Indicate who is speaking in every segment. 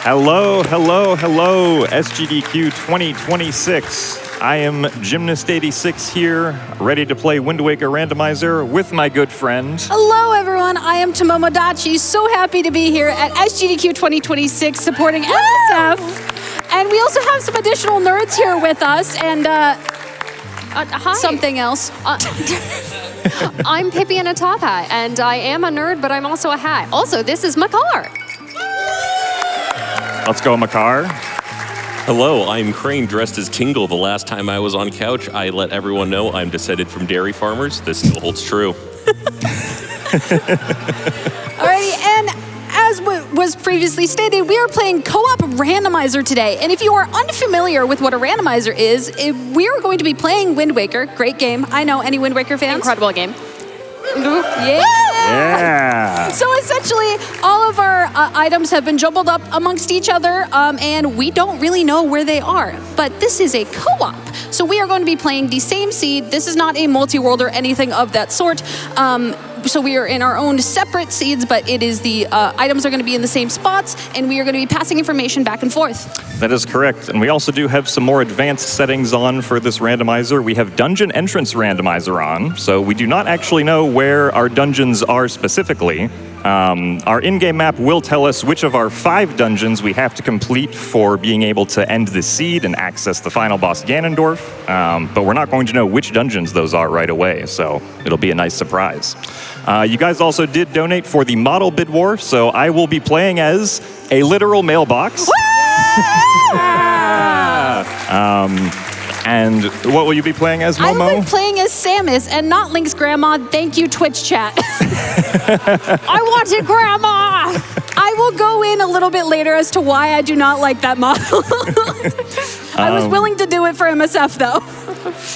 Speaker 1: Hello, hello, hello, SGDQ 2026. I am Gymnast86 here, ready to play Wind Waker Randomizer with my good friend.
Speaker 2: Hello, everyone. I am Tomomodachi. So happy to be here at SGDQ 2026 supporting MSF. And we also have some additional nerds here with us and
Speaker 3: Hi.
Speaker 2: something else.
Speaker 3: I'm PippyInATopHat, and I am a nerd, but I'm also a hat. Also, this is my car.
Speaker 1: Let's go, Makar.
Speaker 4: Hello, I'm Crain, dressed as Tingle. The last time I was on couch, I let everyone know I'm descended from dairy farmers. This still holds true.
Speaker 2: Alrighty, and as was previously stated, we are playing co-op randomizer today. And if you are unfamiliar with what a randomizer is, we are going to be playing Wind Waker. Great game. I know, any Wind Waker fans?
Speaker 3: Incredible game.
Speaker 2: Yeah!
Speaker 1: Yeah!
Speaker 2: So essentially, all of our items have been jumbled up amongst each other, and we don't really know where they are. But this is a co-op, so we are going to be playing the same seed. This is not a multi-world or anything of that sort. So we are in our own separate seeds, but it is the items are going to be in the same spots, and we are going to be passing information back and forth.
Speaker 1: That is correct. And we also do have some more advanced settings on for this randomizer. We have dungeon entrance randomizer on, so we do not actually know where our dungeons are specifically. Our in-game map will tell us which of our 5 dungeons we have to complete for being able to end the seed and access the final boss Ganondorf, but we're not going to know which dungeons those are right away, so it'll be a nice surprise. You guys also did donate for the model bid war, so I will be playing as a literal mailbox. And what will you be playing as, Momo?
Speaker 2: I will be playing as Samus and not Link's grandma. Thank you, Twitch chat. I wanted grandma! I will go in a little bit later as to why I do not like that model. I was willing to do it for MSF, though.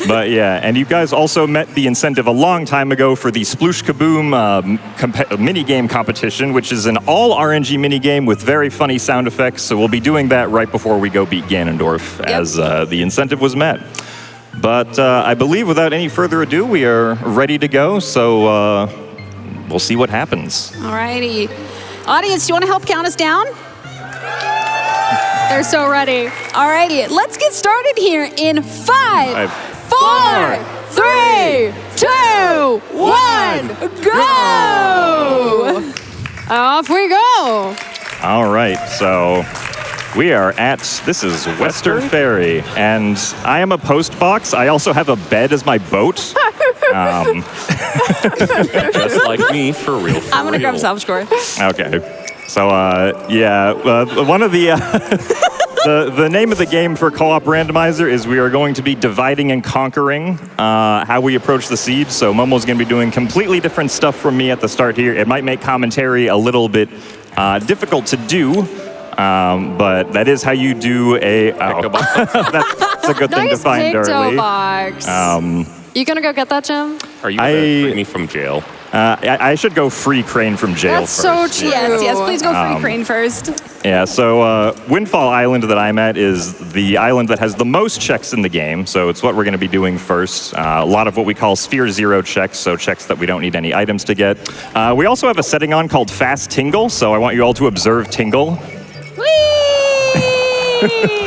Speaker 1: But yeah, and you guys also met the incentive a long time ago for the Sploosh Kaboom minigame competition, which is an all RNG minigame with very funny sound effects. So we'll be doing that right before we go beat Ganondorf, as the incentive was met. But I believe without any further ado, we are ready to go. So we'll see what happens.
Speaker 2: Alrighty. Audience, do you want to help count us down?
Speaker 3: They're so ready.
Speaker 2: Alrighty, let's get started here in 5, 4, 3, 2, 1, go!
Speaker 3: Off we go.
Speaker 1: All right, so we are at, this is Western Ferry, and I am a post box. I also have a bed as my boat.
Speaker 4: Just like me, for real.
Speaker 2: I'm gonna grab salvage core.
Speaker 1: Okay. So, one of the, the name of the game for co-op randomizer is we are going to be dividing and conquering how we approach the seed. So Momo's going to be doing completely different stuff from me at the start here. It might make commentary a little bit difficult to do, but that is how you do a... Oh, that's a good thing to find early.
Speaker 3: Box. You gonna go get that, Jim?
Speaker 4: Are you going to free me from jail?
Speaker 1: I should go free Crane from jail
Speaker 3: That's
Speaker 1: first.
Speaker 3: so true.
Speaker 2: Yes, please go free Crane first.
Speaker 1: Yeah, so Windfall Island that I'm at is the island that has the most checks in the game, so it's what we're going to be doing first. A lot of what we call Sphere Zero checks, so checks that we don't need any items to get. We also have a setting on called Fast Tingle, so I want you all to observe Tingle.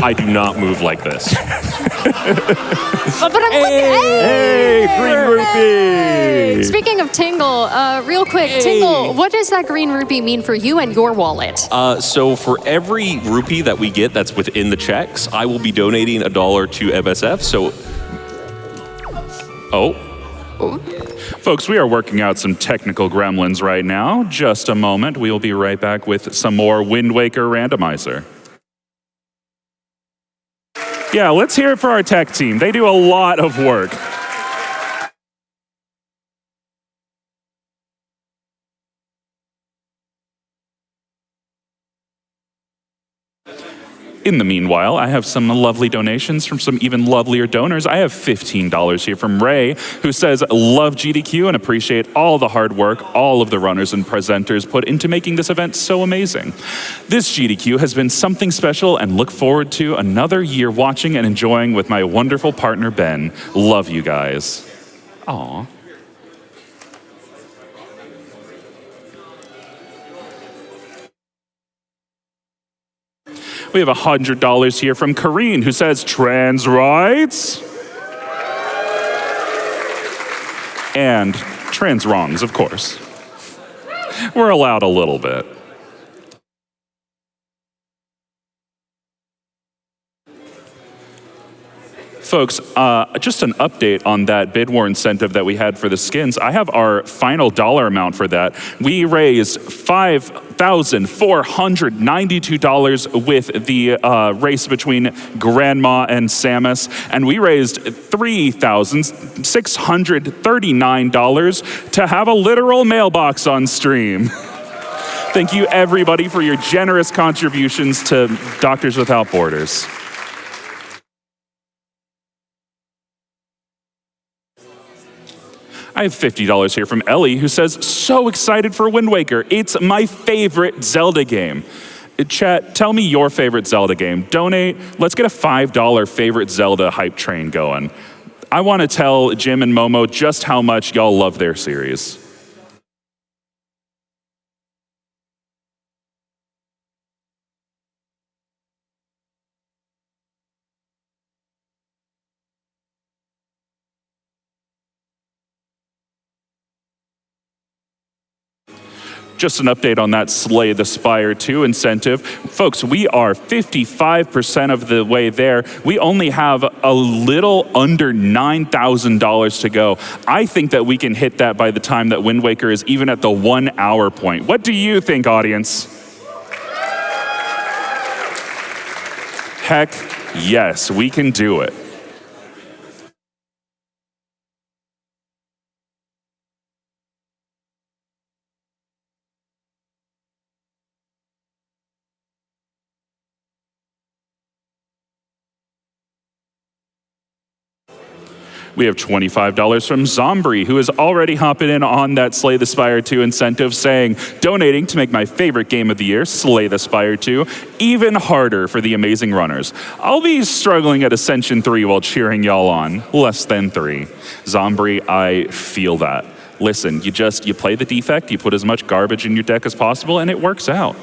Speaker 4: I do not move like this.
Speaker 3: But I'm
Speaker 1: Hey, green rupee!
Speaker 3: Speaking of Tingle, real quick, Tingle, what does that green rupee mean for you and your wallet?
Speaker 4: So for every rupee that we get that's within the checks, I will be donating $1 to MSF. So,
Speaker 5: Folks, we are working out some technical gremlins right now. Just a moment. We will be right back with some more Wind Waker randomizer. Yeah, let's hear it for our tech team. They do a lot of work. In the meanwhile, I have some lovely donations from some even lovelier donors. I have $15 here from Ray, who says, love GDQ and appreciate all the hard work all of the runners and presenters put into making this event so amazing. This GDQ has been something special and look forward to another year watching and enjoying with my wonderful partner, Ben. Love you guys. Aw. We have $100 here from Kareen, who says, trans rights? And trans wrongs, of course. We're allowed a little bit. Folks, just an update on that bid war incentive that we had for the skins. I have our final dollar amount for that. We raised $5,492 with the race between Grandma and Samus, and we raised $3,639 to have a literal mailbox on stream. Thank you, everybody, for your generous contributions to Doctors Without Borders. I have $50 here from Ellie, who says, so excited for Wind Waker. It's my favorite Zelda game. Chat, tell me your favorite Zelda game. Donate. Let's get a $5 favorite Zelda hype train going. I want to tell Jim and Momo just how much y'all love their series. Just an update on that Slay the Spire 2 incentive. Folks, we are 55% of the way there. We only have a little under $9,000 to go. I think that we can hit that by the time that Wind Waker is even at the 1 hour point. What do you think, audience? Heck yes, we can do it. We have $25 from Zombie, who is already hopping in on that Slay the Spire 2 incentive, saying, donating to make my favorite game of the year, Slay the Spire 2, even harder for the amazing runners. I'll be struggling at Ascension 3 while cheering y'all on. Less than 3. Zombie, I feel that. Listen, you play the defect, you put as much garbage in your deck as possible, and it works out.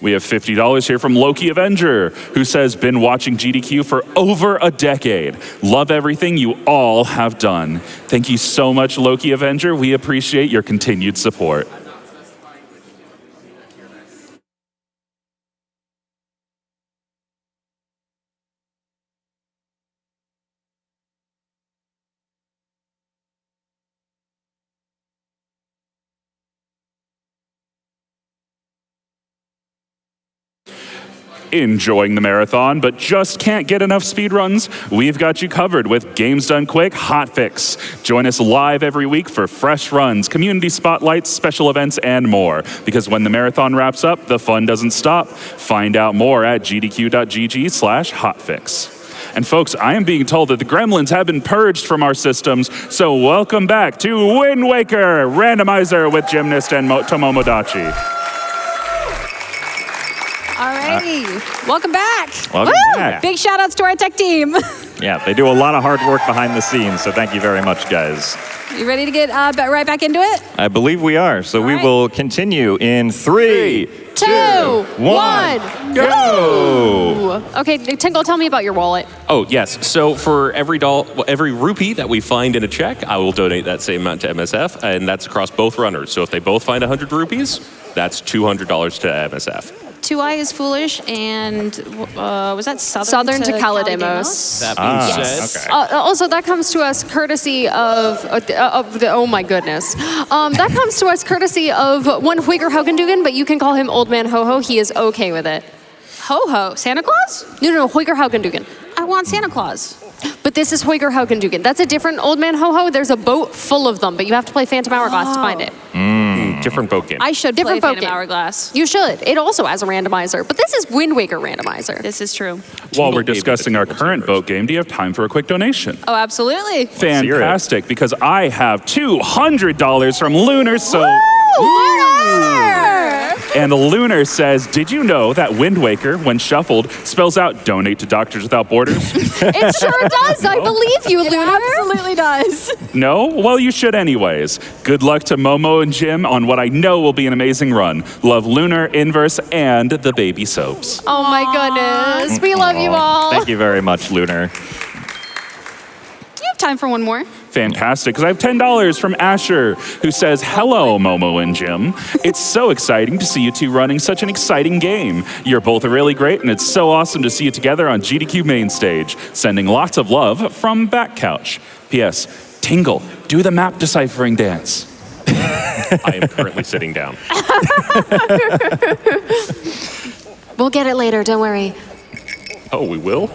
Speaker 5: We have $50 here from Loki Avenger, who says, been watching GDQ for over a decade. Love everything you all have done. Thank you so much, Loki Avenger. We appreciate your continued support. Enjoying the marathon, but just can't get enough speedruns? We've got you covered with Games Done Quick Hot Fix. Join us live every week for fresh runs, community spotlights, special events, and more. Because when the marathon wraps up, the fun doesn't stop. Find out more at gdq.gg/hotfix. And folks, I am being told that the gremlins have been purged from our systems, so welcome back to Wind Waker Randomizer with Gymnast and Tomomodachi.
Speaker 2: Alrighty, welcome back.
Speaker 1: Welcome back.
Speaker 2: Big shout outs to our tech team.
Speaker 1: Yeah, they do a lot of hard work behind the scenes, so thank you very much, guys.
Speaker 2: You ready to get right back into it?
Speaker 1: I believe we are, so we will continue in 3, 2, 1, go!
Speaker 3: Okay, Tingle, tell me about your wallet.
Speaker 4: Oh, yes. So for every rupee that we find in a check, I will donate that same amount to MSF, and that's across both runners. So if they both find 100 rupees, that's $200 to MSF.
Speaker 2: 2i is foolish, and was that Southern
Speaker 3: to Calidemos.
Speaker 4: That being
Speaker 2: Yes.
Speaker 4: said,
Speaker 1: Okay.
Speaker 3: Also, that comes to us courtesy of the, oh my goodness. That comes to us courtesy of one Huiger Haugendugan, but you can call him Old Man Ho-Ho. He is okay with it.
Speaker 2: Ho-Ho, Santa Claus?
Speaker 3: No, Huiger Haugendugan.
Speaker 2: I want Santa Claus.
Speaker 3: But this is Huiger Haugendugan. That's a different Old Man Ho-Ho. There's a boat full of them, but you have to play Phantom Hourglass to find it.
Speaker 4: different boat game.
Speaker 2: I should
Speaker 3: Different
Speaker 2: play
Speaker 3: boat
Speaker 2: Phantom
Speaker 3: game.
Speaker 2: Hourglass.
Speaker 3: You should. It also has a randomizer, but this is Wind Waker randomizer.
Speaker 2: This is true.
Speaker 5: While we're
Speaker 4: gave it
Speaker 5: discussing
Speaker 4: a
Speaker 5: our
Speaker 4: single
Speaker 5: current
Speaker 4: version.
Speaker 5: boat game, do you have time for a quick donation?
Speaker 2: Oh, absolutely.
Speaker 5: Fantastic, because I have $200 from Lunar, so...
Speaker 2: Lunar!
Speaker 5: And Lunar says, did you know that Wind Waker, when shuffled, spells out donate to Doctors Without Borders?
Speaker 3: It sure does. I believe you, Lunar.
Speaker 2: Absolutely does.
Speaker 5: No? Well, you should anyways. Good luck to Momo and Jim on what I know will be an amazing run. Love Lunar, Inverse, and the baby soaps.
Speaker 3: Oh my goodness. We love you all.
Speaker 1: Thank you very much, Lunar.
Speaker 2: You have time for one more.
Speaker 5: Fantastic, because I have $10 from Asher, who says, hello, Momo and Jim. It's so exciting to see you two running such an exciting game. You're both really great, and it's so awesome to see you together on GDQ main stage. Sending lots of love from Back Couch. P.S. Tingle, do the map deciphering dance.
Speaker 4: I am currently sitting down.
Speaker 3: We'll get it later, don't worry.
Speaker 4: Oh, we will?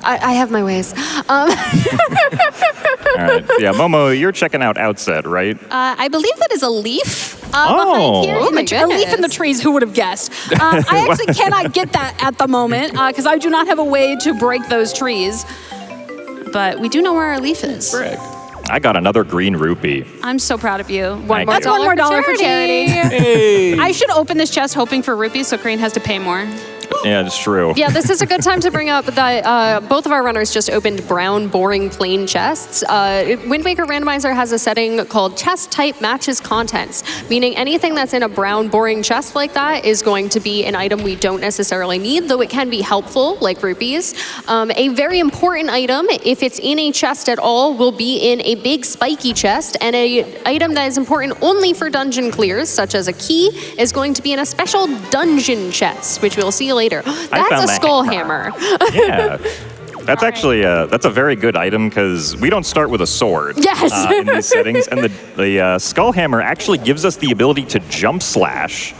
Speaker 3: I have my ways.
Speaker 1: All right. Yeah, Momo, you're checking out Outset, right?
Speaker 2: I believe that is a leaf
Speaker 1: Oh.
Speaker 2: behind here.
Speaker 3: Oh
Speaker 2: In
Speaker 3: my
Speaker 2: a leaf in the
Speaker 3: goodness.
Speaker 2: trees, who would have guessed? I actually cannot get that at the moment because I do not have a way to break those trees. But we do know where our leaf is.
Speaker 4: Greg.
Speaker 1: I got another green rupee.
Speaker 2: I'm so proud of you.
Speaker 1: Thank
Speaker 2: That's
Speaker 1: you.
Speaker 2: one more dollar for charity.
Speaker 4: Hey.
Speaker 2: I should open this chest hoping for rupees so Crane has to pay more.
Speaker 1: Yeah, it's true.
Speaker 3: Yeah, this is a good time to bring up that both of our runners just opened brown, boring, plain chests. Wind Waker Randomizer has a setting called chest type matches contents, meaning anything that's in a brown, boring chest like that is going to be an item we don't necessarily need, though it can be helpful, like rupees. A very important item, if it's in a chest at all, will be in a big spiky chest, and an item that is important only for dungeon clears, such as a key, is going to be in a special dungeon chest, which we'll see later.
Speaker 1: found
Speaker 3: That's a
Speaker 1: that
Speaker 3: skull hammer.
Speaker 1: Yeah. That's actually that's a very good item because we don't start with a sword
Speaker 3: Yes.
Speaker 1: in these settings, and the skull hammer actually gives us the ability to jump slash,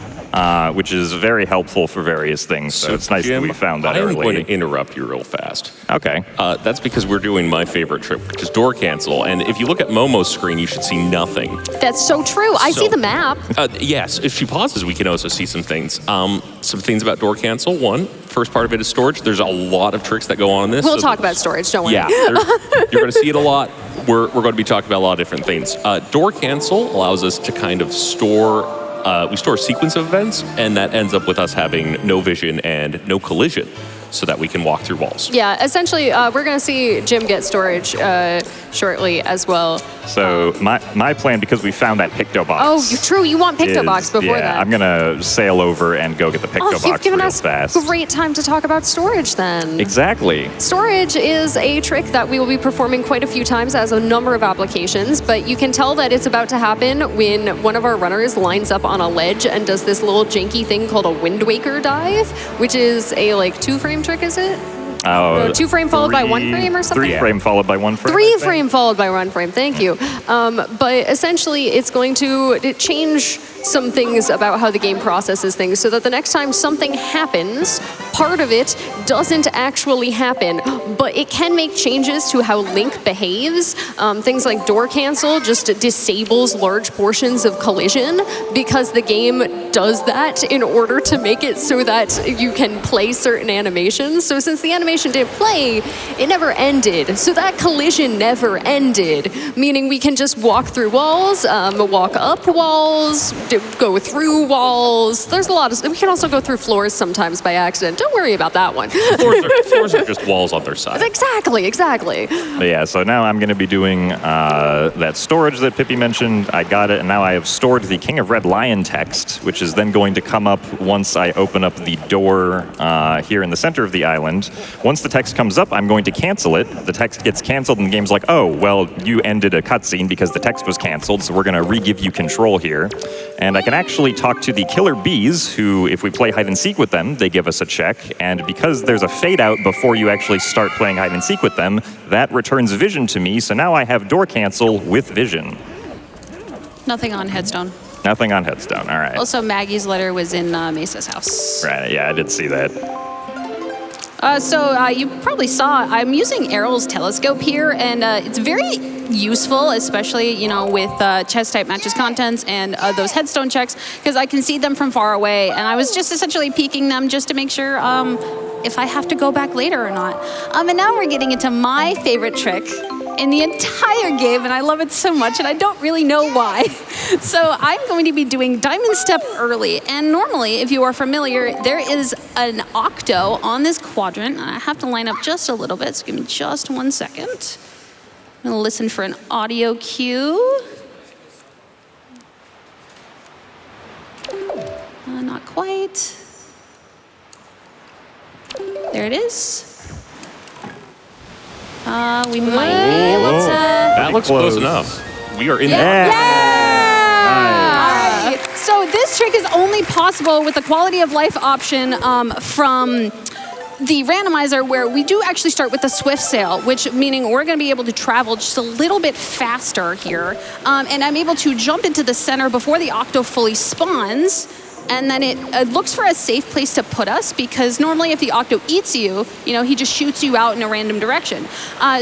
Speaker 1: which is very helpful for various things. So it's nice
Speaker 4: Jim,
Speaker 1: that we found that
Speaker 4: I am
Speaker 1: early.
Speaker 4: going to interrupt you real fast.
Speaker 1: Okay.
Speaker 4: That's because we're doing my favorite trick, which is door cancel. And if you look at Momo's screen, you should see nothing.
Speaker 3: That's so true. I see
Speaker 4: So-
Speaker 3: the map.
Speaker 4: Yes, if she pauses, we can also see some things. Some things about door cancel. One, first part of it is storage. There's a lot of tricks that go on in this.
Speaker 3: We'll
Speaker 4: so
Speaker 3: talk about storage, don't worry.
Speaker 4: Yeah, you're going to see it a lot. We're going to be talking about a lot of different things. Door cancel allows us to kind of store. We store a sequence of events, and that ends up with us having no vision and no collision, so that we can walk through walls.
Speaker 3: Yeah, essentially, we're going to see Jim get storage shortly as well.
Speaker 1: So my plan, because we found that Picto box.
Speaker 3: Oh, true. You want Picto Box
Speaker 1: is-
Speaker 3: before
Speaker 1: yeah,
Speaker 3: that.
Speaker 1: I'm gonna sail over and go get the Picto
Speaker 3: You've
Speaker 1: box
Speaker 3: given
Speaker 1: real
Speaker 3: us
Speaker 1: fast.
Speaker 3: great time to talk about storage then.
Speaker 1: Exactly.
Speaker 3: Storage is a trick that we will be performing quite a few times as a number of applications, but you can tell that it's about to happen when one of our runners lines up on a ledge and does this little janky thing called a Wind Waker dive, which is a like 2-frame trick, is it?
Speaker 1: Oh,
Speaker 3: 2-frame followed by 1 frame or something?
Speaker 1: 3-frame followed by 1 frame. I
Speaker 3: 3
Speaker 1: think.
Speaker 3: frame followed by 1 frame, thank you. But essentially, it's going to change some things about how the game processes things so that the next time something happens, part of it doesn't actually happen, but it can make changes to how Link behaves. Things like door cancel just disables large portions of collision because the game does that in order to make it so that you can play certain animations. So since the animation didn't play, it never ended. So that collision never ended, meaning we can just walk through walls, walk up walls, go through walls. There's a lot of, we can also go through floors sometimes by accident. Don't worry about that one.
Speaker 4: Floors are just walls on their side.
Speaker 3: Exactly.
Speaker 1: But yeah, so now I'm going to be doing that storage that Pippy mentioned. I got it, and now I have stored the King of Red Lion text, which is then going to come up once I open up the door here in the center of the island. Once the text comes up, I'm going to cancel it. The text gets canceled, and the game's like, oh, well, you ended a cutscene because the text was canceled, so we're going to re-give you control here. And I can actually talk to the killer bees, who, if we play hide and seek with them, they give us a check. And because there's a fade out before you actually start playing hide and seek with them, that returns vision to me. So now I have door cancel with vision.
Speaker 2: Nothing on Headstone.
Speaker 1: Nothing on Headstone. All right.
Speaker 2: Also, Maggie's letter was in Mesa's house.
Speaker 1: Right. Yeah, I did see that.
Speaker 2: So you probably saw I'm using Errol's telescope here, and it's very useful, especially with chest type matches contents and those headstone checks, because I can see them from far away, and I was just essentially peeking them just to make sure if I have to go back later or not. And now we're getting into my favorite trick, in the entire game, and I love it so much, and I don't really know why. So I'm going to be doing Diamond Step early, and normally, if you are familiar, there is an octo on this quadrant. I have to line up just a little bit, so give me just 1 second. I'm gonna listen for an audio cue. Not quite. There it is. We might be able to.
Speaker 4: That looks close enough. We are in there.
Speaker 2: All right. So this trick is only possible with the quality of life option from the randomizer, where we do actually start with the swift sail, which meaning we're going to be able to travel just a little bit faster here. And I'm able to jump into the center before the octo fully spawns. And then it looks for a safe place to put us, because normally if the octo eats you, he just shoots you out in a random direction.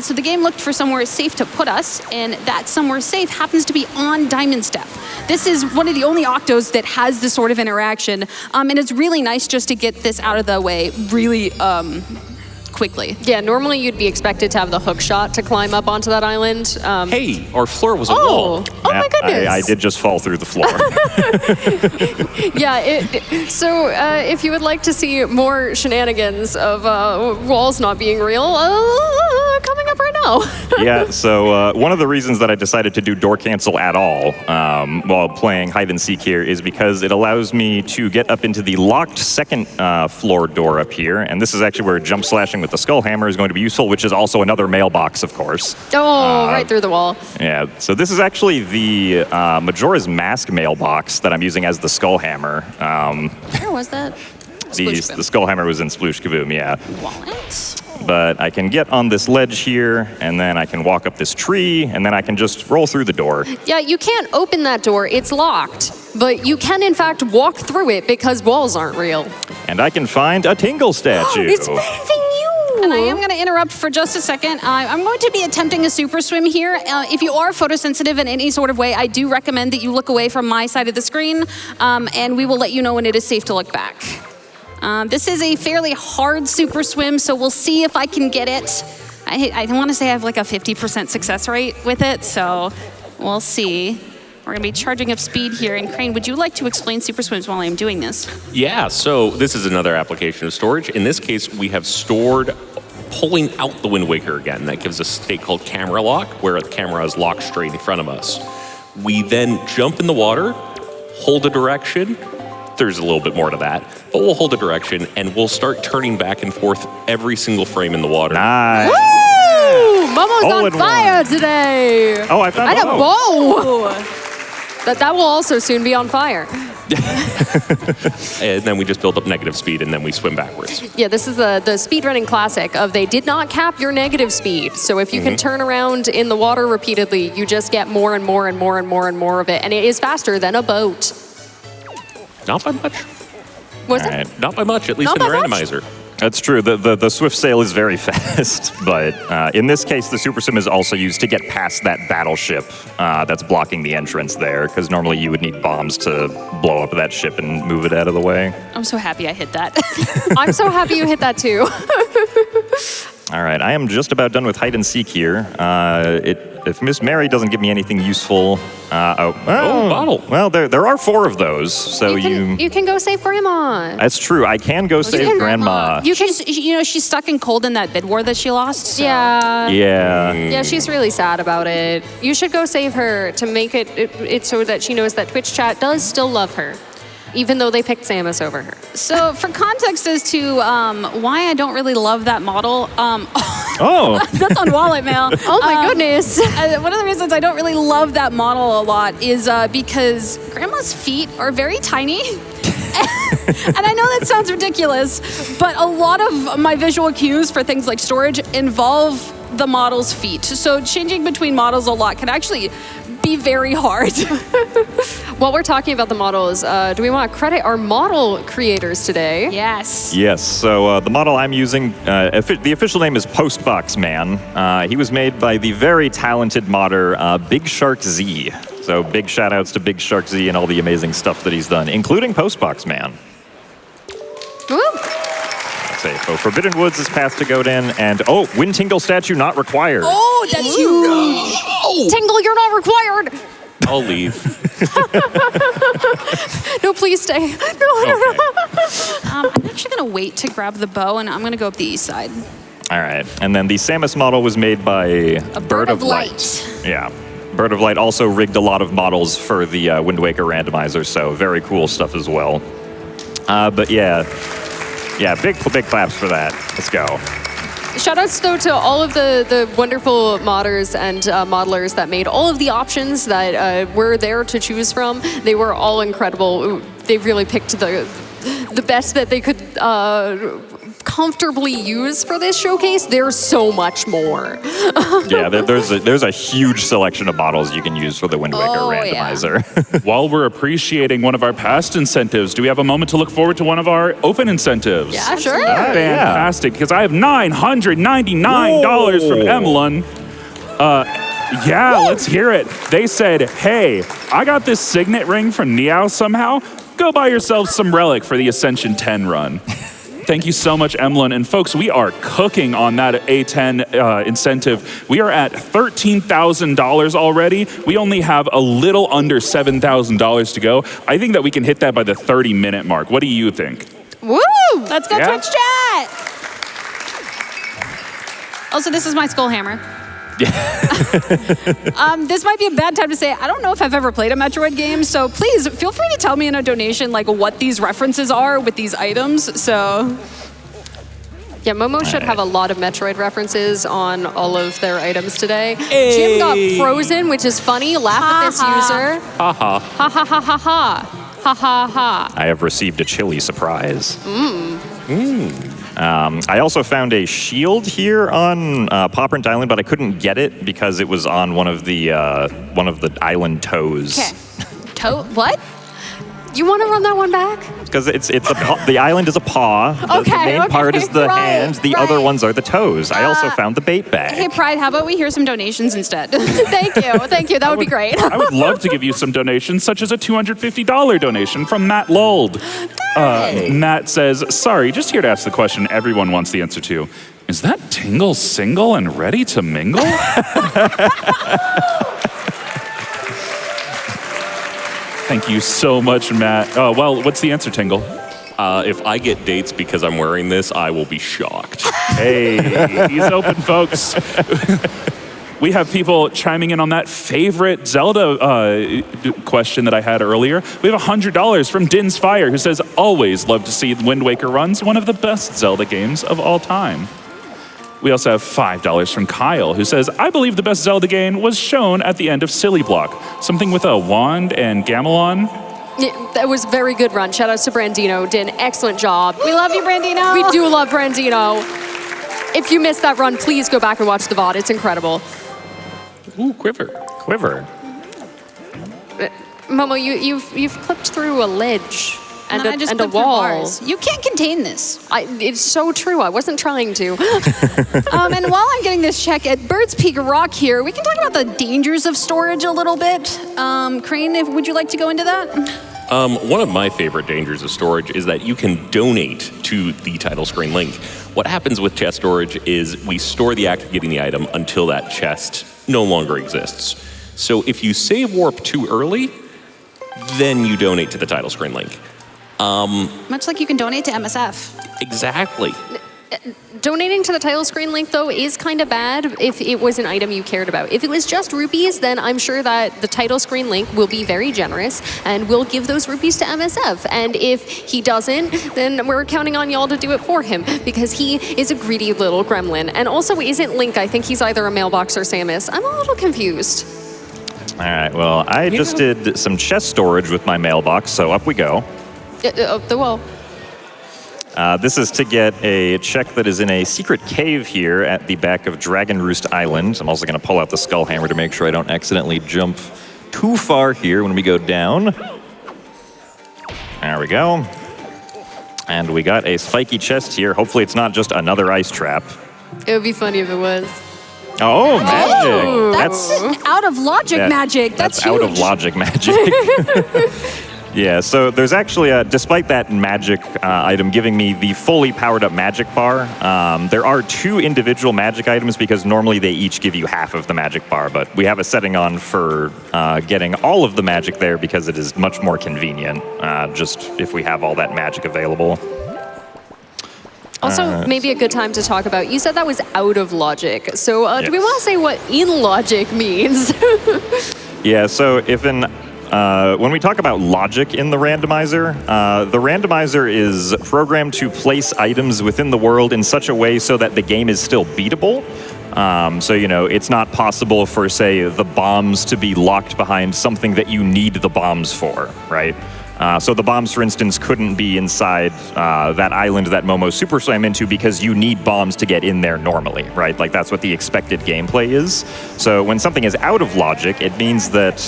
Speaker 2: So the game looked for somewhere safe to put us, and that somewhere safe happens to be on Diamond Step. This is one of the only octos that has this sort of interaction, and it's really nice just to get this out of the way really quickly.
Speaker 3: Yeah, normally you'd be expected to have the hook shot to climb up onto that island.
Speaker 4: Hey, our floor was a wall.
Speaker 3: Oh my goodness.
Speaker 1: I did just fall through the floor.
Speaker 3: Yeah, so if you would like to see more shenanigans of walls not being real, coming up right now.
Speaker 1: Yeah, so one of the reasons that I decided to do door cancel at all while playing hide and seek here is because it allows me to get up into the locked second floor door up here, and this is actually where jump slashing with the skull hammer is going to be useful, which is also another mailbox, of course.
Speaker 3: Oh, right through the wall.
Speaker 1: Yeah, so this is actually the Majora's Mask mailbox that I'm using as the skull hammer.
Speaker 2: Where was that?
Speaker 1: The skull hammer was in Sploosh Kaboom, yeah.
Speaker 2: Wallet.
Speaker 1: But I can get on this ledge here, and then I can walk up this tree, and then I can just roll through the door.
Speaker 3: Yeah, you can't open that door, it's locked. But you can, in fact, walk through it because walls aren't real.
Speaker 1: And I can find a Tingle statue.
Speaker 3: It's breathing you!
Speaker 2: And I am going to interrupt for just a second. I'm going to be attempting a super swim here. If you are photosensitive in any sort of way, I do recommend that you look away from my side of the screen, and we will let you know when it is safe to look back. This is a fairly hard super swim, so we'll see if I can get it. I want to say I have like a 50% success rate with it, so we'll see. We're going to be charging up speed here. And Crain, would you like to explain super swims while I'm doing this?
Speaker 4: Yeah, so this is another application of storage. In this case, we have stored pulling out the Wind Waker again. That gives us a state called camera lock, where the camera is locked straight in front of us. We then jump in the water, hold a direction. There's a little bit more to that, but we'll hold a direction and we'll start turning back and forth every single frame in the water.
Speaker 1: Nice.
Speaker 3: Woo! Momo's
Speaker 1: All
Speaker 3: on
Speaker 1: in
Speaker 3: fire today!
Speaker 1: Oh, I found
Speaker 3: And a bow! That will also soon be on fire.
Speaker 4: And then we just build up negative speed and then we swim backwards.
Speaker 3: Yeah, this is the speedrunning classic of they did not cap your negative speed. So if you can turn around in the water repeatedly, you just get more and more and more and more and more of it. And it is faster than a boat.
Speaker 4: Not by much.
Speaker 3: Was
Speaker 1: All
Speaker 3: it?
Speaker 1: right.
Speaker 4: Not by much, at least
Speaker 3: Not
Speaker 4: in the
Speaker 3: by much?
Speaker 4: randomizer.
Speaker 1: That's true. The swift sail is very fast, but in this case, the super sim is also used to get past that battleship that's blocking the entrance there, because normally you would need bombs to blow up that ship and move it out of the way.
Speaker 2: I'm so happy I hit that.
Speaker 3: I'm so happy you hit that too.
Speaker 1: All right, I am just about done with hide and seek here. If Miss Mary doesn't give me anything useful,
Speaker 4: bottle.
Speaker 1: Well, there are 4 of those, so
Speaker 3: You can go save Grandma.
Speaker 1: That's true. I can go save Grandma.
Speaker 2: She's stuck in cold in that bid war that she lost. So.
Speaker 3: Yeah.
Speaker 1: Yeah.
Speaker 3: Yeah, she's really sad about it. You should go save her to make it so that she knows that Twitch chat does still love her, even though they picked Samus over her.
Speaker 2: So for context as to why I don't really love that model,
Speaker 1: Oh.
Speaker 2: that's on wallet mail.
Speaker 3: Oh my goodness.
Speaker 2: One of the reasons I don't really love that model a lot is because Grandma's feet are very tiny. And I know that sounds ridiculous, but a lot of my visual cues for things like storage involve the model's feet. So changing between models a lot can actually be very hard.
Speaker 3: While we're talking about the models, do we want to credit our model creators today?
Speaker 2: Yes.
Speaker 1: Yes, so the model I'm using, the official name is Postbox Man. He was made by the very talented modder Big Shark Z. So big shout outs to Big Shark Z and all the amazing stuff that he's done, including Postbox Man.
Speaker 3: Woo.
Speaker 1: safe. Oh, Forbidden Woods is path to Godin, and Wind Tingle statue not required.
Speaker 2: Oh, that's huge.
Speaker 3: Tingle, you're not required.
Speaker 4: I'll leave.
Speaker 3: No, please stay. No.
Speaker 2: I'm actually gonna wait to grab the bow, and I'm gonna go up the east side.
Speaker 1: All right, and then the Samus model was made by
Speaker 2: A Bird of Light.
Speaker 1: Yeah. Bird of Light also rigged a lot of models for the Wind Waker randomizer, so very cool stuff as well. But yeah, big claps for that. Let's go.
Speaker 3: Shoutouts though to all of the wonderful modders and modelers that made all of the options that were there to choose from. They were all incredible. They really picked the best that they could comfortably use for this showcase. There's so much more.
Speaker 1: Yeah, there's a huge selection of models you can use for the Wind Waker randomizer.
Speaker 2: Yeah.
Speaker 5: While we're appreciating one of our past incentives, do we have a moment to look forward to one of our open incentives?
Speaker 3: Yeah, sure.
Speaker 5: Fantastic, because I have $999 from Emlyn. Let's hear it. They said, hey, I got this signet ring from Niao somehow. Go buy yourselves some relic for the Ascension 10 run. Thank you so much, Emlyn. And folks, we are cooking on that A10 incentive. We are at $13,000 already. We only have a little under $7,000 to go. I think that we can hit that by the 30-minute mark. What do you think?
Speaker 2: Woo! Let's go Twitch chat. Also, this is my skull hammer. This might be a bad time to say, I don't know if I've ever played a Metroid game, so please feel free to tell me in a donation like what these references are with these items, so.
Speaker 3: Yeah, Momo should have a lot of Metroid references on all of their items today. Jim got frozen, which is funny. Laugh at this user.
Speaker 5: Ha ha.
Speaker 3: Ha ha ha ha ha. Ha ha ha.
Speaker 1: I have received a chilly surprise. I also found a shield here on Popprint Island, but I couldn't get it because it was on one of the island toes.
Speaker 2: Okay. What?
Speaker 3: You want to run that one back?
Speaker 1: Because the island is a paw. The main part is the hand. The other ones are the toes. I also found the bait bag.
Speaker 2: Hey, Pride, how about we hear some donations instead?
Speaker 3: Thank you. That would be great.
Speaker 5: I would love to give you some donations, such as a $250 donation from Matt Lold. Matt says, sorry, just here to ask the question everyone wants the answer to. Is that Tingle single and ready to mingle? Thank you so much, Matt. Well, what's the answer, Tingle?
Speaker 4: If I get dates because I'm wearing this, I will be shocked.
Speaker 5: Hey, he's open, folks. We have people chiming in on that favorite Zelda question that I had earlier. We have $100 from Din's Fire, who says, always love to see Wind Waker runs, one of the best Zelda games of all time. We also have $5 from Kyle, who says, I believe the best Zelda game was shown at the end of Silly Block. Something with a wand and gamelan.
Speaker 3: Yeah, that was a very good run. Shout out to Brandino. Did an excellent job.
Speaker 2: We love you, Brandino.
Speaker 3: We do love Brandino. If you missed that run, please go back and watch the VOD. It's incredible.
Speaker 4: Ooh, quiver.
Speaker 3: Momo, you've clipped through a ledge and
Speaker 2: I just
Speaker 3: a
Speaker 2: clipped through
Speaker 3: wall.
Speaker 2: bars. You can't contain this.
Speaker 3: It's so true. I wasn't trying to.
Speaker 2: And while I'm getting this check at Bird's Peak Rock here, we can talk about the dangers of storage a little bit. Crain, would you like to go into that?
Speaker 4: One of my favorite dangers of storage is that you can donate to the title screen link. What happens with chest storage is we store the act of getting the item until that chest no longer exists. So if you save warp too early, then you donate to the title screen link.
Speaker 2: Much like you can donate to MSF.
Speaker 4: Exactly.
Speaker 3: Donating to the title screen link, though, is kind of bad if it was an item you cared about. If it was just rupees, then I'm sure that the title screen link will be very generous and will give those rupees to MSF. And if he doesn't, then we're counting on y'all to do it for him because he is a greedy little gremlin. And also isn't Link. I think he's either a Mailbox or Samus. I'm a little confused.
Speaker 1: All right, well, I just did some chest storage with my mailbox, so up we go.
Speaker 3: Well,
Speaker 1: this is to get a check that is in a secret cave here at the back of Dragon Roost Island. I'm also going to pull out the skull hammer to make sure I don't accidentally jump too far here when we go down. There we go. And we got a spiky chest here. Hopefully it's not just another ice trap.
Speaker 3: it would be funny if it was.
Speaker 1: Oh, magic!
Speaker 2: That's out of logic magic. That's huge.
Speaker 1: out of logic magic. Yeah, so there's actually, despite that magic item giving me the fully powered up magic bar, there are 2 individual magic items because normally they each give you half of the magic bar, but we have a setting on for getting all of the magic there because it is much more convenient, just if we have all that magic available.
Speaker 3: Also, maybe a good time to talk about, you said that was out of logic. So do we want to say what in logic means?
Speaker 1: Yeah, so if when we talk about logic in the randomizer is programmed to place items within the world in such a way so that the game is still beatable. So, it's not possible for, say, the bombs to be locked behind something that you need the bombs for, right? So the bombs, for instance, couldn't be inside that island that Momo super swam into because you need bombs to get in there normally, right? Like, that's what the expected gameplay is. So when something is out of logic, it means that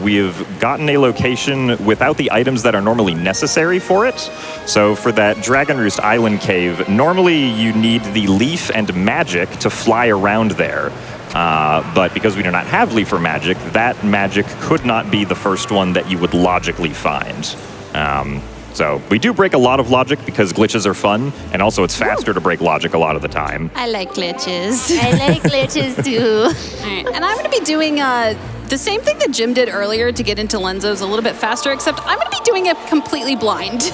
Speaker 1: we have gotten a location without the items that are normally necessary for it. So for that Dragon Roost Island cave, normally you need the leaf and magic to fly around there. But because we do not have leaf or magic, that magic could not be the first one that you would logically find. So we do break a lot of logic because glitches are fun, and also it's faster to break logic a lot of the time.
Speaker 2: I like glitches.
Speaker 6: I like glitches too.
Speaker 2: All right, and I'm going to be doing the same thing that Jim did earlier to get into Lenzos a little bit faster, except I'm going to be doing it completely blind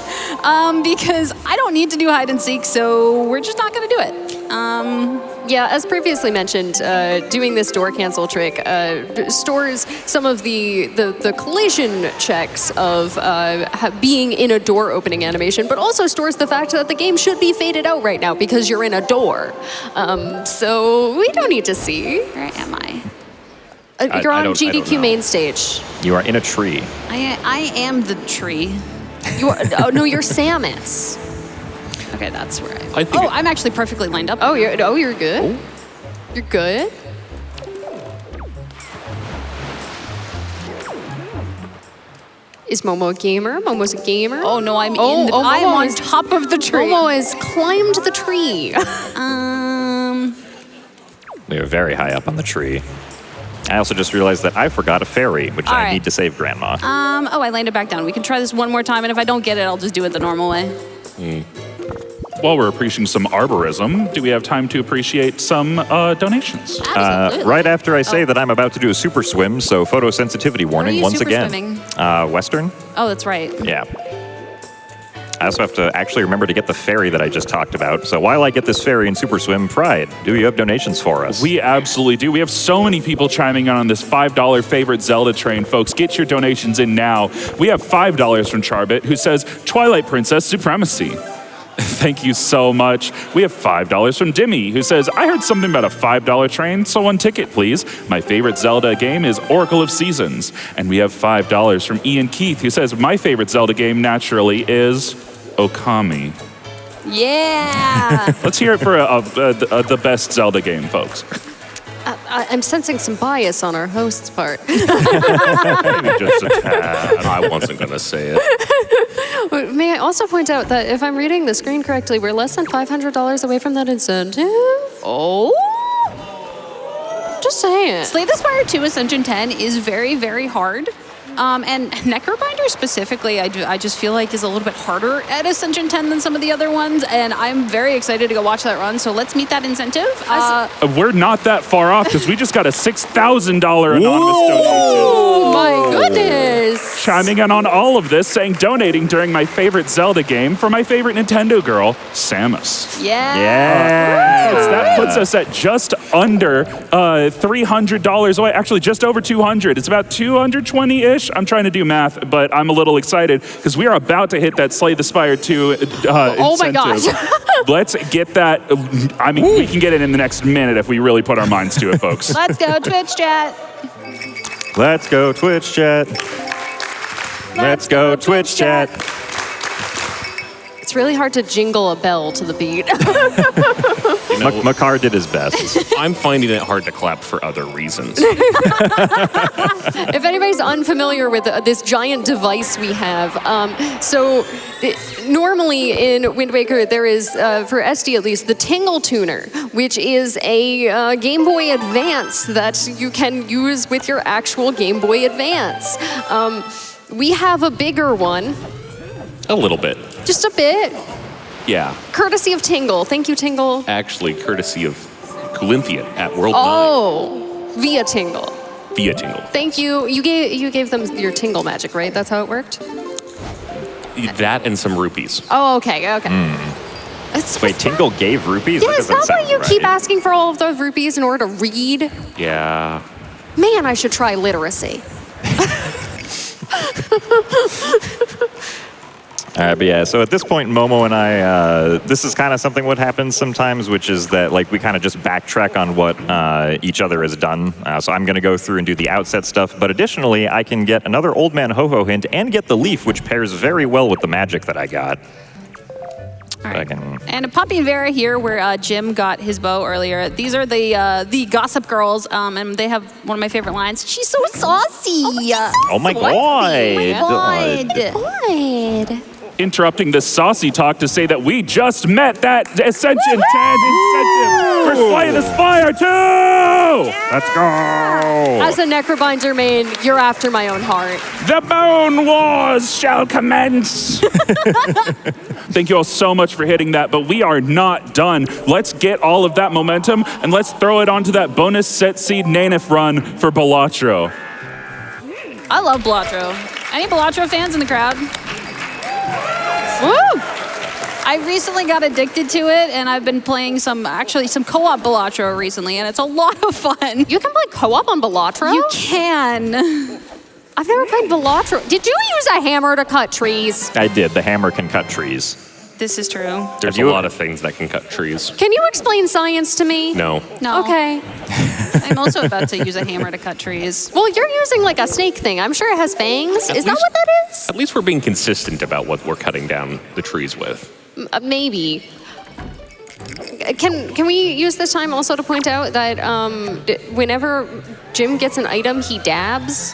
Speaker 2: because I don't need to do hide and seek, so we're just not going to do it.
Speaker 3: Yeah, as previously mentioned, doing this door cancel trick stores some of the collision checks of being in a door opening animation, but also stores the fact that the game should be faded out right now because you're in a door. So we don't need to see.
Speaker 2: Where am I?
Speaker 3: You're on GDQ main stage.
Speaker 1: You are in a tree.
Speaker 2: I am the tree.
Speaker 3: You are, oh no, you're Samus.
Speaker 2: Okay, that's where
Speaker 4: I think
Speaker 2: I'm actually perfectly lined up.
Speaker 3: Oh, you're good. Oh. You're good. Is Momo a gamer? Momo's a gamer.
Speaker 2: Oh no, I'm on top of the tree.
Speaker 3: Momo has climbed the tree.
Speaker 1: We are very high up on the tree. I also just realized that I forgot a fairy, which I need to save Grandma.
Speaker 2: I landed back down. We can try this one more time, and if I don't get it, I'll just do it the normal way.
Speaker 5: While we're appreciating some arborism, do we have time to appreciate some donations?
Speaker 2: Absolutely.
Speaker 1: Right after I say that I'm about to do a super swim, so photosensitivity warning
Speaker 2: you
Speaker 1: once
Speaker 2: super
Speaker 1: again.
Speaker 2: swimming?
Speaker 1: Western?
Speaker 2: Oh, that's right.
Speaker 1: Yeah. I also have to actually remember to get the ferry that I just talked about. So while I get this ferry in Super Swim Pride, do you have donations for us?
Speaker 5: We absolutely do. We have so many people chiming in on this $5 favorite Zelda train, folks. Get your donations in now. We have $5 from Charbit, who says, Twilight Princess Supremacy. Thank you so much. We have $5 from Dimmy, who says, I heard something about a $5 train, so one ticket, please. My favorite Zelda game is Oracle of Seasons. And we have $5 from Ian Keith, who says, my favorite Zelda game, naturally, is Okami.
Speaker 2: Yeah.
Speaker 5: Let's hear it for the best Zelda game, folks.
Speaker 3: I'm sensing some bias on our host's part.
Speaker 1: Maybe just a tad.
Speaker 4: I wasn't going to say it.
Speaker 3: May I also point out that if I'm reading the screen correctly, we're less than $500 away from that incentive?
Speaker 2: Oh.
Speaker 3: Just saying.
Speaker 2: Slay the Spire 2 Ascension 10 is very, very hard. And Necrobinder specifically, I just feel like is a little bit harder at Ascension 10 than some of the other ones, and I'm very excited to go watch that run, so let's meet that incentive.
Speaker 5: We're not that far off, because we just got a $6,000 anonymous donation.
Speaker 3: Oh my goodness!
Speaker 5: Chiming in on all of this, saying donating during my favorite Zelda game for my favorite Nintendo girl, Samus.
Speaker 2: Yeah.
Speaker 5: That puts us at just under $300 away. Actually, just over 200. It's about 220-ish. I'm trying to do math, but I'm a little excited because we are about to hit that Slay the Spire 2
Speaker 3: Oh my gosh.
Speaker 5: Let's get that. I mean, we can get it in the next minute if we really put our minds to it, folks.
Speaker 2: Let's go, Twitch chat.
Speaker 1: Let's go, Twitch chat. Let's go, Twitch chat.
Speaker 3: It's really hard to jingle a bell to the beat.
Speaker 1: Makar did his best.
Speaker 4: I'm finding it hard to clap for other reasons.
Speaker 3: If anybody's unfamiliar with this giant device we have, normally in Wind Waker there is, for SD at least, the Tingle Tuner, which is a Game Boy Advance that you can use with your actual Game Boy Advance. We have a bigger one.
Speaker 4: A little bit.
Speaker 3: Just a bit.
Speaker 4: Yeah.
Speaker 3: Courtesy of Tingle. Thank you, Tingle.
Speaker 4: Actually, courtesy of Colynthian at World
Speaker 3: Oh, via Tingle.
Speaker 4: 9. Via Tingle.
Speaker 3: Thank you. You gave them your Tingle magic, right? That's how it worked?
Speaker 4: That and some rupees.
Speaker 3: Oh, okay.
Speaker 1: Wait, Tingle gave rupees?
Speaker 3: Yeah,
Speaker 1: That
Speaker 3: is
Speaker 1: doesn't
Speaker 3: that why
Speaker 1: sound
Speaker 3: you keep
Speaker 1: right.
Speaker 3: asking for all of those rupees in order to read?
Speaker 4: Yeah.
Speaker 3: Man, I should try literacy.
Speaker 1: All right, but yeah, so at this point, Momo and I, this is kind of something what happens sometimes, which is that like we kind of just backtrack on what each other has done. So I'm going to go through and do the outset stuff, but additionally, I can get another Old Man Ho-Ho hint and get the leaf, which pairs very well with the magic that I got.
Speaker 2: All right. And Poppy and Vera here, where Jim got his bow earlier. These are the Gossip Girls, and they have one of my favorite lines. She's so saucy.
Speaker 1: Oh my god.
Speaker 2: God.
Speaker 5: Interrupting the saucy talk to say that we just met that Ascension 10 incentive for Slay the Spire 2! Let's go!
Speaker 3: As a Necrobinder main, you're after my own heart.
Speaker 5: The Bone Wars shall commence! Thank you all so much for hitting that, but we are not done. Let's get all of that momentum and let's throw it onto that bonus set seed Nanif run for Balatro.
Speaker 2: I love Balatro. Any Balatro fans in the crowd? Woo! I recently got addicted to it, and I've been playing some co-op Balatro recently, and it's a lot of fun.
Speaker 3: You can play co-op on Balatro?
Speaker 2: You can.
Speaker 3: I've never played Balatro. Did you use a hammer to cut trees?
Speaker 1: I did. The hammer can cut trees.
Speaker 2: This is true.
Speaker 4: There's a lot of things that can cut trees.
Speaker 3: Can you explain science to me?
Speaker 4: No.
Speaker 2: No.
Speaker 3: Okay.
Speaker 2: I'm also about to use a hammer to cut trees.
Speaker 3: Well, you're using like a snake thing. I'm sure it has fangs. Is that what that is?
Speaker 4: At least we're being consistent about what we're cutting down the trees with.
Speaker 3: Maybe. Can we use this time also to point out that whenever Jim gets an item, he dabs?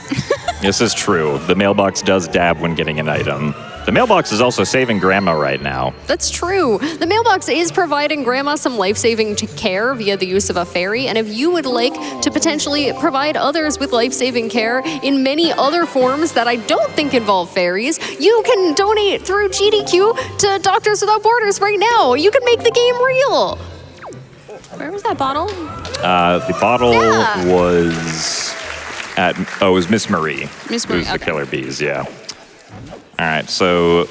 Speaker 1: This is true. The mailbox does dab when getting an item. The mailbox is also saving Grandma right now.
Speaker 3: That's true. The mailbox is providing Grandma some life-saving care via the use of a fairy, and if you would like to potentially provide others with life-saving care in many other forms that I don't think involve fairies, you can donate through GDQ to Doctors Without Borders right now. You can make the game real.
Speaker 2: Where was that bottle?
Speaker 1: The bottle was it was Miss Marie.
Speaker 2: Miss Marie,
Speaker 1: Who's the
Speaker 2: okay.
Speaker 1: killer bees, yeah. All right, so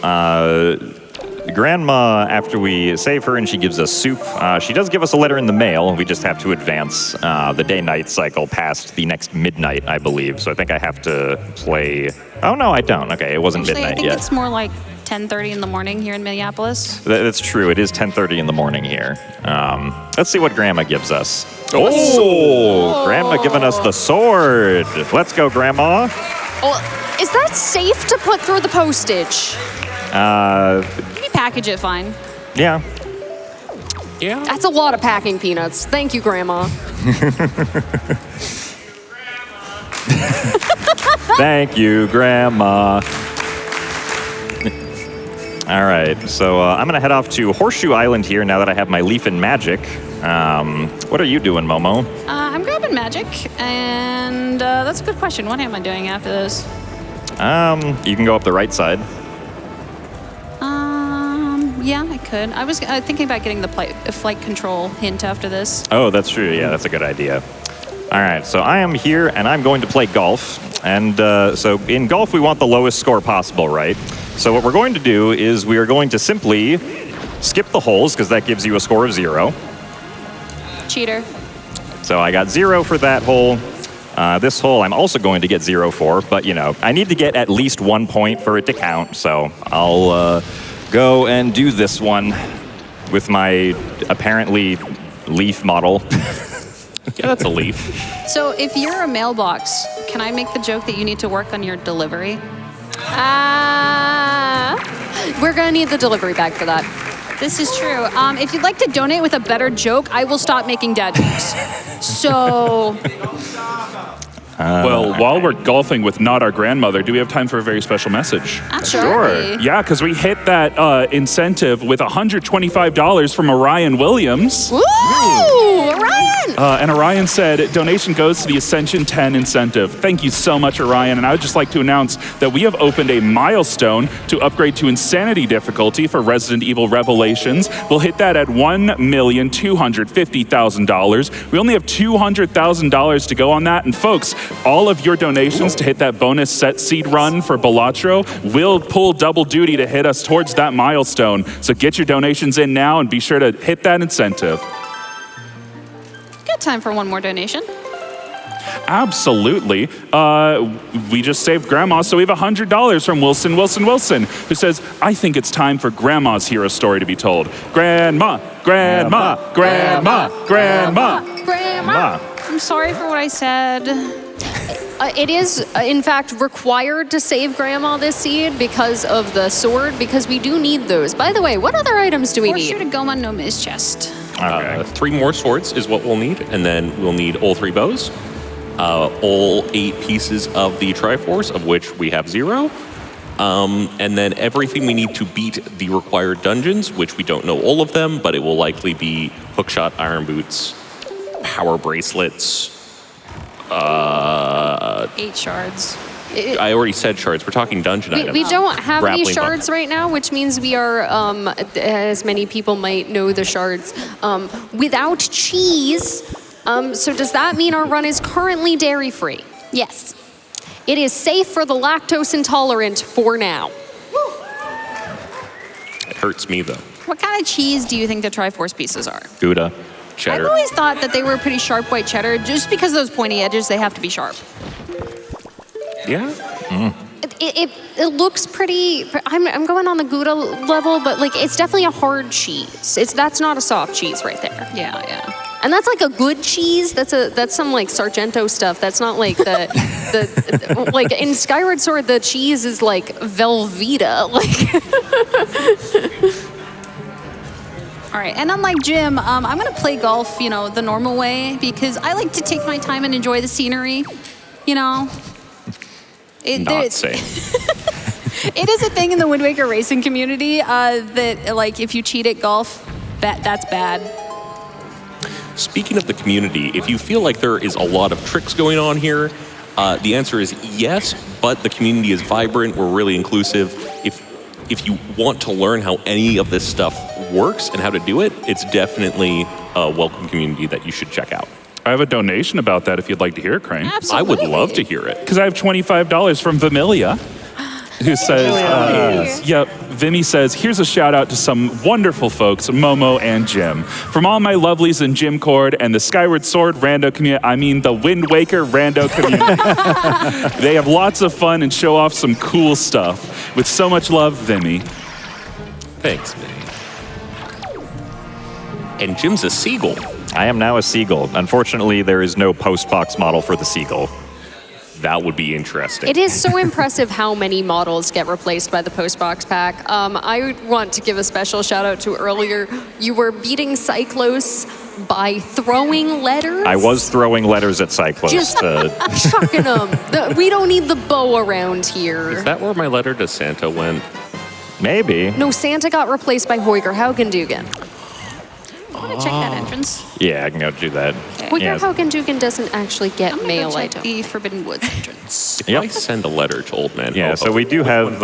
Speaker 1: Grandma, after we save her and she gives us soup, she does give us a letter in the mail. We just have to advance the day-night cycle past the next midnight, I believe. So I think I have to play... Oh, no, I don't. Okay, it wasn't
Speaker 2: Actually, I
Speaker 1: midnight
Speaker 2: think
Speaker 1: yet.
Speaker 2: it's more like 10:30 in the morning here in Minneapolis.
Speaker 1: That's true. It is 10:30 in the morning here. Let's see what Grandma gives us. Grandma giving us the sword. Let's go, Grandma.
Speaker 3: Well, is that safe to put through the postage?
Speaker 2: We package it fine.
Speaker 1: Yeah.
Speaker 4: Yeah.
Speaker 3: That's a lot of packing peanuts. Thank you, Grandma.
Speaker 1: Thank you, Grandma. All right, so I'm gonna head off to Horseshoe Island here now that I have my leaf and magic. What are you doing, Momo?
Speaker 2: I'm grabbing magic, and that's a good question. What am I doing after this?
Speaker 1: You can go up the right side.
Speaker 2: Yeah, I could. I was thinking about getting the flight control hint after this.
Speaker 1: Oh, that's true. Yeah, that's a good idea. All right, so I am here, and I'm going to play golf. And so in golf, we want the lowest score possible, right? So what we're going to do is we are going to simply skip the holes, because that gives you a score of 0.
Speaker 2: Cheater.
Speaker 1: So I got 0 for that hole. This hole I'm also going to get 0 for, but you know, I need to get at least 1 point for it to count, so I'll go and do this one with my apparently leaf model.
Speaker 4: Yeah, that's a leaf.
Speaker 2: So if you're a mailbox, can I make the joke that you need to work on your delivery?
Speaker 3: We're gonna need the delivery bag for that.
Speaker 2: This is true. If you'd like to donate with a better joke, I will stop making dad jokes. So...
Speaker 5: Well, while we're golfing with not our grandmother, do we have time for a very special message?
Speaker 2: Absolutely.
Speaker 5: Yeah, because we hit that incentive with $125 from Orion Williams.
Speaker 3: Woo! Orion!
Speaker 5: And Orion said, donation goes to the Ascension 10 incentive. Thank you so much, Orion. And I would just like to announce that we have opened a milestone to upgrade to Insanity difficulty for Resident Evil Revelations. We'll hit that at $1,250,000. We only have $200,000 to go on that. And folks, all of your donations to hit that bonus set seed run for Balatro will pull double duty to hit us towards that milestone. So get your donations in now and be sure to hit that incentive.
Speaker 2: Got time for one more donation.
Speaker 5: Absolutely. We just saved Grandma, so we have $100 from Wilson, who says, I think it's time for Grandma's hero story to be told. Grandma, Grandma, Grandma, Grandma,
Speaker 3: Grandma!
Speaker 2: I'm sorry for what I said.
Speaker 3: It is, in fact, required to save Grandma this seed because of the sword, because we do need those. By the way, what other items do we
Speaker 2: Or
Speaker 3: need?
Speaker 2: shoot a Goma no Miz chest.
Speaker 4: 3 more swords is what we'll need, and then we'll need all 3 bows, all 8 pieces of the Triforce, of which we have 0, and then everything we need to beat the required dungeons, which we don't know all of them, but it will likely be hookshot, iron boots, power bracelets.
Speaker 2: 8 shards.
Speaker 4: I already said shards. We're talking dungeon items.
Speaker 3: We don't have any
Speaker 4: Grappling
Speaker 3: shards right now, which means we are, as many people might know the shards, without cheese. So does that mean our run is currently dairy-free?
Speaker 2: Yes.
Speaker 3: It is safe for the lactose intolerant for now.
Speaker 4: It hurts me, though.
Speaker 2: What kind of cheese do you think the Triforce pieces are?
Speaker 1: Gouda.
Speaker 4: Cheddar.
Speaker 2: I've always thought that they were pretty sharp white cheddar. Just because of those pointy edges, they have to be sharp.
Speaker 4: Yeah?
Speaker 3: It looks pretty. I'm going on the Gouda level, but like it's definitely a hard cheese. That's not a soft cheese right there.
Speaker 2: Yeah, yeah.
Speaker 3: And that's like a good cheese. That's some like Sargento stuff. That's not like the like in Skyward Sword the cheese is like Velveeta. Like.
Speaker 2: All right, and unlike Jim, I'm gonna play golf, the normal way because I like to take my time and enjoy the scenery.
Speaker 4: Not safe.
Speaker 2: It is a thing in the Wind Waker racing community that, like, if you cheat at golf, that's bad.
Speaker 4: Speaking of the community, if you feel like there is a lot of tricks going on here, the answer is yes, but the community is vibrant. We're really inclusive. If you want to learn how any of this stuff works and how to do it, it's definitely a welcome community that you should check out.
Speaker 5: I have a donation about that if you'd like to hear it, Crane.
Speaker 2: Absolutely.
Speaker 4: I would love to hear it.
Speaker 5: Because I have $25 from Vimilia, who says, Vimy says, here's a shout out to some wonderful folks, Momo and Jim. From all my lovelies in Jim Cord and the Skyward Sword rando community, I mean the Wind Waker rando community. They have lots of fun and show off some cool stuff. With so much love, Vimy.
Speaker 4: Thanks, Vinny. And Jim's a seagull.
Speaker 1: I am now a seagull. Unfortunately, there is no post-box model for the seagull.
Speaker 4: That would be interesting.
Speaker 3: It is so impressive how many models get replaced by the Postbox pack. I want to give a special shout out to earlier. You were beating Cyclos by throwing letters.
Speaker 1: I was throwing letters at Cyclos.
Speaker 3: Just chucking them. We don't need the bow around here.
Speaker 4: Is that where my letter to Santa went?
Speaker 1: Maybe.
Speaker 3: No, Santa got replaced by Hoiger Haugendugan.
Speaker 2: I want to check that entrance.
Speaker 1: Yeah, I can go do that.
Speaker 3: Hoiger
Speaker 1: Yeah.
Speaker 3: Haugendugan doesn't actually get
Speaker 2: I'm gonna
Speaker 3: mail,
Speaker 2: go
Speaker 3: I
Speaker 2: check
Speaker 3: don't.
Speaker 2: the Forbidden Woods entrance.
Speaker 4: If I send a letter to Old Man
Speaker 1: Yeah,
Speaker 4: Ho-Ho,
Speaker 1: so we do have...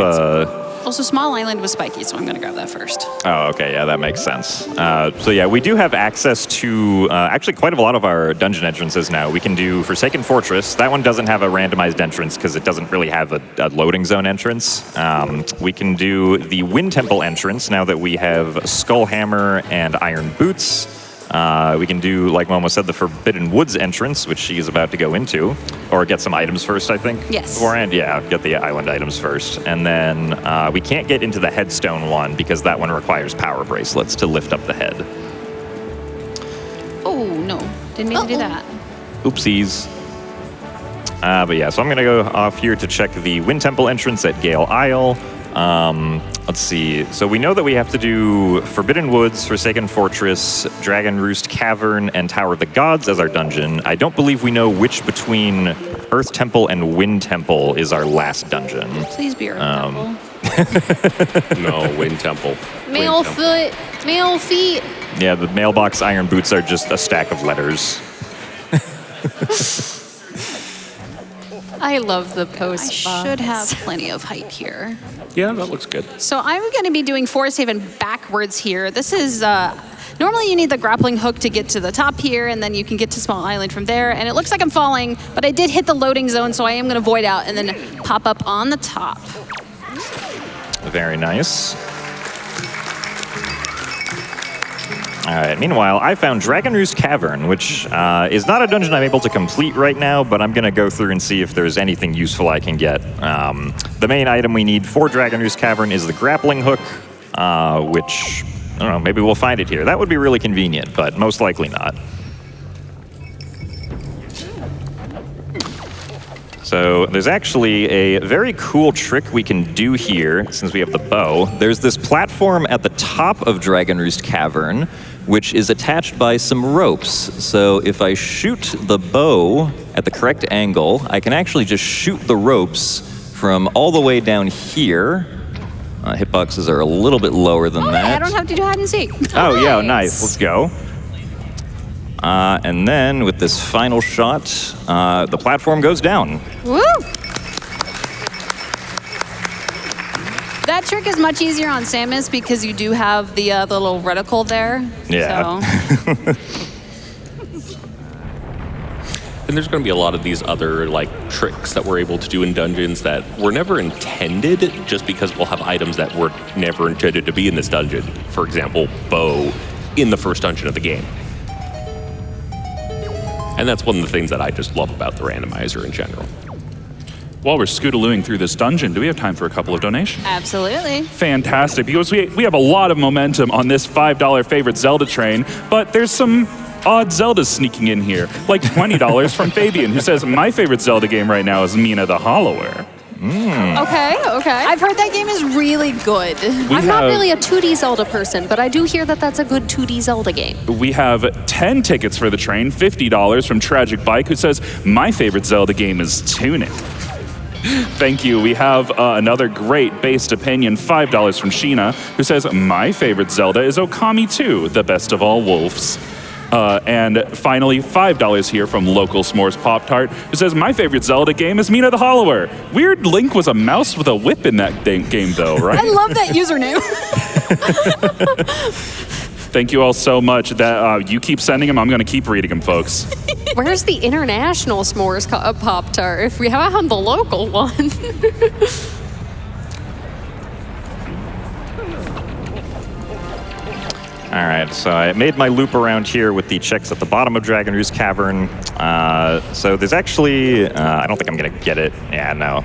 Speaker 2: Also, Small Island was spiky, so I'm going to grab that first.
Speaker 1: Oh, okay, yeah, that makes sense. So yeah, we do have access to actually quite a lot of our dungeon entrances now. We can do Forsaken Fortress. That one doesn't have a randomized entrance because it doesn't really have a loading zone entrance. We can do the Wind Temple entrance now that we have Skullhammer and Iron Boots. We can do, like Momo said, the Forbidden Woods entrance, which she is about to go into. Or get some items first, I think.
Speaker 2: Yes.
Speaker 1: Beforehand, yeah, get the island items first. And then we can't get into the Headstone one because that one requires power bracelets to lift up the head.
Speaker 2: Oh, no. Didn't mean to do that.
Speaker 1: Oopsies. But yeah, so I'm going to go off here to check the Wind Temple entrance at Gale Isle. Let's see. So we know that we have to do Forbidden Woods, Forsaken Fortress, Dragon Roost Cavern, and Tower of the Gods as our dungeon. I don't believe we know which between Earth Temple and Wind Temple is our last dungeon.
Speaker 2: Please be Earth Temple.
Speaker 4: No, Wind Temple.
Speaker 3: Male foot, male feet.
Speaker 1: Yeah, the mailbox iron boots are just a stack of letters.
Speaker 3: I love the post.
Speaker 2: I should have plenty of height here.
Speaker 4: Yeah, that looks good.
Speaker 2: So I'm going to be doing Forest Haven backwards here. This is, normally you need the grappling hook to get to the top here, and then you can get to Small Island from there. And it looks like I'm falling, but I did hit the loading zone, so I am going to void out and then pop up on the top.
Speaker 1: Very nice. All right, meanwhile, I found Dragon Roost Cavern, which is not a dungeon I'm able to complete right now, but I'm going to go through and see if there's anything useful I can get. The main item we need for Dragon Roost Cavern is the grappling hook, which, I don't know, maybe we'll find it here. That would be really convenient, but most likely not. So there's actually a very cool trick we can do here, since we have the bow. There's this platform at the top of Dragon Roost Cavern, which is attached by some ropes. So if I shoot the bow at the correct angle, I can actually just shoot the ropes from all the way down here. Hitboxes are a little bit lower than that.
Speaker 2: Yeah, I don't have to do hide and seek.
Speaker 1: Oh, yeah, nice. Let's go. And then with this final shot, the platform goes down.
Speaker 2: Woo! That trick is much easier on Samus because you do have the little reticle there.
Speaker 1: Yeah.
Speaker 2: So.
Speaker 4: And there's going to be a lot of these other like tricks that we're able to do in dungeons that were never intended, just because we'll have items that were never intended to be in this dungeon. For example, bow in the first dungeon of the game. And that's one of the things that I just love about the randomizer in general.
Speaker 5: While we're scootalooing through this dungeon, do we have time for a couple of donations?
Speaker 2: Absolutely.
Speaker 5: Fantastic, because we have a lot of momentum on this $5 favorite Zelda train, but there's some odd Zeldas sneaking in here, like $20 from Fabian, who says, my favorite Zelda game right now is Mina the Hollower.
Speaker 3: Okay.
Speaker 2: I've heard that game is really good.
Speaker 3: I'm not really a 2D Zelda person, but I do hear that that's a good 2D Zelda game.
Speaker 5: We have 10 tickets for the train, $50 from Tragic Bike, who says, my favorite Zelda game is Tunic. Thank you. We have another great based opinion, $5 from Sheena, who says, my favorite Zelda is Okami 2, the best of all wolves. And finally, $5 here from Local S'mores Pop-Tart, who says, my favorite Zelda game is Mina the Hollower. Weird Link was a mouse with a whip in that game, though, right?
Speaker 2: I love that username.
Speaker 5: Thank you all so much. That you keep sending them. I'm going to keep reading them, folks.
Speaker 3: Where's the international s'mores Pop-Tart if we have the local one?
Speaker 1: All right, so I made my loop around here with the checks at the bottom of Dragon Roost Cavern. So there's actually, I don't think I'm going to get it. Yeah, no.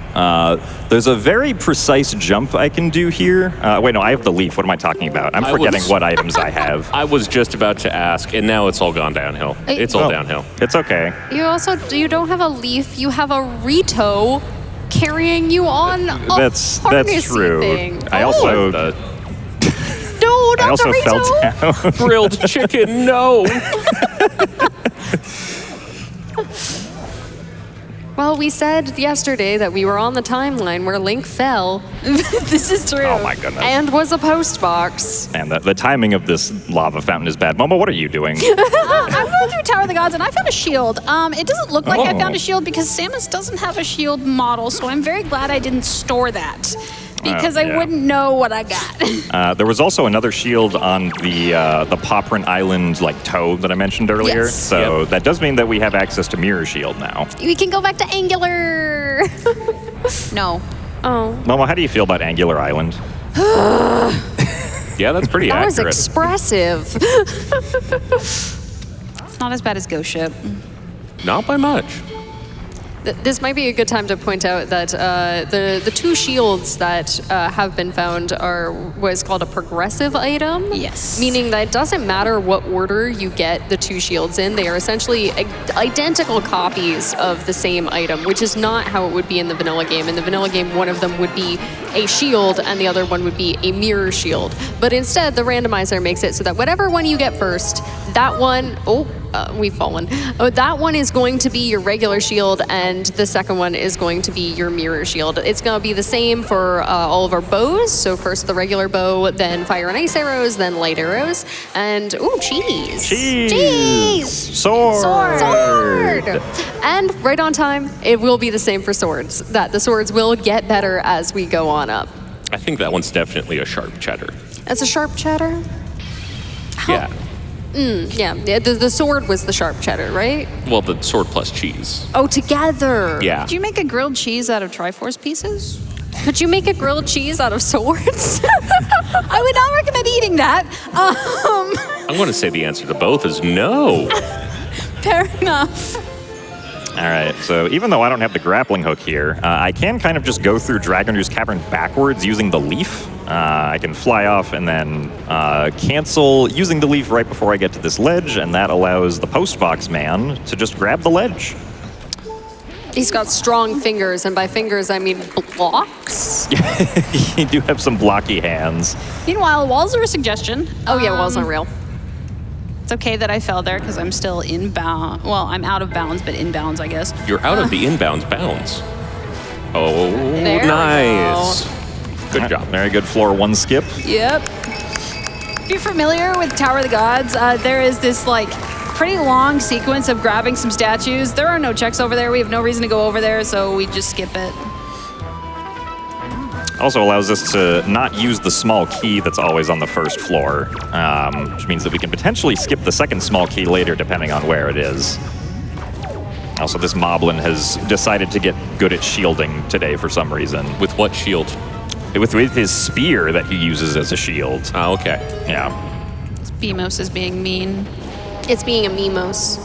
Speaker 1: There's a very precise jump I can do here. Wait, no, I have the leaf. What am I talking about? I'm forgetting what items I have.
Speaker 4: I was just about to ask, and now it's all gone downhill. It's all downhill.
Speaker 1: It's okay.
Speaker 3: You don't have a leaf, you have a Rito carrying you on a
Speaker 1: That's true.
Speaker 3: thing.
Speaker 1: I also...
Speaker 3: No,
Speaker 1: I also
Speaker 3: Rito.
Speaker 1: fell down.
Speaker 4: Grilled chicken, no!
Speaker 3: Well, we said yesterday that we were on the timeline where Link fell.
Speaker 2: This is true.
Speaker 1: Oh my goodness.
Speaker 3: And was a post box.
Speaker 1: And the timing of this lava fountain is bad. Momo, what are you doing?
Speaker 2: I'm going through Tower of the Gods, and I found a shield. It doesn't look like I found a shield because Samus doesn't have a shield model, so I'm very glad I didn't store that. Because I wouldn't know what I got.
Speaker 1: There was also another shield on the Poprin Island toe that I mentioned earlier.
Speaker 2: Yes.
Speaker 1: So that does mean that we have access to Mirror Shield now.
Speaker 3: We can go back to Angular.
Speaker 2: No.
Speaker 3: Oh.
Speaker 1: Momo, how do you feel about Angular Island?
Speaker 4: Yeah, that's pretty
Speaker 3: That was
Speaker 4: accurate.
Speaker 3: expressive.
Speaker 2: It's not as bad as Ghost Ship.
Speaker 4: Not by much.
Speaker 3: This might be a good time to point out that the two shields that have been found are what's called a progressive item.
Speaker 2: Yes.
Speaker 3: Meaning that it doesn't matter what order you get the two shields in, they are essentially identical copies of the same item, which is not how it would be in the vanilla game. In the vanilla game, one of them would be a shield and the other one would be a mirror shield. But instead, the randomizer makes it so that whatever one you get first, that one, we've fallen. That one is going to be your regular shield, and the second one is going to be your mirror shield. It's going to be the same for all of our bows. So first the regular bow, then fire and ice arrows, then light arrows, and cheese.
Speaker 1: Cheese. Sword.
Speaker 3: And right on time, it will be the same for swords. That the swords will get better as we go on up.
Speaker 4: I think that one's definitely a sharp cheddar.
Speaker 3: That's a sharp cheddar.
Speaker 4: Yeah.
Speaker 3: Yeah, the sword was the sharp cheddar, right?
Speaker 4: Well, the sword plus cheese.
Speaker 3: Oh, together.
Speaker 4: Yeah.
Speaker 2: Did you make a grilled cheese out of Triforce pieces?
Speaker 3: Could you make a grilled cheese out of swords?
Speaker 2: I would not recommend eating that.
Speaker 4: I'm going to say the answer to both is no.
Speaker 2: Fair enough.
Speaker 1: All right, so even though I don't have the grappling hook here, I can kind of just go through Dragonder's Cavern backwards using the leaf. I can fly off and then cancel using the leaf right before I get to this ledge, and that allows the postbox man to just grab the ledge.
Speaker 3: He's got strong fingers, and by fingers I mean blocks.
Speaker 1: You do have some blocky hands.
Speaker 2: Meanwhile, walls are a suggestion.
Speaker 3: Oh yeah, walls aren't real.
Speaker 2: It's okay that I fell there because I'm still inbound. Well, I'm out of bounds, but inbounds, I guess.
Speaker 4: You're out of the inbounds bounds. Oh,
Speaker 3: There we
Speaker 4: nice. Good job.
Speaker 1: Very good floor one skip.
Speaker 2: Yep. If you're familiar with Tower of the Gods, there is this pretty long sequence of grabbing some statues. There are no checks over there. We have no reason to go over there, so we just skip it.
Speaker 1: Also allows us to not use the small key that's always on the first floor, which means that we can potentially skip the second small key later depending on where it is. Also, this moblin has decided to get good at shielding today for some reason.
Speaker 4: With what shield?
Speaker 1: With his spear that he uses as a shield.
Speaker 4: Oh, okay.
Speaker 1: Yeah.
Speaker 2: Beamos is being mean.
Speaker 3: It's being a Mimos.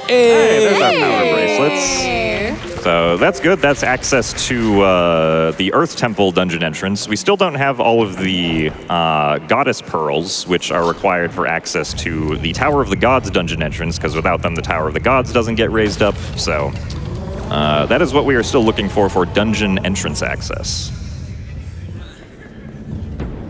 Speaker 1: Hey, there's our power bracelets. So that's good. That's access to the Earth Temple dungeon entrance. We still don't have all of the goddess pearls, which are required for access to the Tower of the Gods dungeon entrance, because without them, the Tower of the Gods doesn't get raised up. So that is what we are still looking for dungeon entrance access.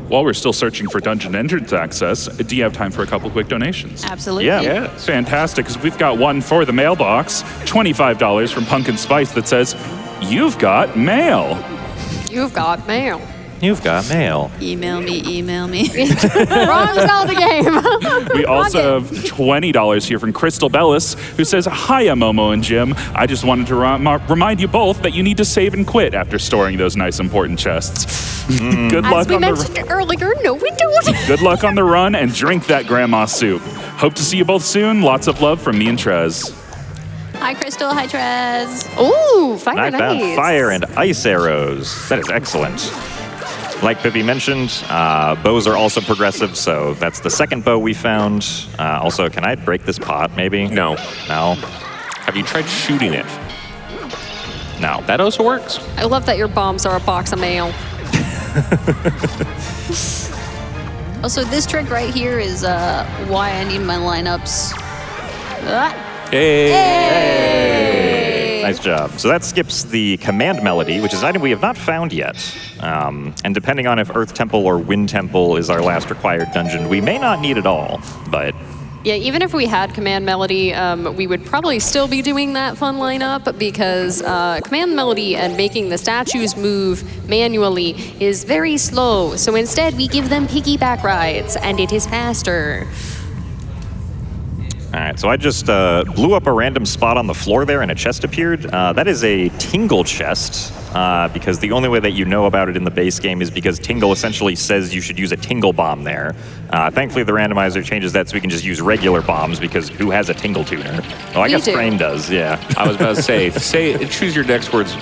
Speaker 5: While we're still searching for dungeon entrance access, do you have time for a couple quick donations?
Speaker 2: Absolutely.
Speaker 1: Yeah.
Speaker 5: Fantastic, because we've got one for the mailbox, $25 from Pumpkin Spice that says, "You've got mail."
Speaker 3: You've got mail.
Speaker 1: You've got mail.
Speaker 2: Email me.
Speaker 3: Wrong Zelda game.
Speaker 5: We also have $20 here from Crystal Bellis, who says, "Hiya, Momo and Jim. I just wanted to remind you both that you need to save and quit after storing those nice important chests. Good luck
Speaker 3: As we
Speaker 5: on the
Speaker 3: mentioned earlier, no we don't.
Speaker 5: Good luck on the run and drink that grandma soup. Hope to see you both soon. Lots of love from me and Trez."
Speaker 2: Hi, Crystal. Hi, Trez.
Speaker 3: Ooh, fire
Speaker 1: I
Speaker 3: and
Speaker 1: found
Speaker 3: ice.
Speaker 1: fire and ice arrows. That is excellent. Like Pippy mentioned, bows are also progressive, so that's the second bow we found. Also, can I break this pot, maybe?
Speaker 4: No.
Speaker 1: No?
Speaker 4: Have you tried shooting it?
Speaker 1: No.
Speaker 4: That also works.
Speaker 3: I love that your bombs are a box of mail.
Speaker 2: Also, this trick right here is why I need my lineups.
Speaker 1: Nice job. So that skips the command melody, which is an item we have not found yet. And depending on if Earth Temple or Wind Temple is our last required dungeon, we may not need it all, but...
Speaker 3: Yeah, even if we had Command Melody, we would probably still be doing that fun lineup because Command Melody and making the statues move manually is very slow. So instead, we give them piggyback rides, and it is faster.
Speaker 1: All right, so I just blew up a random spot on the floor there and a chest appeared. That is a Tingle chest, because the only way that you know about it in the base game is because Tingle essentially says you should use a Tingle bomb there. Thankfully, the randomizer changes that so we can just use regular bombs, because who has a Tingle tuner? Well, I guess
Speaker 3: do.
Speaker 1: Crain does, yeah.
Speaker 4: I was about to say, choose your next words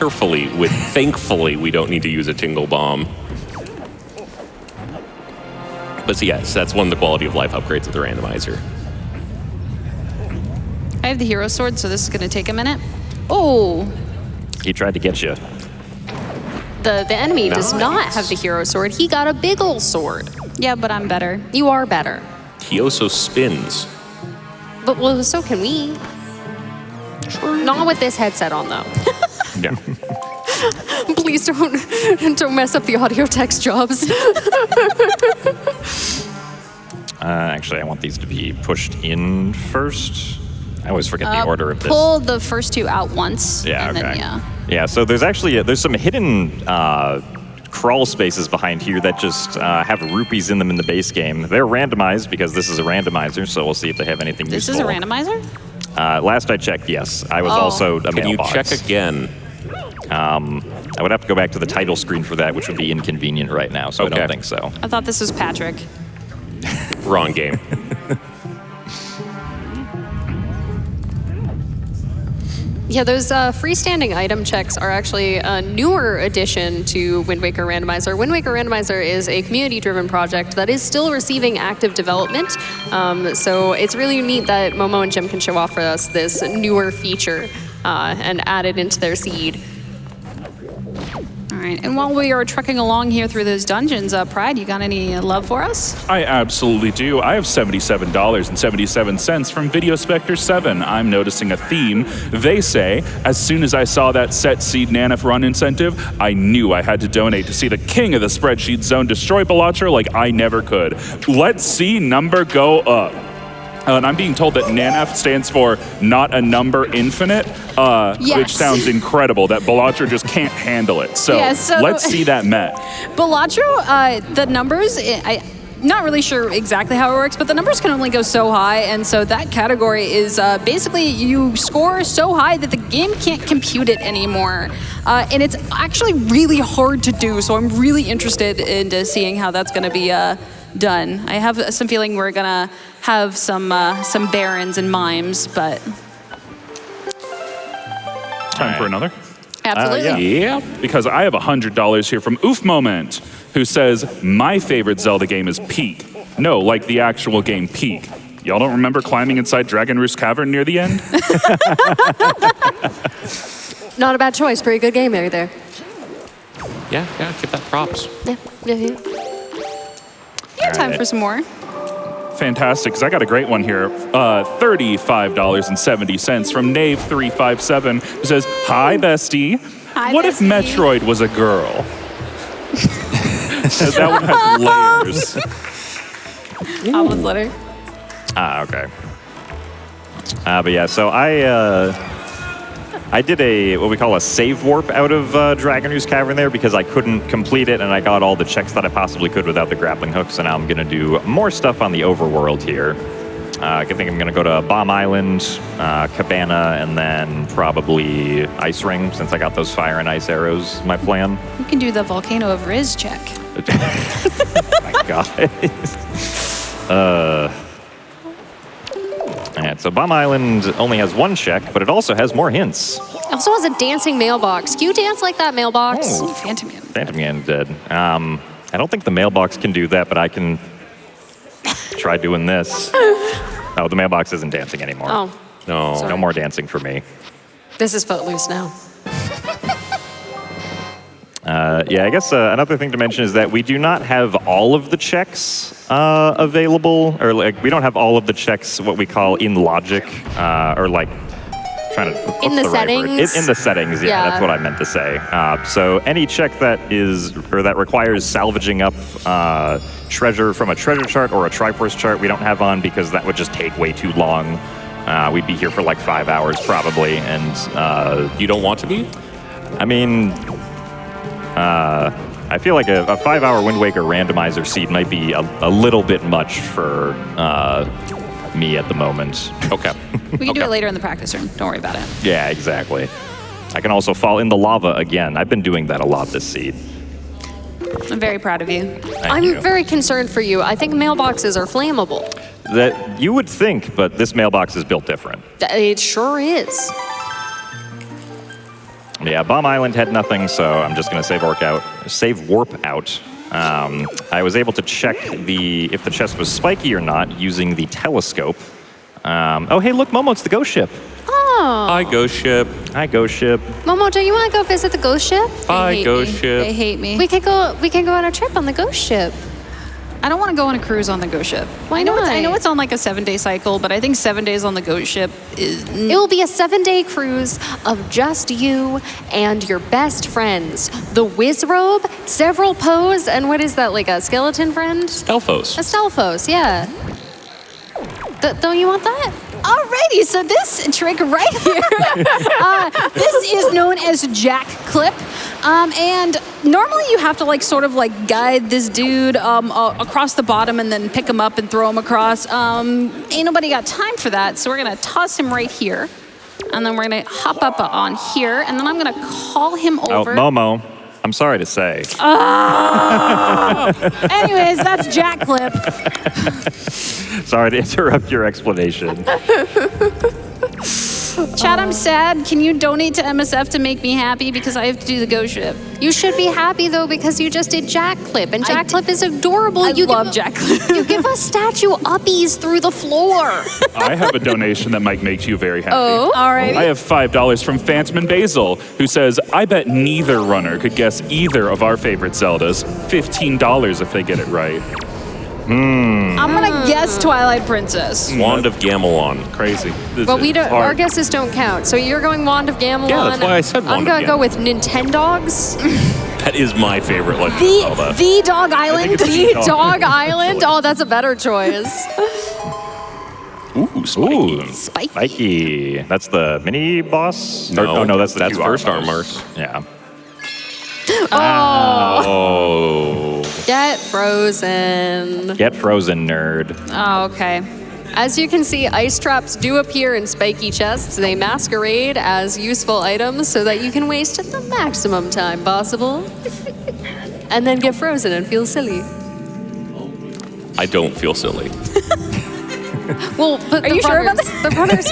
Speaker 4: carefully with thankfully we don't need to use a tingle bomb. But so yes, that's one of the quality of life upgrades of the randomizer.
Speaker 2: I have the hero sword, so this is gonna take a minute. Oh,
Speaker 1: He tried to get you.
Speaker 3: The enemy does not have the hero sword. He got a big ol' sword.
Speaker 2: yeah, but I'm better.
Speaker 3: You are better.
Speaker 4: He also spins.
Speaker 3: But well, so can we. Not with this headset on, though.
Speaker 1: Yeah.
Speaker 3: Please don't mess up the audio text jobs.
Speaker 1: Actually, I want these to be pushed in first. I always forget the order of this.
Speaker 2: Pull the first two out once.
Speaker 1: Yeah,
Speaker 2: and
Speaker 1: okay.
Speaker 2: Then, yeah.
Speaker 1: Yeah, so there's actually there's some hidden crawl spaces behind here that just have rupees in them in the base game. They're randomized because this is a randomizer, so we'll see if they have anything
Speaker 2: This
Speaker 1: useful.
Speaker 2: is a randomizer?
Speaker 1: Last I checked, yes. I was
Speaker 2: Oh.
Speaker 1: also a
Speaker 4: Can you
Speaker 1: mailbox.
Speaker 4: check again?
Speaker 1: I would have to go back to the title screen for that, which would be inconvenient right now, so I
Speaker 4: Okay.
Speaker 1: don't think so.
Speaker 2: I thought this was Patrick.
Speaker 4: Wrong game.
Speaker 3: Yeah, those freestanding item checks are actually a newer addition to Wind Waker Randomizer. Wind Waker Randomizer is a community-driven project that is still receiving active development. So it's really neat that Momo and Jim can show off for us this newer feature and add it into their seed.
Speaker 2: All right, and while we are trucking along here through those dungeons, Pride, you got any love for us?
Speaker 5: I absolutely do. I have $77.77 from Video Spectre 7. I'm noticing a theme. They say, as soon as I saw that set seed Nanif run incentive, I knew I had to donate to see the king of the spreadsheet zone destroy Balatro like I never could. Let's see number go up. And I'm being told that NANF stands for Not a Number Infinite,
Speaker 2: Yes.
Speaker 5: which sounds incredible, that Balatro just can't handle it. So,
Speaker 2: Yeah, so-
Speaker 5: let's see that met.
Speaker 2: Balatro, the numbers, I'm not really sure exactly how it works, but the numbers can only go so high, and so that category is basically you score so high that the game can't compute it anymore. And it's actually really hard to do, so I'm really interested into seeing how that's going to be done. I have some feeling we're going to have some barons and mimes, but
Speaker 5: Time for another?
Speaker 2: absolutely.
Speaker 4: Yeah.
Speaker 5: Because I have $100 here from Oof Moment, who says, my favorite Zelda game is Peak. No, like the actual game Peak. Y'all don't remember climbing inside Dragon Roost Cavern near the end?
Speaker 3: Not a bad choice. Pretty good game there.
Speaker 4: Yeah, give that props.
Speaker 3: Yeah.
Speaker 2: Yeah, time for some more.
Speaker 5: Fantastic, because I got a great one here. $35.70 from Knave357, who says, hi, bestie.
Speaker 2: Hi,
Speaker 5: What if
Speaker 2: bestie."
Speaker 5: Metroid was a girl? That one has layers.
Speaker 2: Almond letter.
Speaker 1: Okay. But yeah, so I did what we call a save warp out of Dragon Roost Cavern there because I couldn't complete it and I got all the checks that I possibly could without the grappling hook. So now I'm going to do more stuff on the overworld here. I think I'm going to go to Bomb Island, Cabana, and then probably Ice Ring since I got those fire and ice arrows. My plan.
Speaker 2: You can do the Volcano of Riz check.
Speaker 1: My God. Alright, so Bomb Island only has one check, but it also has more hints.
Speaker 3: It also has a dancing mailbox. Can you dance like that mailbox?
Speaker 1: Oh.
Speaker 2: Phantom Man.
Speaker 1: Phantom Man did. I don't think the mailbox can do that, but I can try doing this. Oh, the mailbox isn't dancing anymore.
Speaker 3: Oh,
Speaker 4: No.
Speaker 3: Sorry.
Speaker 1: No more dancing for me.
Speaker 3: this is Footloose now.
Speaker 1: Yeah, I guess another thing to mention is that we do not have all of the checks available, or like we don't have all of the checks what we call in logic, or like trying to what's
Speaker 3: In the
Speaker 1: right word?
Speaker 3: settings?
Speaker 1: In the settings, yeah,
Speaker 3: Yeah.
Speaker 1: that's what I meant to say. So any check that requires salvaging up treasure from a treasure chart or a Triforce chart, we don't have on because that would just take way too long. We'd be here for like 5 hours probably, and
Speaker 4: You don't want to be?
Speaker 1: I mean, I feel like a 5-hour Wind Waker randomizer seed might be a little bit much for me at the moment.
Speaker 4: Okay.
Speaker 2: We can do it later in the practice room. Don't worry about it.
Speaker 1: Yeah, exactly. I can also fall in the lava again. I've been doing that a lot this seed.
Speaker 2: I'm very proud of you.
Speaker 1: Thank
Speaker 3: I'm
Speaker 1: you.
Speaker 3: very concerned for you. I think mailboxes are flammable.
Speaker 1: That you would think, but this mailbox is built different.
Speaker 3: It sure is.
Speaker 1: Yeah, Bomb Island had nothing, so I'm just gonna save warp out. I was able to check if the chest was spiky or not using the telescope. Oh, hey, look, Momo, it's the ghost ship.
Speaker 3: Oh.
Speaker 4: Hi, ghost ship.
Speaker 1: Hi, ghost ship.
Speaker 3: Momo, don't you want to go visit the ghost ship?
Speaker 4: Hi, ghost ship.
Speaker 2: They hate me.
Speaker 3: We could go on a trip on the ghost ship.
Speaker 2: I don't want to go on a cruise on the ghost ship.
Speaker 3: Why
Speaker 2: I know
Speaker 3: not?
Speaker 2: it's on like a 7-day cycle, but I think 7 days on the ghost ship is...
Speaker 3: It will be a 7-day cruise of just you and your best friends. The Whiz Robe, several Poes, and what is that, like a skeleton friend?
Speaker 4: Stelphos.
Speaker 3: A Stelphos, yeah. Don't you want that?
Speaker 2: Alrighty, so this trick right here, this is known as jack clip. And normally you have to like sort of like guide this dude across the bottom and then pick him up and throw him across. Ain't nobody got time for that, so we're gonna toss him right here. And then we're gonna hop up on here, and then I'm gonna call him over.
Speaker 1: Oh, Momo, I'm sorry to say.
Speaker 2: Anyways, that's jack clip.
Speaker 1: Sorry to interrupt your explanation.
Speaker 2: Chad, I'm sad. Can you donate to MSF to make me happy because I have to do the ghost ship?
Speaker 3: You should be happy though because you just did Jack Clip, and Jack Clip is adorable.
Speaker 2: I love Jack Clip.
Speaker 3: You give us statue uppies through the floor.
Speaker 5: I have a donation that might make you very happy.
Speaker 2: Oh, all right.
Speaker 5: I have $5 from Phantom and Basil, who says, I bet neither runner could guess either of our favorite Zeldas. $15 if they get it right.
Speaker 2: I'm gonna guess Twilight Princess.
Speaker 4: Wand of Gamelon.
Speaker 5: Crazy.
Speaker 3: But we don't.
Speaker 5: Hard.
Speaker 3: Our guesses don't count. So you're going Wand of Gamelon.
Speaker 4: Yeah, that's why I said
Speaker 3: I'm
Speaker 4: Wand
Speaker 3: gonna
Speaker 4: of
Speaker 3: go with Nintendogs.
Speaker 4: That is my favorite Legend of Zelda.
Speaker 2: The Dog Island.
Speaker 3: The Dog Island. Oh, that's a better choice.
Speaker 4: Ooh, spiky.
Speaker 1: Ooh, Spiky. That's the mini boss?
Speaker 4: No,
Speaker 1: no, that's the
Speaker 4: that's
Speaker 1: two
Speaker 4: first
Speaker 1: armors.
Speaker 4: armors.
Speaker 1: Yeah.
Speaker 4: Oh.
Speaker 3: Get frozen.
Speaker 1: Get frozen, nerd.
Speaker 2: Oh, okay.
Speaker 3: As you can see, ice traps do appear in spiky chests. They masquerade as useful items so that you can waste the maximum time possible. And then get frozen and feel silly.
Speaker 4: I don't feel silly.
Speaker 3: Well, but
Speaker 2: Are you sure about
Speaker 3: The runners.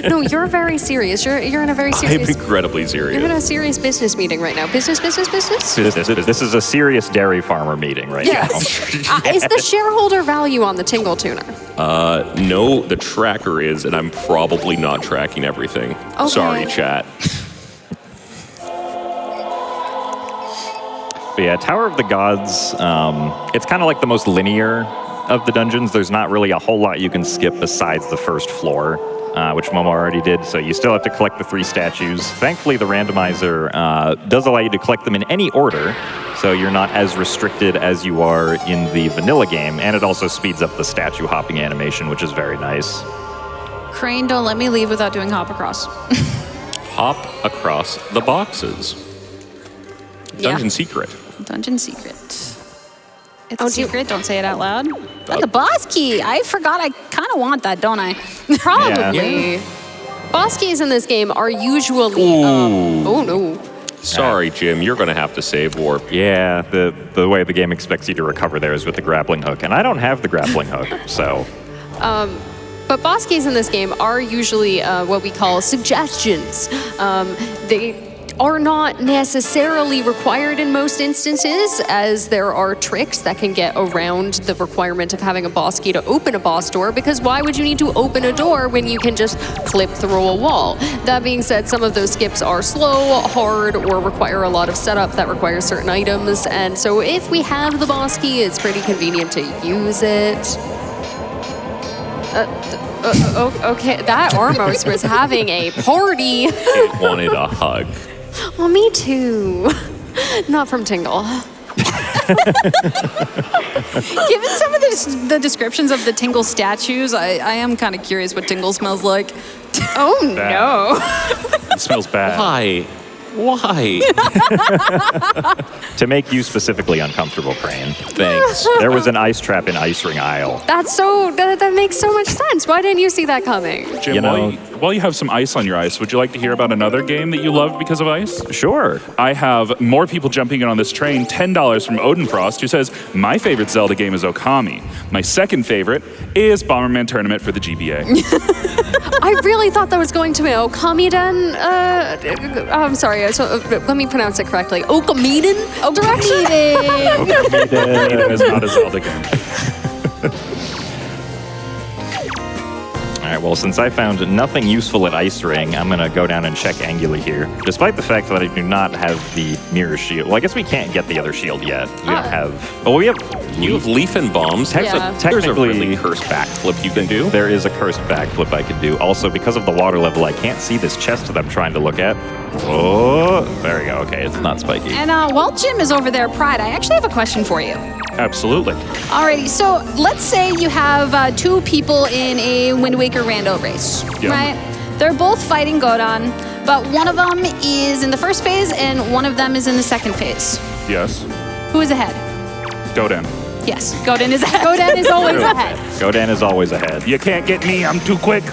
Speaker 3: No, you're very serious. You're in a very
Speaker 4: I'm
Speaker 3: serious.
Speaker 4: incredibly
Speaker 3: You're in
Speaker 4: serious.
Speaker 3: a serious business meeting right now. Business.
Speaker 1: This is a serious dairy farmer meeting right
Speaker 3: Yes.
Speaker 1: now.
Speaker 3: Is the shareholder value on the Tingle Tuner?
Speaker 4: No, the tracker is, and I'm probably not tracking everything.
Speaker 3: Okay.
Speaker 4: Sorry, chat.
Speaker 1: But yeah, Tower of the Gods, it's kind of like the most linear of the dungeons. There's not really a whole lot you can skip besides the first floor, which Momo already did, so you still have to collect the 3 statues. Thankfully, the randomizer does allow you to collect them in any order, so you're not as restricted as you are in the vanilla game, and it also speeds up the statue hopping animation, which is very nice.
Speaker 2: Crane, don't let me leave without doing hop across.
Speaker 4: Hop across the boxes. Dungeon secret.
Speaker 2: Dungeon secret. It's
Speaker 3: Oh,
Speaker 2: a secret. Don't say it out loud. But the boss key. I forgot. I kind of want that, don't I?
Speaker 3: Probably. Boss keys in this game are usually. Oh no.
Speaker 4: Sorry, Jim, you're going to have to save warp.
Speaker 1: Yeah, the way the game expects you to recover there is with the grappling hook, and I don't have the grappling hook, so...
Speaker 3: But boss keys in this game are usually what we call suggestions. They are not necessarily required in most instances, as there are tricks that can get around the requirement of having a boss key to open a boss door, because why would you need to open a door when you can just clip through a wall? That being said, some of those skips are slow, hard, or require a lot of setup that requires certain items, and so if we have the boss key, it's pretty convenient to use it. Okay, that Armos was having a party.
Speaker 4: It wanted a hug.
Speaker 3: Oh, me too. Not from Tingle.
Speaker 2: Given some of the descriptions of the Tingle statues, I am kind of curious what Tingle smells like.
Speaker 3: Oh, no.
Speaker 5: It smells bad.
Speaker 4: Why?
Speaker 1: To make you specifically uncomfortable, Crane,
Speaker 4: Thanks.
Speaker 1: there was an ice trap in Ice Ring Isle.
Speaker 3: That makes so much sense. Why didn't you see that coming?
Speaker 5: Jim,
Speaker 1: You know-
Speaker 5: while you have some ice on your ice, would you like to hear about another game that you loved because of ice?
Speaker 1: Sure.
Speaker 5: I have more people jumping in on this train. $10 from Odenfrost, who says, my favorite Zelda game is Okami. My second favorite is Bomberman Tournament for the GBA.
Speaker 3: I really thought that was going to be Okamiden. I'm sorry. So, let me pronounce it correctly. Okamiden direction.
Speaker 5: It is not a Zelda game.
Speaker 1: All right, well, since I found nothing useful at Ice Ring, I'm going to go down and check Angula here. Despite the fact that I do not have the mirror shield. Well, I guess we can't get the other shield yet. We don't have... Well, we have...
Speaker 4: You have Leaf and Bombs.
Speaker 3: Yeah.
Speaker 4: There's a
Speaker 1: Technically-
Speaker 4: really cursed backflip you can do.
Speaker 1: There is a cursed backflip I can do. Also, because of the water level, I can't see this chest that I'm trying to look at. Oh, there we go. Okay, it's not spiky.
Speaker 2: And while Jim is over there, Pride, I actually have a question for you.
Speaker 5: Absolutely.
Speaker 2: Alrighty, so let's say you have two people in a Wind Waker rando race,
Speaker 5: Yeah.
Speaker 2: right? They're both fighting Godon, but one of them is in the first phase and one of them is in the second phase.
Speaker 5: Yes.
Speaker 2: Who is ahead?
Speaker 5: Godan.
Speaker 2: Yes, Godin is ahead. Godin is always ahead.
Speaker 1: Godan is always ahead.
Speaker 5: You can't get me, I'm too quick.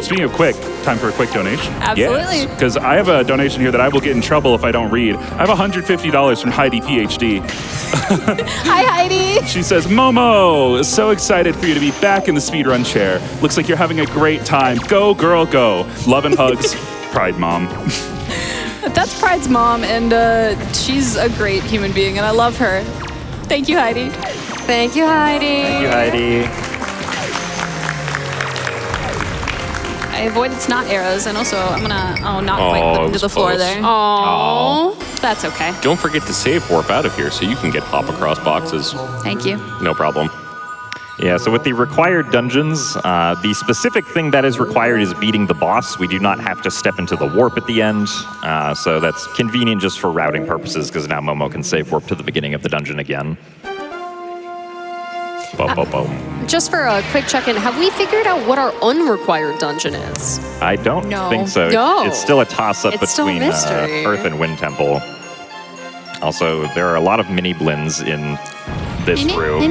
Speaker 5: Speaking of quick, time for a quick donation.
Speaker 2: Absolutely.
Speaker 5: Because I have a donation here that I will get in trouble if I don't read. I have $150 from Heidi PhD.
Speaker 2: Hi, Heidi.
Speaker 5: She says, Momo, so excited for you to be back in the speedrun chair. Looks like you're having a great time. Go, girl, go. Love and hugs, Pride Mom.
Speaker 2: That's Pride's mom, and she's a great human being, and I love her. Thank you, Heidi.
Speaker 3: Thank you, Heidi.
Speaker 1: Thank you, Heidi.
Speaker 2: I avoided snot arrows, and also I'm gonna, not quite
Speaker 4: Oh,
Speaker 2: put
Speaker 4: it
Speaker 2: into
Speaker 4: was
Speaker 2: the floor
Speaker 4: close.
Speaker 2: there.
Speaker 3: Aww.
Speaker 2: That's okay.
Speaker 4: Don't forget to save warp out of here so you can get hop across boxes.
Speaker 2: Thank you.
Speaker 4: No problem.
Speaker 1: Yeah, so with the required dungeons, the specific thing that is required is beating the boss. We do not have to step into the warp at the end, so that's convenient just for routing purposes, because now Momo can save warp to the beginning of the dungeon again. Boom, boom, boom.
Speaker 3: Just for a quick check-in, have we figured out what our unrequired dungeon is?
Speaker 1: I don't
Speaker 2: No.
Speaker 1: think so.
Speaker 3: No.
Speaker 1: It's still a toss-up
Speaker 3: It's still a
Speaker 1: between
Speaker 3: mystery.
Speaker 1: Earth and Wind Temple. Also, there are a lot of mini-blins in this room.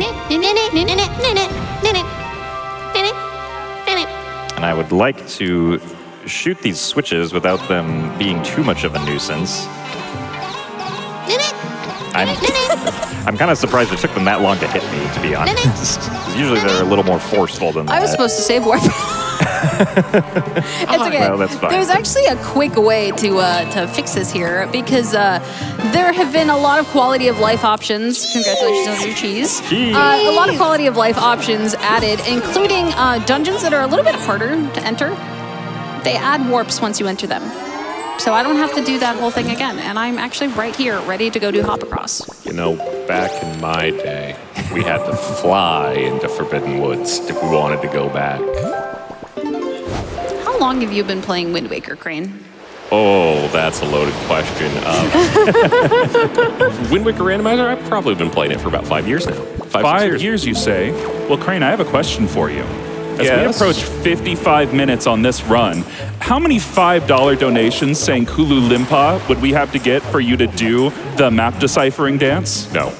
Speaker 1: And I would like to shoot these switches without them being too much of a nuisance. I'm kind of surprised it took them that long to hit me, to be honest. 'Cause usually they're a little more forceful than that.
Speaker 2: I was supposed to save warp. It's okay.
Speaker 1: Well, that's fine.
Speaker 2: There's actually a quick way to fix this here, because there have been a lot of quality of life options. Congratulations on your cheese.
Speaker 1: Cheese.
Speaker 2: A lot of quality of life options added, including dungeons that are a little bit harder to enter. They add warps once you enter them. So I don't have to do that whole thing again, and I'm actually right here, ready to go do hop across.
Speaker 4: You know, back in my day, we had to fly into Forbidden Woods if we wanted to go back.
Speaker 2: How long have you been playing Wind Waker, Crane?
Speaker 4: Oh, that's a loaded question. Wind Waker Randomizer, I've probably been playing it for about 5 years now.
Speaker 5: 5 years, you say? Well, Crane, I have a question for you. As we
Speaker 4: Yes?
Speaker 5: approach 55 minutes on this run, how many $5 donations saying Kulu Limpa would we have to get for you to do the map deciphering dance?
Speaker 4: No.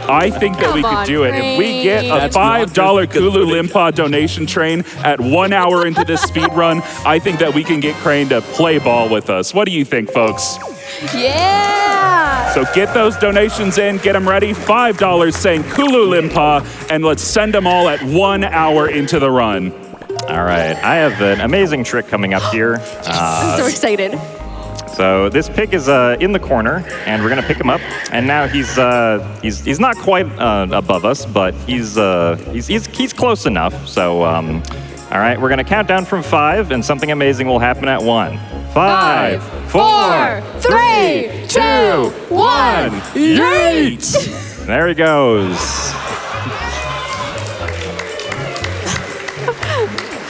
Speaker 5: I think that we
Speaker 3: Come
Speaker 5: could
Speaker 3: on,
Speaker 5: do it. If we get a
Speaker 4: That's not
Speaker 5: $5
Speaker 4: just the
Speaker 5: Kulu
Speaker 4: footage.
Speaker 5: Limpa donation train at 1 hour into this speed run, I think that we can get Crane to play ball with us. What do you think, folks?
Speaker 2: Yeah!
Speaker 5: So get those donations in, get them ready. $5 saying Kulu Limpa, and let's send them all at 1 hour into the run.
Speaker 1: All right, I have an amazing trick coming up here.
Speaker 3: I'm so excited.
Speaker 1: So this pig is in the corner, and we're gonna pick him up. And now he's not quite above us, but he's close enough. So all right, we're gonna count down from 5, and something amazing will happen at 1. 5, 4,
Speaker 2: 3, 2, 1.
Speaker 5: Yeet!
Speaker 1: There he goes.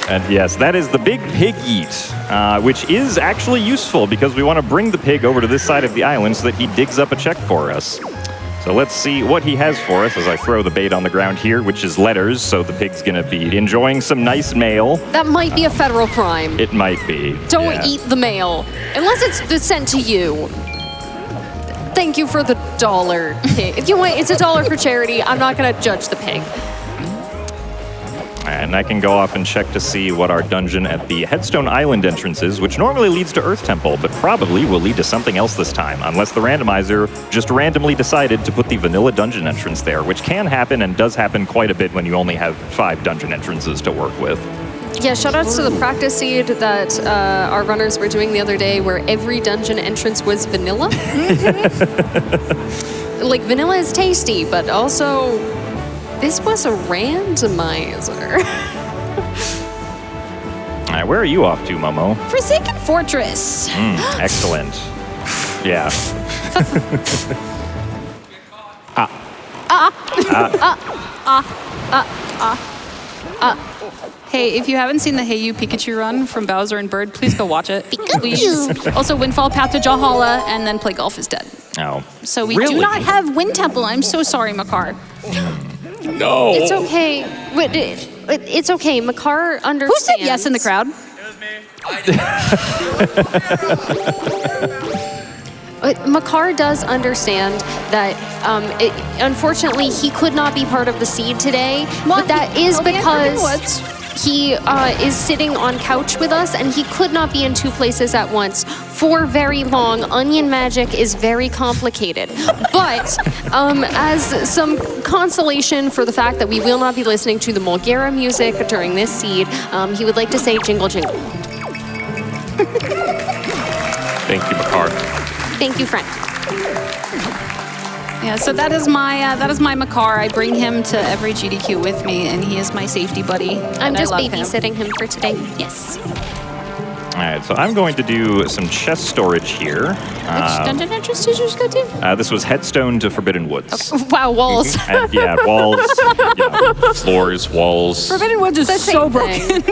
Speaker 1: And yes, that is the big pig eat, which is actually useful because we want to bring the pig over to this side of the island so that he digs up a check for us. So let's see what he has for us as I throw the bait on the ground here, which is letters, so the pig's going to be enjoying some nice mail.
Speaker 3: That might be a federal crime.
Speaker 1: It might be.
Speaker 3: Don't
Speaker 1: yeah.
Speaker 3: eat the mail unless it's sent to you. Thank you for the $1 pig. If you want, it's $1 for charity. I'm not gonna judge the pig.
Speaker 1: And I can go off and check to see what our dungeon at the Headstone Island entrance is, which normally leads to Earth Temple, but probably will lead to something else this time, unless the randomizer just randomly decided to put the vanilla dungeon entrance there, which can happen and does happen quite a bit when you only have 5 dungeon entrances to work with.
Speaker 3: Yeah, shoutouts to the practice seed that our runners were doing the other day, where every dungeon entrance was vanilla. Like, vanilla is tasty, but also This was a randomizer.
Speaker 1: All right, where are you off to, Momo?
Speaker 2: Forsaken Fortress.
Speaker 1: Excellent. Yeah.
Speaker 2: Hey, if you haven't seen the Hey You Pikachu run from Bowser and Bird, please go watch it. Please. Also, Windfall Path to Jahala, and then Play Golf is Dead.
Speaker 1: Oh.
Speaker 2: So we
Speaker 4: Really?
Speaker 2: do not have Wind Temple. I'm so sorry, Makar.
Speaker 4: No.
Speaker 3: It's okay. It's okay. Makar understands.
Speaker 2: Who said yes in the crowd?
Speaker 3: Makar does understand that, unfortunately, he could not be part of the seed today.
Speaker 2: Well,
Speaker 3: but that is because he is sitting on couch with us, and he could not be in two places at once for very long. Onion magic is very complicated. But as some consolation for the fact that we will not be listening to the Mulgara music during this seed, he would like to say jingle jingle.
Speaker 4: Thank you, Makar.
Speaker 3: Thank you, friend.
Speaker 2: Yeah, so that is my Makar. I bring him to every GDQ with me, and he is my safety buddy.
Speaker 3: I'm
Speaker 2: and
Speaker 3: just
Speaker 2: I love
Speaker 3: babysitting him for today.
Speaker 2: Yes.
Speaker 1: All right, so I'm going to do some chest storage here.
Speaker 2: Which dungeon entrance did you just go to?
Speaker 1: This was Headstone to Forbidden Woods.
Speaker 3: Wow, walls.
Speaker 1: And, yeah, walls.
Speaker 4: Floors, walls.
Speaker 2: Forbidden Woods is so broken.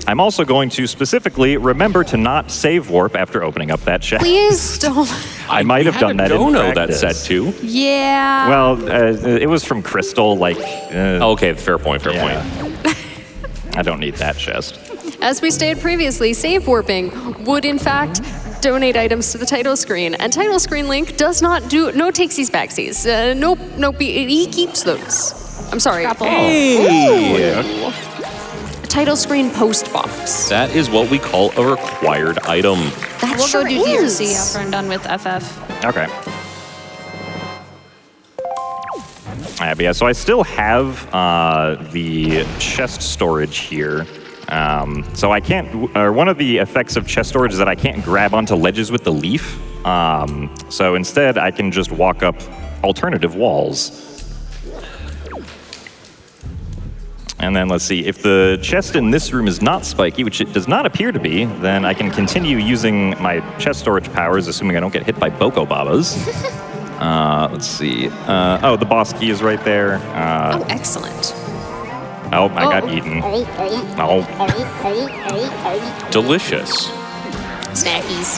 Speaker 1: I'm also going to specifically remember to not save warp after opening up that chest.
Speaker 3: Please don't.
Speaker 1: I might have done that in
Speaker 4: Dono that
Speaker 1: practice.
Speaker 4: set too.
Speaker 2: Yeah.
Speaker 1: Well, it was from Crystal, like...
Speaker 4: Okay, fair point, fair point.
Speaker 1: I don't need that chest.
Speaker 3: As we stated previously, save warping would in fact donate items to the title screen, and title screen link does not do no takesies backsies. Nope, he keeps those. I'm sorry.
Speaker 4: Hey.
Speaker 3: Title screen post box.
Speaker 4: That is what we call a required item.
Speaker 3: That
Speaker 2: We'll
Speaker 3: sure
Speaker 2: go do
Speaker 3: is.
Speaker 2: DRC after I'm done with FF.
Speaker 1: Okay. But yeah, so I still have the chest storage here. So I can't, one of the effects of chest storage is that I can't grab onto ledges with the leaf. So instead I can just walk up alternative walls. And then let's see, if the chest in this room is not spiky, which it does not appear to be, then I can continue using my chest storage powers, assuming I don't get hit by Boko Babas. Let's see. Oh, the boss key is right there.
Speaker 3: Oh, excellent.
Speaker 1: Oh, I got eaten. Oh.
Speaker 4: Delicious.
Speaker 3: Snackies.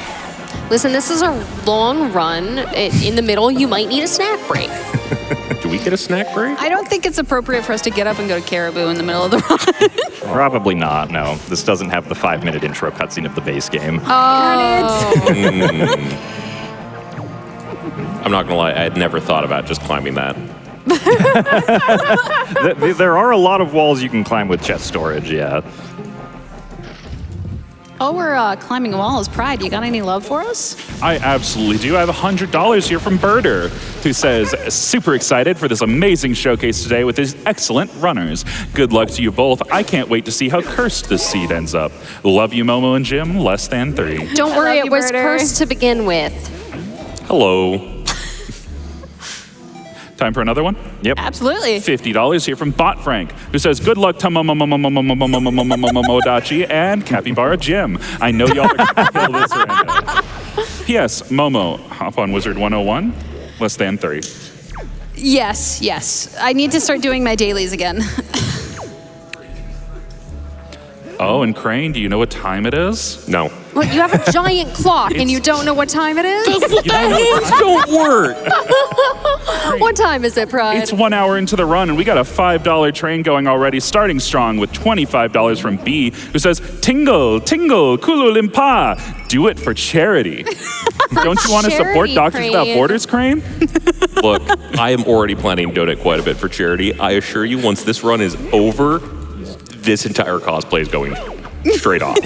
Speaker 3: Listen, this is a long run. In the middle, you might need a snack break.
Speaker 4: Do we get a snack break?
Speaker 2: I don't think it's appropriate for us to get up and go to Caribou in the middle of the run.
Speaker 1: Probably not, no. This doesn't have the 5-minute intro cutscene of the base game.
Speaker 4: I'm not gonna lie, I had never thought about just climbing that.
Speaker 1: There are a lot of walls you can climb with chest storage, yeah.
Speaker 2: Oh, we're climbing walls. Pride, you got any love for us?
Speaker 5: I absolutely do. I have $100 here from Birder, who says, super excited for this amazing showcase today with his excellent runners. Good luck to you both. I can't wait to see how cursed this seed ends up. Love you, Momo and Jim, less than 3.
Speaker 3: Don't worry,
Speaker 2: love
Speaker 3: it
Speaker 2: you,
Speaker 3: was
Speaker 2: Birder.
Speaker 3: cursed to begin with.
Speaker 4: Hello.
Speaker 5: Time for another one?
Speaker 1: Yep.
Speaker 2: Absolutely.
Speaker 5: $50 here from Bot Frank, who says, good luck to Tomomodachi and Capybara Jim. I know y'all are going to kill this rando. P.S. Momo, hop on Wizard 101, less than 3.
Speaker 2: Yes. I need to start doing my dailies again.
Speaker 5: Oh, and Crain, do you know what time it is?
Speaker 4: No.
Speaker 3: What, you have a giant clock and you don't know what time it is?
Speaker 4: Don't work.
Speaker 3: What time is it, Pride?
Speaker 5: It's 1 hour into the run, and we got a $5 train going already, starting strong with $25 from B, who says, tingle, tingle, Kulu Limpa, do it for charity. Don't you want to support
Speaker 3: charity,
Speaker 5: Doctors Without
Speaker 3: Crane.
Speaker 5: Borders, Crane?
Speaker 4: Look, I am already planning to donate quite a bit for charity. I assure you, once this run is over, this entire cosplay is going straight off.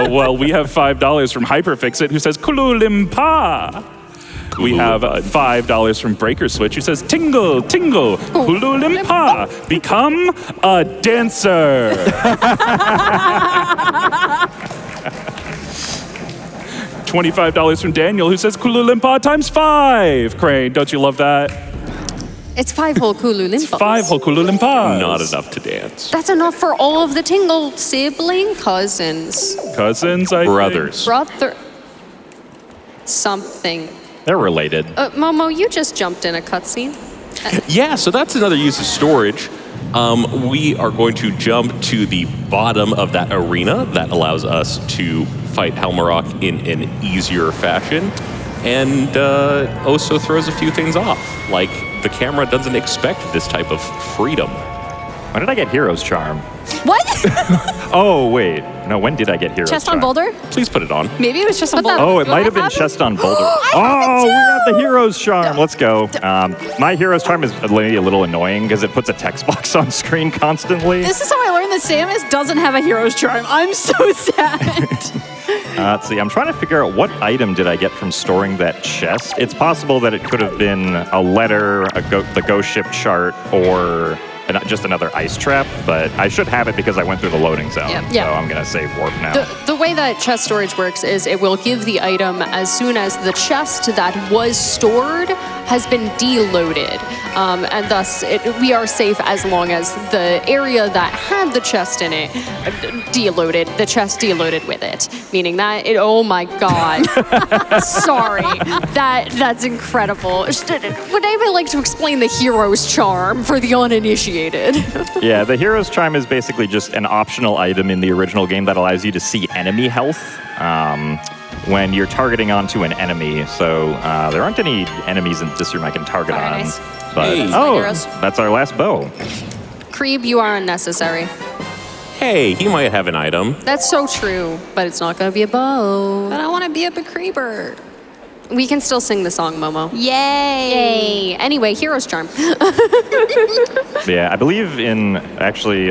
Speaker 5: well, we have $5 from Hyperfixit, who says, Kulu Limpa. We have $5 from Breaker Switch, who says, tingle, tingle, Kulu Limpa, become a dancer. $25 from Daniel, who says, Kulu Limpa times 5. Crane, don't you love that?
Speaker 3: It's 5 whole Kulu Limpas.
Speaker 5: 5 whole Kulu Limpas.
Speaker 4: Not enough to dance.
Speaker 3: That's enough for all of the Tingle sibling cousins.
Speaker 5: Cousins, I
Speaker 4: Brothers.
Speaker 3: Brother. Something.
Speaker 1: They're related.
Speaker 3: Momo, you just jumped in a cutscene.
Speaker 4: Yeah, so that's another use of storage. We are going to jump to the bottom of that arena that allows us to fight Helmarok in an easier fashion, and also throws a few things off. Like, the camera doesn't expect this type of freedom.
Speaker 1: When did I get Hero's Charm?
Speaker 2: What?
Speaker 1: Oh, wait. No, when did I get Hero's
Speaker 2: Chest
Speaker 1: Charm?
Speaker 2: on Boulder?
Speaker 4: Please put it on.
Speaker 2: Maybe it was just on
Speaker 3: Put that
Speaker 2: Boulder.
Speaker 1: Oh, it
Speaker 3: Do
Speaker 1: might
Speaker 3: I
Speaker 1: have been
Speaker 3: have it?
Speaker 1: chest on Boulder.
Speaker 2: I
Speaker 1: We
Speaker 2: have
Speaker 1: have the Hero's Charm. Let's go. My Hero's Charm is a little annoying because it puts a text box on screen constantly.
Speaker 2: This is how I learned that Samus doesn't have a hero's charm. I'm so sad.
Speaker 1: Let's see. I'm trying to figure out what item did I get from storing that chest. It's possible that it could have been a letter, the ghost ship chart, or just another ice trap, but I should have it because I went through the loading zone.
Speaker 3: Yeah.
Speaker 1: So I'm going to save warp now.
Speaker 3: The way that chest storage works is it will give the item as soon as the chest that was stored has been deloaded. And thus, we are safe as long as the area that had the chest in it deloaded, the chest deloaded with it. Meaning that, oh my god. Sorry. That's incredible. Would anybody like to explain the hero's charm for the uninitiated?
Speaker 1: Yeah, the Hero's Charm is basically just an optional item in the original game that allows you to see enemy health when you're targeting onto an enemy. So there aren't any enemies in this room I can target
Speaker 2: Very
Speaker 1: on.
Speaker 2: nice.
Speaker 1: But
Speaker 4: Hey.
Speaker 1: oh,
Speaker 3: Heroes.
Speaker 1: that's our last bow.
Speaker 3: Creeb, you are unnecessary.
Speaker 4: Hey, he might have an item.
Speaker 3: That's so true, but it's not going to be a bow.
Speaker 2: But I want to be a Creeper.
Speaker 3: We can still sing the song, Momo.
Speaker 2: Yay.
Speaker 3: Yay. Anyway, hero's charm.
Speaker 1: Yeah, I believe in actually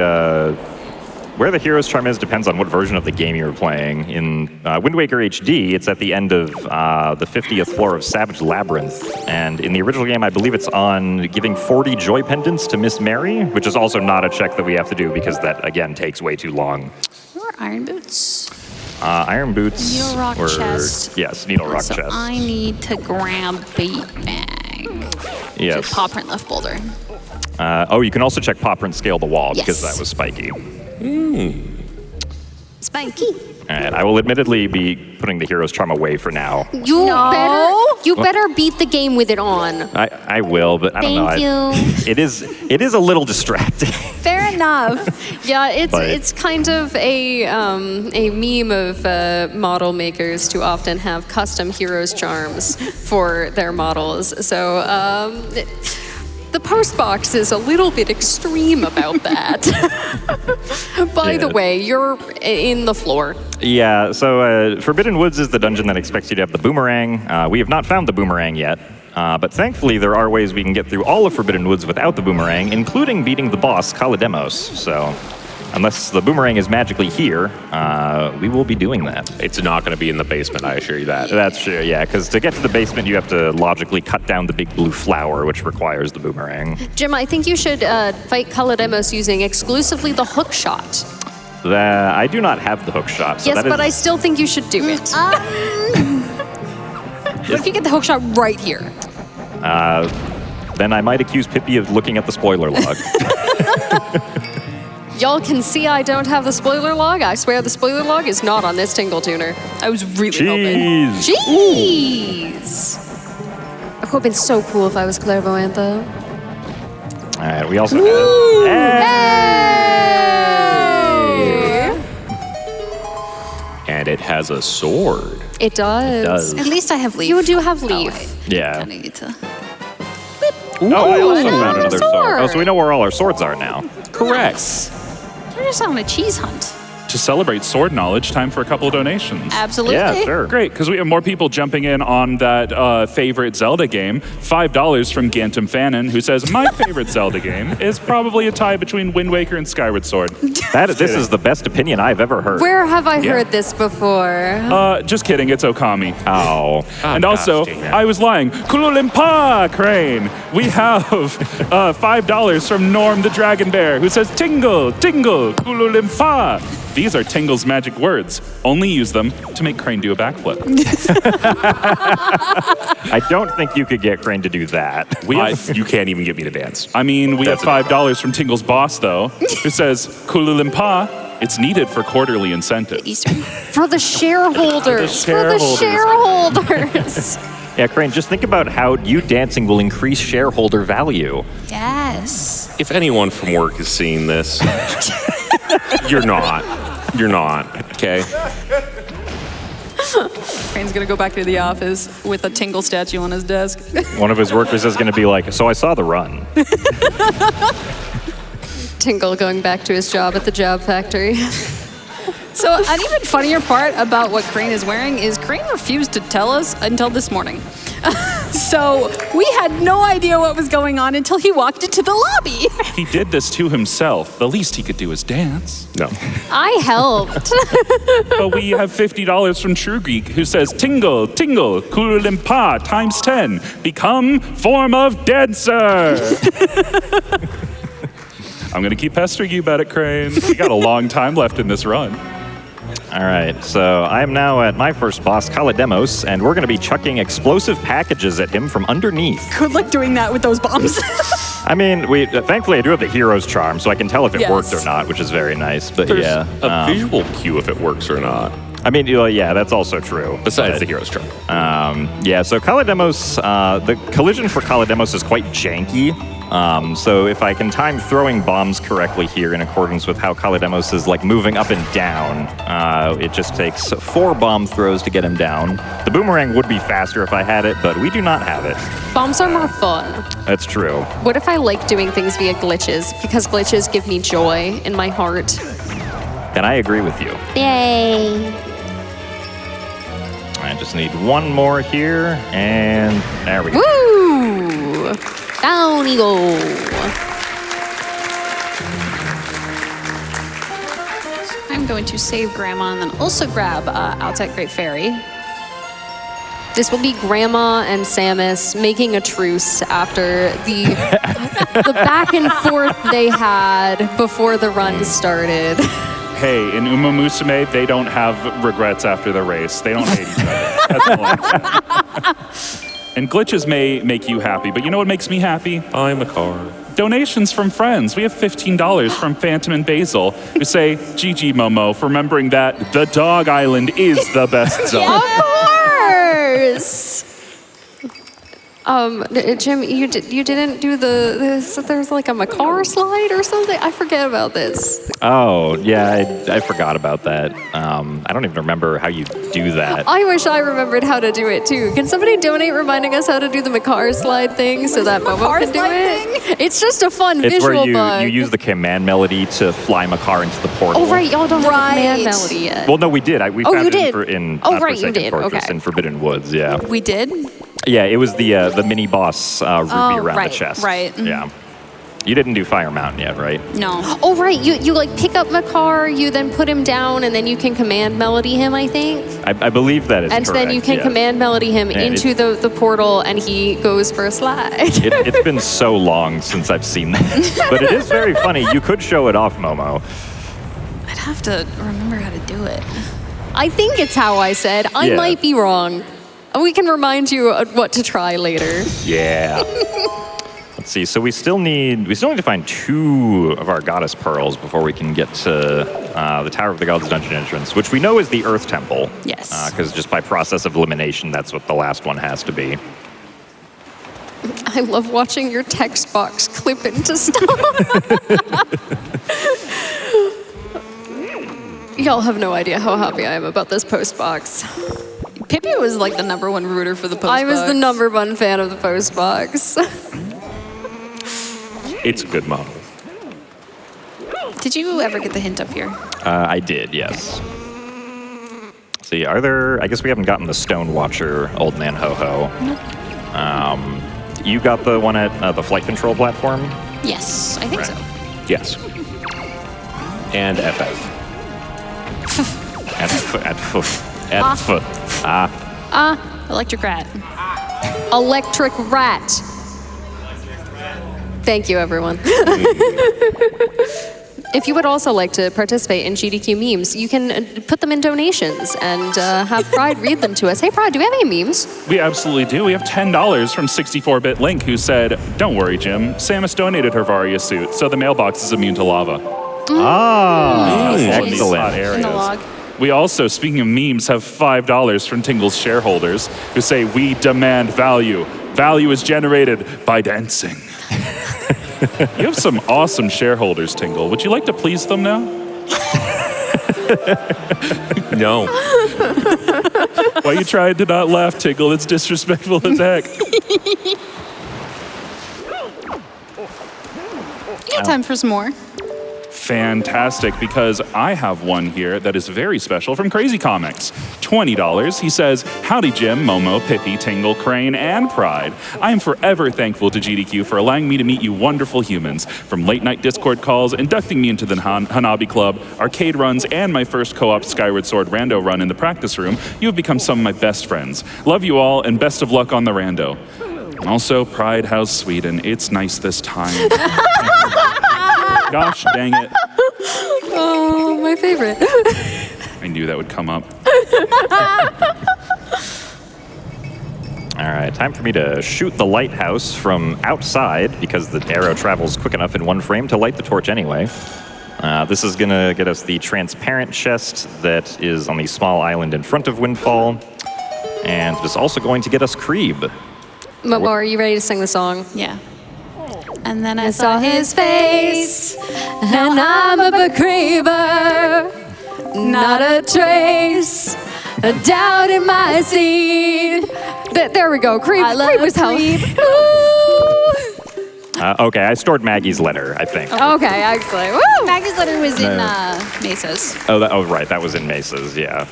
Speaker 1: where the Hero's Charm is depends on what version of the game you're playing. In Wind Waker HD, it's at the end of the 50th floor of Savage Labyrinth. And in the original game, I believe it's on giving 40 joy pendants to Miss Mary, which is also not a check that we have to do because that, again, takes way too long.
Speaker 2: Your iron boots.
Speaker 1: Iron boots.
Speaker 2: Needle rock
Speaker 1: or,
Speaker 2: chest.
Speaker 1: Yes, needle rock
Speaker 2: So
Speaker 1: chest.
Speaker 2: I need to grab bait bag.
Speaker 1: Yes.
Speaker 2: To paw print left boulder.
Speaker 1: Oh, you can also check Paw Print Scale the Wall because
Speaker 2: Yes.
Speaker 1: that was spiky.
Speaker 2: Spiky.
Speaker 1: All right, I will admittedly be putting the Hero's Charm away for now.
Speaker 3: You better beat the game with it on.
Speaker 1: I will, but I don't know.
Speaker 6: Thank you.
Speaker 1: It is a little distracting.
Speaker 2: Fair enough.
Speaker 3: Yeah,
Speaker 1: But-
Speaker 3: it's kind of a meme of model makers to often have custom heroes charms for their models. So the post box is a little bit extreme about that. By the way, you're in the floor.
Speaker 1: Yeah, so Forbidden Woods is the dungeon that expects you to have the boomerang. We have not found the boomerang yet, but thankfully there are ways we can get through all of Forbidden Woods without the boomerang, including beating the boss, Kalidemos. So unless the boomerang is magically here, we will be doing that.
Speaker 4: It's not going to be in the basement, I assure you that.
Speaker 1: That's true, yeah, because to get to the basement, you have to logically cut down the big blue flower, which requires the boomerang.
Speaker 3: Jim, I think you should fight Kalidemos using exclusively the hook shot.
Speaker 1: I do not have the hook shot. So
Speaker 3: Yes,
Speaker 1: that
Speaker 3: but I
Speaker 1: is,
Speaker 3: still think you should do it.
Speaker 2: What if you get the hook shot right here?
Speaker 1: then I might accuse Pippi of looking at the spoiler log.
Speaker 3: Y'all can see I don't have the spoiler log. I swear the spoiler log is not on this Tingle Tuner. I was really hoping.
Speaker 1: Jeez.
Speaker 3: Jeez! It would have been so cool if I was clairvoyant, though.
Speaker 1: All right, we also have...
Speaker 4: And it has a sword.
Speaker 3: It does.
Speaker 1: does.
Speaker 2: At least I have leaf.
Speaker 3: You do have
Speaker 2: Oh,
Speaker 3: leaf.
Speaker 2: wait.
Speaker 1: Yeah.
Speaker 2: I need to.
Speaker 1: Oh, I also found
Speaker 3: another
Speaker 1: another sword.
Speaker 3: sword.
Speaker 1: Oh, so we know where all our swords are now.
Speaker 4: Correct.
Speaker 2: We're just on a cheese hunt.
Speaker 5: To celebrate sword knowledge, time for a couple of donations.
Speaker 2: Absolutely.
Speaker 1: Yeah, sure.
Speaker 5: Great, because we have more people jumping in on that favorite Zelda game. $5 from Gantum Fannin, who says, my favorite Zelda game is probably a tie between Wind Waker and Skyward Sword.
Speaker 1: This is the best opinion I've ever heard.
Speaker 3: Where have I
Speaker 5: Yeah.
Speaker 3: heard this before?
Speaker 5: Just kidding, it's Okami.
Speaker 1: Oh.
Speaker 5: And also,
Speaker 4: dang it.
Speaker 5: I was lying. Kululimpa Crane. We have $5 from Norm the Dragon Bear, who says, Tingle, Tingle, Kululimpa. These are Tingle's magic words. Only use them to make Crain do a backflip.
Speaker 1: I don't think you could get Crain to do that.
Speaker 4: You can't even get me to dance.
Speaker 5: I mean, we have $5 from Tingle's boss, though, who says, Kululimpa, it's needed for quarterly incentives.
Speaker 2: Eastern.
Speaker 3: For the shareholders. For the shareholders.
Speaker 1: Yeah, Crain, just think about how you dancing will increase shareholder value.
Speaker 2: Yes.
Speaker 4: If anyone from work is seeing this, you're not. You're not, okay?
Speaker 2: Crane's gonna go back to the office with a Tingle statue on his desk.
Speaker 1: One of his workers is going to be like, so I saw the run.
Speaker 3: Tingle going back to his job at the job factory.
Speaker 2: So an even funnier part about what Crane is wearing is Crane refused to tell us until this morning. So we had no idea what was going on until he walked into the lobby.
Speaker 5: He did this to himself. The least he could do is dance.
Speaker 4: No.
Speaker 3: I helped.
Speaker 5: But we have $50 from True Geek, who says, Tingle, Tingle, Kululimpa times 10. Become form of dancer. I'm going to keep pestering you about it, Crain. We got a long time left in this run.
Speaker 1: All right, so I am now at my first boss, Kalidemos, and we're going to be chucking explosive packages at him from underneath.
Speaker 2: Good luck doing that with those bombs.
Speaker 1: I mean, thankfully I do have the hero's charm, so I can tell if it worked or not, which is very nice. But
Speaker 4: There's
Speaker 1: yeah,
Speaker 4: a visual cue if it works or not.
Speaker 1: I mean, yeah, that's also true.
Speaker 4: Besides the hero's charm.
Speaker 1: Yeah, so Kalidemos, the collision for Kalidemos is quite janky. So if I can time throwing bombs correctly here in accordance with how Kalidemos is like moving up and down, it just takes 4 bomb throws to get him down. The boomerang would be faster if I had it, but we do not have it.
Speaker 3: Bombs are more fun.
Speaker 1: That's true.
Speaker 3: What if I like doing things via glitches? Because glitches give me joy in my heart.
Speaker 1: And I agree with you.
Speaker 6: Yay.
Speaker 1: I just need one more here, and there we go.
Speaker 3: Woo! Down you go.
Speaker 2: I'm going to save Grandma and then also grab Outside Great Fairy.
Speaker 3: This will be Grandma and Samus making a truce after the back and forth they had before the run started.
Speaker 5: Hey, in Uma Musume, they don't have regrets after the race. They don't hate each other. That's all I'm saying. And glitches may make you happy, but you know what makes me happy?
Speaker 4: I'm a car.
Speaker 5: Donations from friends. We have $15 from Phantom and Basil, who say, GG Momo, for remembering that the Dog Island is the best zone.
Speaker 3: Of course. Jim, you didn't do there's like a Makar slide or something? I forget about this.
Speaker 1: Oh, yeah, I forgot about that. I don't even remember how you do that.
Speaker 3: I wish I remembered how to do it too. Can somebody donate reminding us how to do the Makar slide thing so that Momo can do it? It's just a fun
Speaker 1: It's
Speaker 3: visual
Speaker 1: where
Speaker 3: bug.
Speaker 1: you use the command melody to fly Makar into the portal.
Speaker 3: Oh, right, y'all don't have the command
Speaker 2: Right.
Speaker 3: melody yet.
Speaker 1: Well, no, we did. We found
Speaker 3: you
Speaker 1: it
Speaker 3: did?
Speaker 1: in
Speaker 3: Oh,
Speaker 1: not
Speaker 3: right, you
Speaker 1: Forsaken
Speaker 3: did.
Speaker 1: Fortress
Speaker 3: Okay.
Speaker 1: in Forbidden Woods, yeah.
Speaker 2: We did?
Speaker 1: Yeah, it was the mini boss ruby around
Speaker 2: right,
Speaker 1: the chest.
Speaker 2: right.
Speaker 1: Yeah. You didn't do Fire Mountain yet, right?
Speaker 2: No.
Speaker 3: Oh, right, you like pick up Makar, you then put him down, and then you can command melody him, I think.
Speaker 1: I believe that is
Speaker 3: And
Speaker 1: correct.
Speaker 3: then you can
Speaker 1: yeah.
Speaker 3: command melody him into the portal, and he goes for a slide.
Speaker 1: It's been so long since I've seen that. But it is very funny. You could show it off, Momo.
Speaker 2: I'd have to remember how to do it.
Speaker 3: I think it's how I said. I
Speaker 1: Yeah.
Speaker 3: might be wrong. We can remind you what to try later.
Speaker 1: Yeah. Let's see. So we still need to find 2 of our goddess pearls before we can get to the Tower of the Gods dungeon entrance, which we know is the Earth Temple.
Speaker 2: Yes.
Speaker 1: Because just by process of elimination, that's what the last one has to be.
Speaker 3: I love watching your text box clip into stuff. Y'all have no idea how happy I am about this post box.
Speaker 2: Pippi was like the #1 rooter for the post
Speaker 3: I was the
Speaker 2: box.
Speaker 3: #1 fan of the post box.
Speaker 4: It's a good model.
Speaker 2: Did you ever get the hint up here?
Speaker 1: I did, yes. See, I guess we haven't gotten the Stone Watcher, Old Man Ho-Ho. You got the one at the flight control platform?
Speaker 2: Yes, I think so.
Speaker 4: Yes. And FF.
Speaker 2: Electric Rat.
Speaker 3: Electric rat. Thank you, everyone. If you would also like to participate in GDQ memes, you can put them in donations and have Pride read them to us. Hey, Pride, do we have any memes?
Speaker 5: We absolutely do. We have $10 from 64-bit Link, who said, "Don't worry, Jim. Samus donated her Varia suit, so the mailbox is immune to lava."
Speaker 1: Excellent.
Speaker 2: In the log.
Speaker 5: We also, speaking of memes, have $5 from Tingle's shareholders, who say, "We demand value. Value is generated by dancing." You have some awesome shareholders, Tingle. Would you like to please them now?
Speaker 4: No.
Speaker 5: Why you trying to not laugh, Tingle? It's disrespectful as heck.
Speaker 2: You got time for some more.
Speaker 5: Fantastic, because I have one here that is very special from Crazy Comics. $20. He says, "Howdy, Jim, Momo, Pippi, Tingle, Crane, and Pride. I am forever thankful to GDQ for allowing me to meet you wonderful humans. From late-night Discord calls, inducting me into the Hanabi Club, arcade runs, and my first co-op Skyward Sword rando run in the practice room, you have become some of my best friends. Love you all, and best of luck on the rando. Also, Pride, how's Sweden? It's nice this time." Gosh dang it.
Speaker 3: Oh, my favorite.
Speaker 5: I knew that would come up.
Speaker 1: All right, time for me to shoot the lighthouse from outside because the arrow travels quick enough in one frame to light the torch anyway. This is gonna get us the transparent chest that is on the small island in front of Windfall. And it's also going to get us Creeb.
Speaker 3: Momo, are you ready to sing the song?
Speaker 2: Yeah. And then I
Speaker 3: Saw his face, and I'm a Creeper, not a trace, a doubt in my seed. There we go, Creep was how.
Speaker 1: Okay, I stored Maggie's letter, I think.
Speaker 3: Okay, excellent. Woo!
Speaker 2: Maggie's letter was in Mesa's.
Speaker 1: Oh, right, that was in Mesa's, yeah.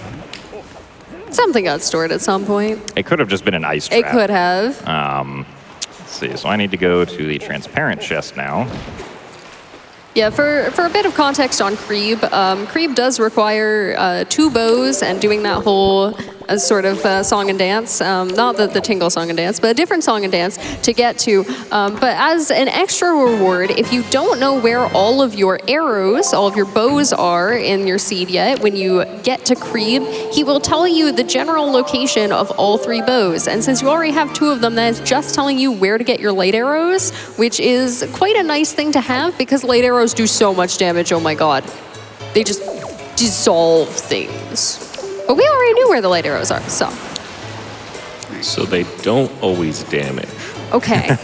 Speaker 3: Something got stored at some point.
Speaker 1: It could have just been an ice trap.
Speaker 3: It could have.
Speaker 1: Let's see, so I need to go to the transparent chest now.
Speaker 3: Yeah, for a bit of context on Creeb, Creeb does require 2 bows and doing that whole sort of song and dance, not the Tingle song and dance, but a different song and dance to get to. But as an extra reward, if you don't know where all of your arrows, all of your bows are in your seed yet, when you get to Creeb, he will tell you the general location of all 3 bows. And since you already have 2 of them, that is just telling you where to get your light arrows, which is quite a nice thing to have because light arrows do so much damage, oh my god. They just dissolve things. But we already knew where the light arrows are, so.
Speaker 4: So they don't always damage.
Speaker 3: Okay.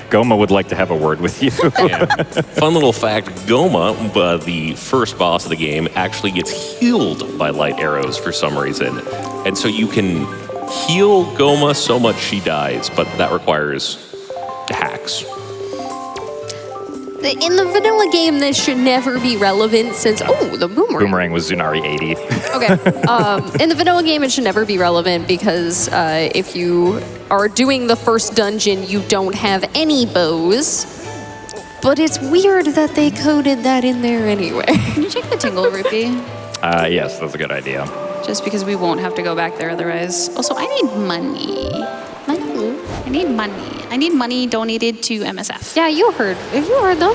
Speaker 1: Goma would like to have a word with you.
Speaker 4: Yeah. Fun little fact, Goma, the first boss of the game, actually gets healed by light arrows for some reason. And so you can heal Goma so much she dies, but that requires hacks.
Speaker 3: In the vanilla game, this should never be relevant since, oh, the boomerang.
Speaker 1: Boomerang was Zunari 80.
Speaker 3: Okay. In the vanilla game, it should never be relevant because if you are doing the first dungeon, you don't have any bows. But it's weird that they coded that in there anyway.
Speaker 2: Can you check the Tingle rupee?
Speaker 1: Yes, that's a good idea.
Speaker 2: Just because we won't have to go back there otherwise. Also, I need money. I need money. I need money donated to MSF.
Speaker 3: Yeah, you heard them.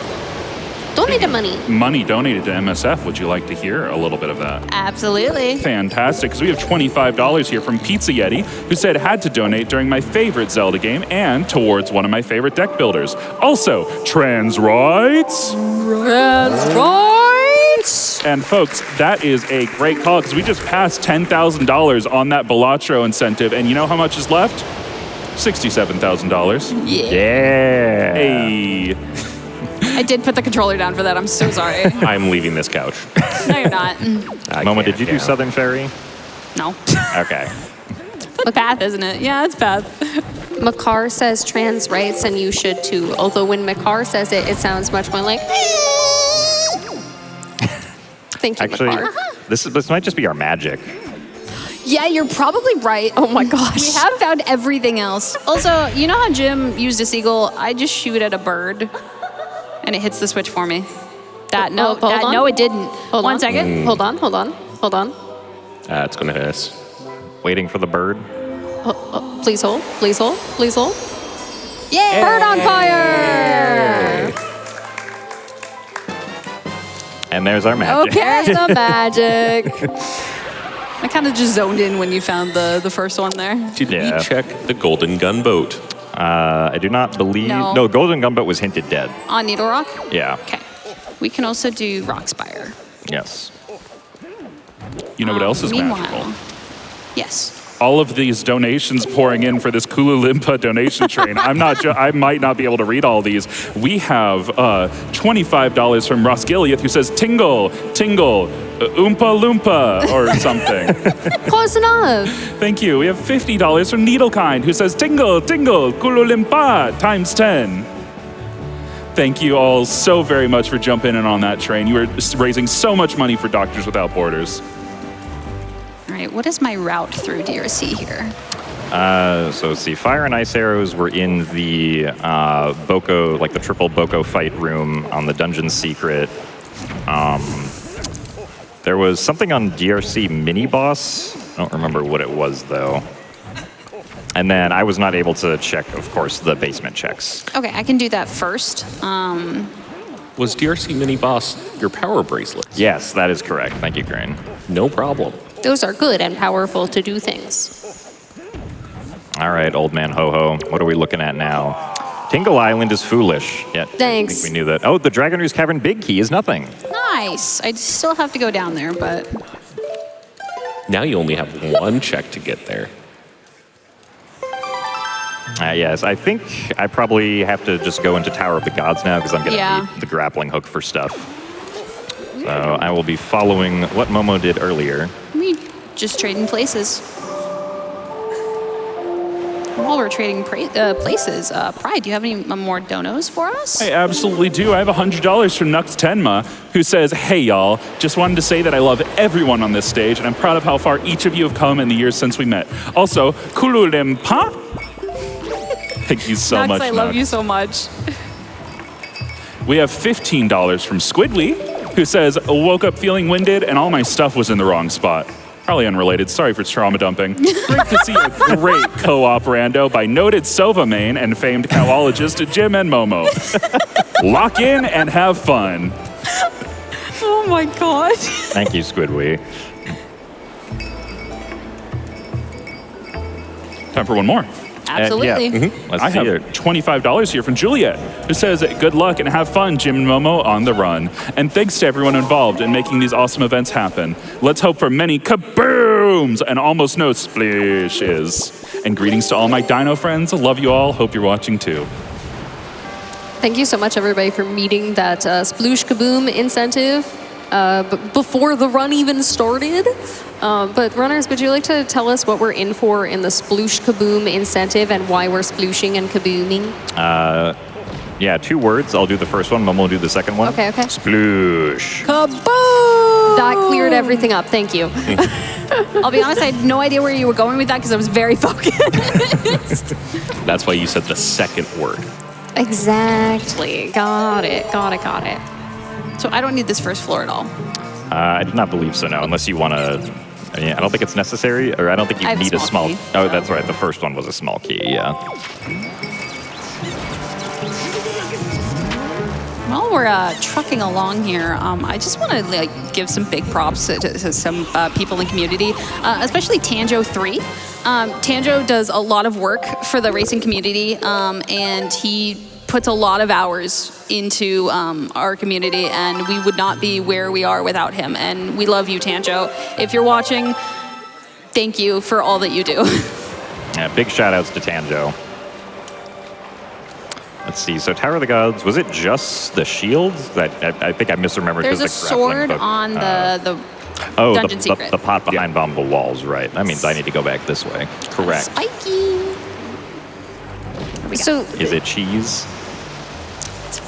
Speaker 3: Donate the money.
Speaker 5: Money donated to MSF. Would you like to hear a little bit of that?
Speaker 2: Absolutely.
Speaker 5: Fantastic, because we have $25 here from Pizza Yeti, who said had to donate during my favorite Zelda game and towards one of my favorite deck builders. Also, trans rights. And folks, that is a great call because we just passed $10,000 on that Balatro incentive, and you know how much is left? $67,000.
Speaker 1: Yeah.
Speaker 5: Hey.
Speaker 2: I did put the controller down for that. I'm so sorry.
Speaker 4: I'm leaving this couch.
Speaker 2: No, you're not.
Speaker 1: Momo, did you do Southern Ferry?
Speaker 2: No.
Speaker 1: Okay.
Speaker 2: It's Path, isn't it? Yeah, it's Path.
Speaker 3: Makar says trans rights, and you should too. Although when Makar says it, it sounds much more like. Thank you,
Speaker 1: Actually,
Speaker 3: Makar.
Speaker 1: this might just be our magic.
Speaker 2: Yeah, you're probably right.
Speaker 3: Oh my gosh.
Speaker 2: We have found everything else. Also, you know how Jim used a seagull? I just shoot at a bird, and it hits the switch for me. No, it didn't.
Speaker 3: Hold
Speaker 2: One
Speaker 3: on.
Speaker 2: second.
Speaker 3: Hold on.
Speaker 4: It's gonna miss.
Speaker 1: Waiting for the bird.
Speaker 3: Please hold.
Speaker 2: Yay!
Speaker 3: Bird on fire!
Speaker 1: And there's our magic.
Speaker 3: There's the magic.
Speaker 2: I kind of just zoned in when you found the first one there.
Speaker 4: Did
Speaker 1: Yeah.
Speaker 4: we check the golden gunboat?
Speaker 1: I do not believe...
Speaker 2: No.
Speaker 1: Golden Gunboat was hinted dead.
Speaker 2: On Needle Rock?
Speaker 1: Yeah.
Speaker 2: Okay. We can also do Rockspire.
Speaker 1: Yes.
Speaker 5: You know what else is
Speaker 2: Meanwhile,
Speaker 5: magical?
Speaker 2: yes.
Speaker 5: All of these donations pouring in for this Kulu Limpa donation train. I might not be able to read all these. We have $25 from Ross Gilliath, who says tingle, tingle, oompa loompa, or something.
Speaker 3: Close enough.
Speaker 5: Thank you. We have $50 from Needlekind, who says tingle, tingle, Kulu Limpa, times 10. Thank you all so very much for jumping in on that train. You are raising so much money for Doctors Without Borders.
Speaker 2: All right, what is my route through DRC here?
Speaker 1: So let's see. Fire and Ice Arrows were in the Boko, like the triple Boko fight room on the Dungeon Secret. There was something on DRC mini boss. I don't remember what it was though. And then I was not able to check, of course, the basement checks.
Speaker 2: Okay, I can do that first.
Speaker 4: Was DRC mini boss your power bracelets?
Speaker 1: Yes, that is correct. Thank you, Crane.
Speaker 4: No problem.
Speaker 3: Those are good and powerful to do things.
Speaker 1: All right, old man Ho-Ho. What are we looking at now? Tingle Island is foolish. Yeah,
Speaker 3: Thanks.
Speaker 1: I think we knew that. Oh, the Dragon Roost Cavern Big Key is nothing.
Speaker 2: Nice. I still have to go down there, but
Speaker 4: Now you only have one check to get there.
Speaker 1: Yes, I think I probably have to just go into Tower of the Gods now because I'm going to need the grappling hook for stuff. So I will be following what Momo did earlier.
Speaker 2: we just trading places. While we're trading places, Pride, do you have any more donos for us?
Speaker 5: I absolutely do. I have $100 from Nux Tenma, who says, "Hey y'all, just wanted to say that I love everyone on this stage, and I'm proud of how far each of you have come in the years since we met. Also, Kulu Limpa." Thank you so
Speaker 2: Nux,
Speaker 5: much,
Speaker 2: I love
Speaker 5: Nux.
Speaker 2: you so much.
Speaker 5: We have $15 from Squidly, who says, "Woke up feeling winded, and all my stuff was in the wrong spot." Probably unrelated. Sorry for trauma dumping. Great to see a great co-op rando by noted Sova main and famed cowologist Jim and Momo. Lock in and have fun.
Speaker 2: Oh my god.
Speaker 1: Thank you, Squidwee.
Speaker 5: Time for one more.
Speaker 2: Absolutely.
Speaker 1: Let's
Speaker 5: I
Speaker 1: see
Speaker 5: have
Speaker 1: it.
Speaker 5: $25 here from Juliet, who says, "Good luck and have fun, Jim and Momo, on the run. And thanks to everyone involved in making these awesome events happen. Let's hope for many kabooms and almost no splishes. And greetings to all my dino friends. Love you all. Hope you're watching too."
Speaker 3: Thank you so much, everybody, for meeting that Sploosh Kaboom incentive before the run even started. But runners, would you like to tell us what we're in for in the Sploosh Kaboom incentive and why we're splooshing and kabooming?
Speaker 1: Yeah, 2 words. I'll do the first one. Momo will do the second one.
Speaker 3: Okay.
Speaker 1: Sploosh.
Speaker 2: Kaboom!
Speaker 3: That cleared everything up. Thank you.
Speaker 2: I'll be honest, I had no idea where you were going with that because I was very focused.
Speaker 4: That's why you said the second word.
Speaker 3: Exactly. Got it.
Speaker 2: So I don't need this first floor at all.
Speaker 1: I do not believe so, no, unless you want to... I don't think it's necessary, or I don't think you
Speaker 2: I have a
Speaker 1: need a
Speaker 2: small
Speaker 1: small...
Speaker 2: key,
Speaker 1: Oh,
Speaker 2: so-
Speaker 1: that's right. The first one was a small key, yeah.
Speaker 2: While we're trucking along here, I just want to give some big props to some people in the community, especially Tanjo3. Tanjo does a lot of work for the racing community, and he puts a lot of hours into our community, and we would not be where we are without him. And we love you, Tanjo. If you're watching, thank you for all that you do.
Speaker 1: Yeah, big shout outs to Tanjo. Let's see. So Tower of the Gods, was it just the shields? I think I misremembered.
Speaker 2: There's a
Speaker 1: because the grappling
Speaker 2: sword
Speaker 1: hook,
Speaker 2: on the
Speaker 1: oh,
Speaker 2: dungeon secret.
Speaker 1: the pot behind bomb the walls, right. That means I need to go back this way.
Speaker 4: Correct.
Speaker 2: Spiky.
Speaker 3: So
Speaker 1: Is it cheese?
Speaker 3: it's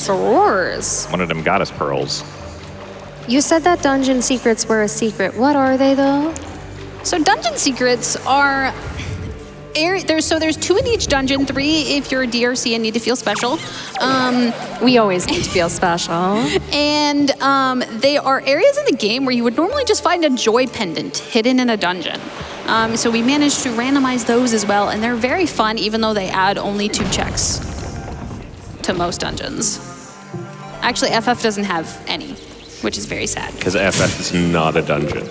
Speaker 3: for roars.
Speaker 1: One of them goddess pearls.
Speaker 3: You said that dungeon secrets were a secret. What are they, though?
Speaker 2: So dungeon secrets are there's 2 in each dungeon, 3 if you're a DRC and need to feel special.
Speaker 3: We always need to feel special.
Speaker 2: And they are areas in the game where you would normally just find a joy pendant hidden in a dungeon. So we managed to randomize those as well, and they're very fun, even though they add only 2 checks to most dungeons. Actually, FF doesn't have any. which is very sad.
Speaker 4: Because FF is not a dungeon.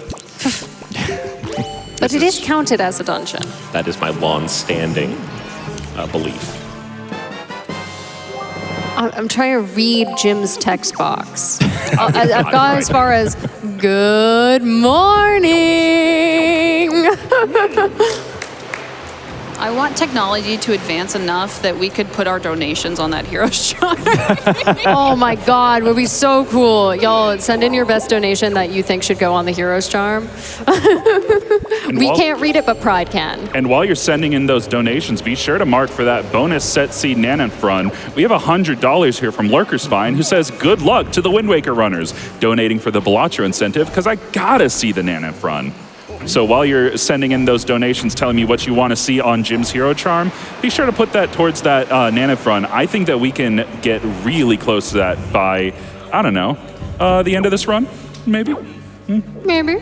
Speaker 3: But it is counted as a dungeon.
Speaker 4: That is my long-standing belief.
Speaker 3: I'm trying to read Jim's text box. I've got as far as, good morning.
Speaker 2: I want technology to advance enough that we could put our donations on that hero's chart.
Speaker 3: Oh my God, would be so cool. Y'all send in your best donation that you think should go on the hero's charm. We can't read it, but Pride can.
Speaker 5: And while you're sending in those donations, be sure to mark for that bonus set seed Nanith run. We have $100 here from Lurker Spine, who says, good luck to the Wind Waker runners, donating for the Balatro incentive, because I gotta see the Nanith run. So while you're sending in those donations telling me what you want to see on Jim's Hero Charm, be sure to put that towards that Nanith run. I think that we can get really close to that by, I don't know, the end of this run, maybe?
Speaker 3: Maybe.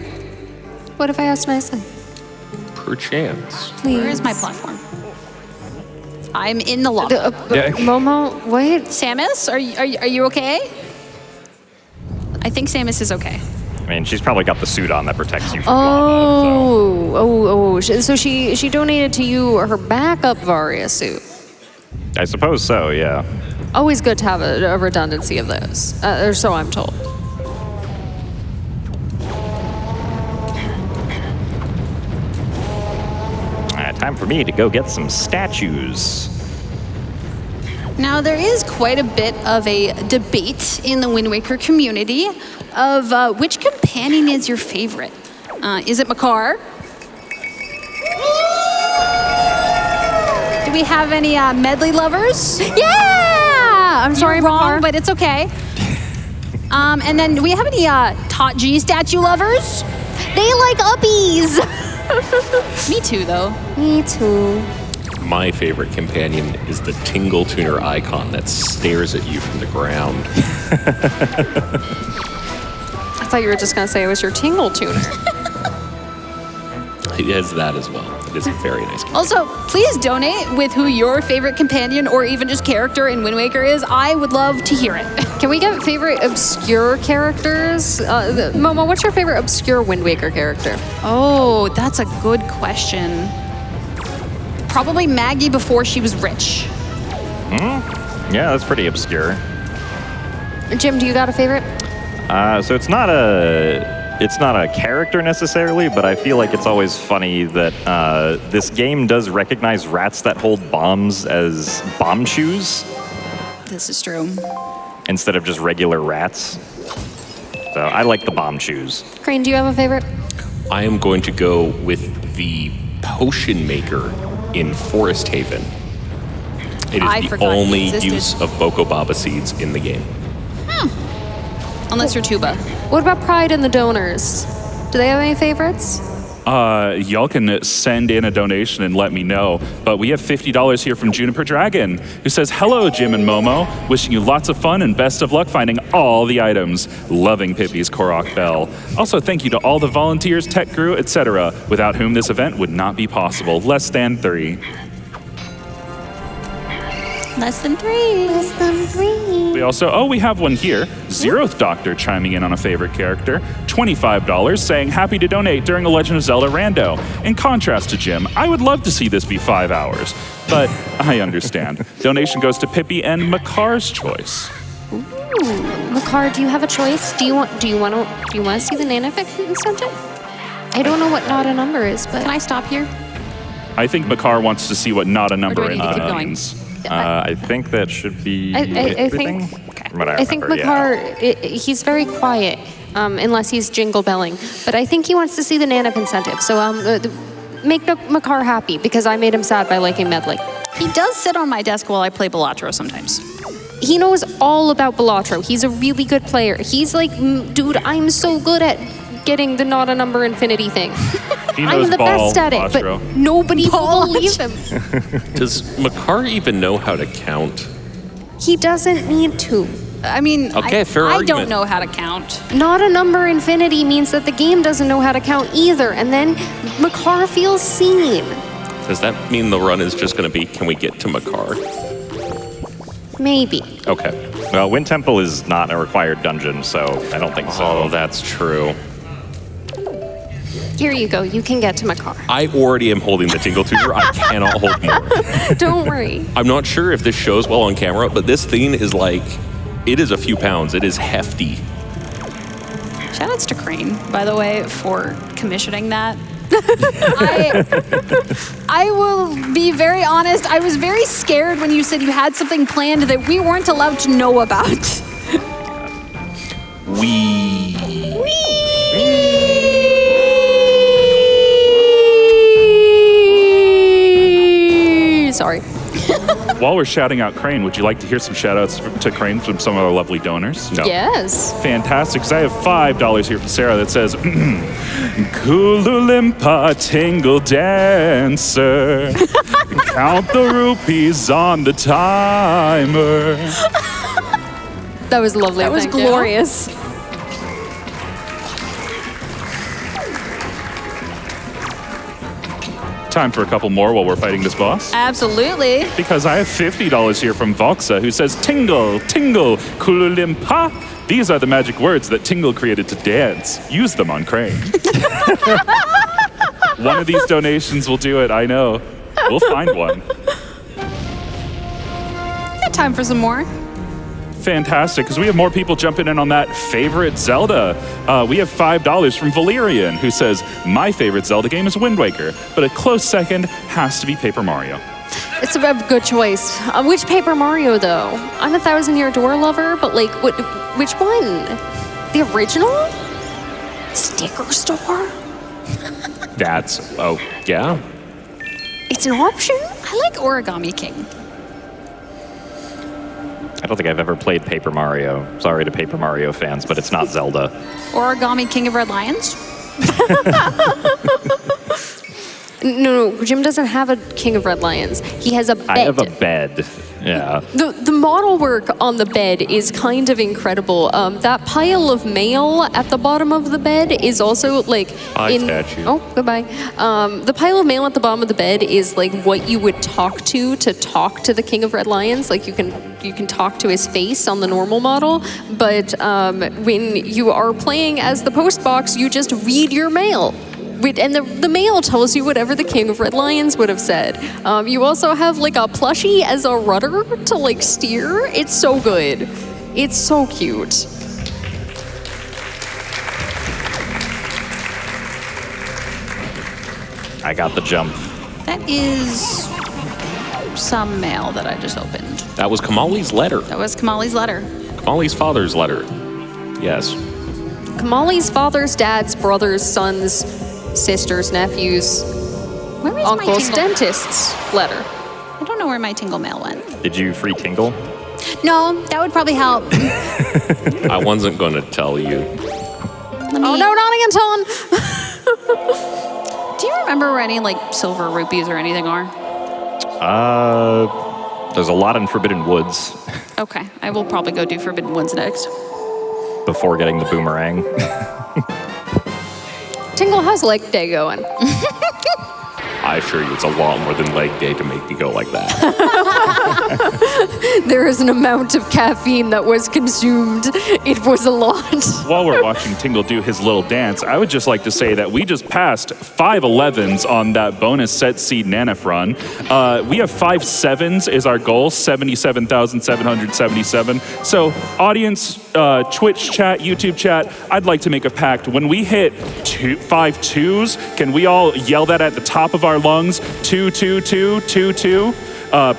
Speaker 3: What if I asked nicely?
Speaker 4: Perchance.
Speaker 3: Please.
Speaker 2: Where is my platform? I'm in the lobby.
Speaker 3: Momo, wait.
Speaker 2: Samus, are you okay? I think Samus is okay.
Speaker 1: I mean, she's probably got the suit on that protects you from lava,
Speaker 3: So she donated to you her backup Varia suit.
Speaker 1: I suppose so, yeah.
Speaker 3: Always good to have a redundancy of those, or so I'm told.
Speaker 1: Time for me to go get some statues.
Speaker 2: Now, there is quite a bit of a debate in the Wind Waker community of which companion is your favorite. Is it Makar? Do we have any medley lovers?
Speaker 3: Yeah! I'm sorry,
Speaker 2: You're wrong,
Speaker 3: Makar.
Speaker 2: but it's okay. And then do we have any Tachi statue lovers?
Speaker 3: They like uppies!
Speaker 2: Me too, though.
Speaker 3: Me too.
Speaker 4: My favorite companion is the Tingle Tuner icon that stares at you from the ground.
Speaker 3: I thought you were just gonna say it was your Tingle Tuner.
Speaker 4: It has that as well. It is a very nice companion.
Speaker 2: Also, please donate with who your favorite companion or even just character in Wind Waker is. I would love to hear it.
Speaker 3: Can we get favorite obscure characters? Momo, what's your favorite obscure Wind Waker character?
Speaker 2: Oh, that's a good question. Probably Maggie before she was rich.
Speaker 1: Yeah, that's pretty obscure.
Speaker 3: Jim, do you got a favorite?
Speaker 1: So it's not a character necessarily, but I feel like it's always funny that this game does recognize rats that hold bombs as bomb shoes
Speaker 2: This is true.
Speaker 1: instead of just regular rats. So I like the bomb shoes.
Speaker 3: Crain, do you have a favorite?
Speaker 4: I am going to go with the potion maker in Forest Haven. It
Speaker 2: I
Speaker 4: is the
Speaker 2: forgot he
Speaker 4: only
Speaker 2: existed.
Speaker 4: use of Boko Baba seeds in the game.
Speaker 2: Unless you're Tuba.
Speaker 3: What about Pride and the donors? Do they have any favorites?
Speaker 5: Y'all can send in a donation and let me know. But we have $50 here from Juniper Dragon, who says, hello, Jim and Momo. Wishing you lots of fun and best of luck finding all the items. Loving Pippi's Korok Bell. Also, thank you to all the volunteers, tech crew, etc., without whom this event would not be possible. Less than 3.
Speaker 2: Less than 3.
Speaker 6: Less than 3.
Speaker 5: We also, we have one here. Zeroth Doctor chiming in on a favorite character. $25 saying happy to donate during a Legend of Zelda rando. In contrast to Jim, I would love to see this be 5 hours, but I understand. Donation goes to Pippi and Makar's choice.
Speaker 3: Makar, do you have a choice? Do you want to see the Nanith incentive? I don't know what not a number is, but
Speaker 2: Can I stop here?
Speaker 5: I think Makar wants to see what not a number
Speaker 2: Or do I need to keep going?
Speaker 5: means.
Speaker 1: I think that should be
Speaker 3: I
Speaker 1: everything.
Speaker 3: think-
Speaker 1: From what
Speaker 3: I think
Speaker 1: remember,
Speaker 3: Makar, he's very quiet, unless he's jingle belling. But I think he wants to see the Nanith incentive. So make Makar happy, because I made him sad by liking Medley.
Speaker 2: He does sit on my desk while I play Balatro sometimes.
Speaker 3: He knows all about Balatro. He's a really good player. He's like, dude, I'm so good at getting the not a number infinity thing.
Speaker 5: He knows
Speaker 3: I'm the
Speaker 5: ball,
Speaker 3: best at it,
Speaker 5: Astro.
Speaker 3: but nobody will believe him.
Speaker 4: Does Makar even know how to count?
Speaker 3: He doesn't need to.
Speaker 2: I mean,
Speaker 4: Okay, fair
Speaker 2: I
Speaker 4: argument.
Speaker 2: don't know how to count.
Speaker 3: Not a number infinity means that the game doesn't know how to count either, and then Makar feels seen.
Speaker 4: Does that mean the run is just going to be, can we get to Makar?
Speaker 3: Maybe.
Speaker 4: Okay.
Speaker 1: Well, Wind Temple is not a required dungeon, so I don't think so.
Speaker 4: Oh, that's true.
Speaker 3: Here you go. You can get to my car.
Speaker 4: I already am holding the Tingle Tuner. I cannot hold more.
Speaker 3: Don't worry.
Speaker 4: I'm not sure if this shows well on camera, but this thing is like, it is a few pounds. It is hefty.
Speaker 2: Shoutouts to Crain, by the way, for commissioning that. I will be very honest. I was very scared when you said you had something planned that we weren't allowed to know about.
Speaker 3: Sorry.
Speaker 5: While we're shouting out Crain, would you like to hear some shout outs to Crain from some of our lovely donors? No.
Speaker 3: Yes.
Speaker 5: Fantastic, because I have $5 here from Sarah that says, Kululimpa Tingle Dancer, count the rupees on the timer.
Speaker 3: That was lovely.
Speaker 2: That was
Speaker 3: thank you.
Speaker 2: glorious.
Speaker 5: Time for a couple more while we're fighting this boss.
Speaker 2: Absolutely.
Speaker 5: Because I have $50 here from Voxa, who says, Tingle, Tingle, Kululimpa. These are the magic words that Tingle created to dance. Use them on Crain. One of these donations will do it, I know. We'll find one.
Speaker 2: Got time for some more.
Speaker 5: Fantastic, because we have more people jumping in on that favorite Zelda. We have $5 from Valerian, who says, my favorite Zelda game is Wind Waker, but a close second has to be Paper Mario.
Speaker 3: It's a good choice. Which Paper Mario, though? I'm a 1,000-Year Door lover, but like, which one? The original? Sticker store?
Speaker 4: Oh, yeah.
Speaker 3: It's an option?
Speaker 2: I like Origami King.
Speaker 1: I don't think I've ever played Paper Mario. Sorry to Paper Mario fans, but it's not Zelda.
Speaker 2: Origami King of Red Lions?
Speaker 3: No, Jim doesn't have a King of Red Lions. He has a bed.
Speaker 1: I have a bed. Yeah.
Speaker 3: The model work on the bed is kind of incredible. That pile of mail at the bottom of the bed is also like
Speaker 4: statue.
Speaker 3: Oh, goodbye. The pile of mail at the bottom of the bed is like what you would talk to the King of Red Lions. Like you can talk to his face on the normal model, but when you are playing as the post box, you just read your mail. And the mail tells you whatever the King of Red Lions would have said. You also have like a plushie as a rudder to like steer. It's so good. It's so cute.
Speaker 1: I got the jump.
Speaker 2: That is some mail that I just opened.
Speaker 4: That was Kamali's letter.
Speaker 2: That was Kamali's letter.
Speaker 4: Kamali's father's letter. Yes.
Speaker 3: Kamali's father's, dad's, brothers, sons, sisters, nephews,
Speaker 2: Where is
Speaker 3: uncles,
Speaker 2: my Tingle?
Speaker 3: dentist's letter.
Speaker 2: I don't know where my Tingle mail went.
Speaker 1: Did you free Tingle?
Speaker 2: No, that would probably help.
Speaker 4: I wasn't going to tell you.
Speaker 3: Oh no, not again, Ton!
Speaker 2: Do you remember where any like silver rupees or anything are?
Speaker 1: There's a lot in Forbidden Woods
Speaker 2: Okay, I will probably go do Forbidden Woods next.
Speaker 1: before getting the boomerang.
Speaker 3: Tingle, how's leg day going?
Speaker 4: I assure you, it's a lot more than leg day to make me go like that.
Speaker 3: There is an amount of caffeine that was consumed. It was a lot.
Speaker 5: While we're watching Tingle do his little dance, I would just like to say that we just passed 5 11s on that bonus set seed Nanif run. We have 5 7s is our goal, 77,777. So audience, Twitch chat, YouTube chat, I'd like to make a pact. When we hit 5 2s, can we all yell that at the top of our lungs? 2 2 2 2 2.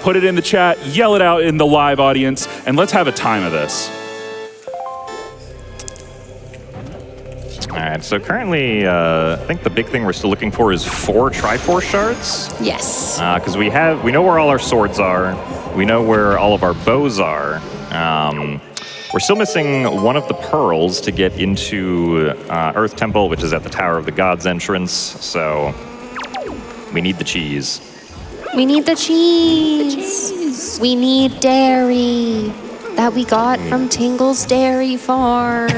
Speaker 5: Put it in the chat, yell it out in the live audience, and let's have a time of this.
Speaker 1: All right, so currently, I think the big thing we're still looking for is 4 Triforce shards.
Speaker 2: Yes.
Speaker 1: Because we know where all our swords are. We know where all of our bows are. We're still missing one of the pearls to get into Earth Temple, which is at the Tower of the Gods entrance. So we need the cheese.
Speaker 3: We need the cheese. We need dairy that we got from Tingle's Dairy Farm.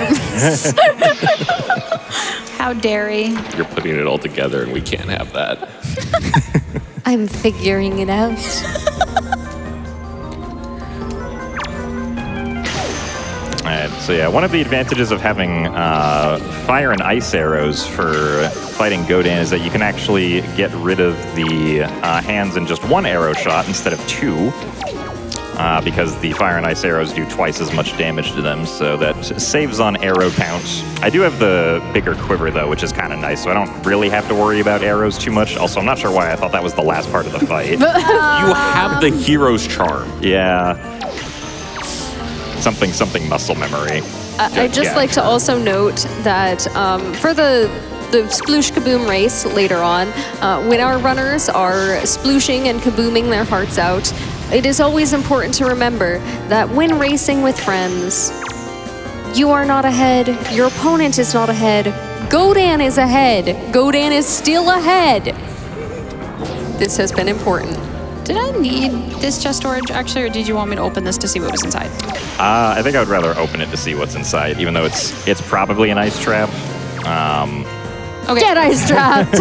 Speaker 2: How dairy.
Speaker 4: You're putting it all together and we can't have that.
Speaker 3: I'm figuring it out.
Speaker 1: right, so yeah, one of the advantages of having fire and ice arrows for fighting Godan is that you can actually get rid of the hands in just one arrow shot instead of two, because the fire and ice arrows do twice as much damage to them, so that saves on arrow count. I do have the bigger quiver, though, which is kind of nice, so I don't really have to worry about arrows too much. Also, I'm not sure why I thought that was the last part of the fight.
Speaker 4: You have the hero's charm.
Speaker 1: Yeah. Something muscle memory.
Speaker 3: I'd just like to also note that for the sploosh kaboom race later on, when our runners are splooshing and kabooming their hearts out, it is always important to remember that when racing with friends, you are not ahead, your opponent is not ahead, Godan is ahead, Godan is still ahead. This has been important.
Speaker 2: Did I need this chest storage, actually, or did you want me to open this to see what was inside?
Speaker 1: I think I would rather open it to see what's inside, even though it's probably an ice trap.
Speaker 2: Okay.
Speaker 3: Get ice trapped!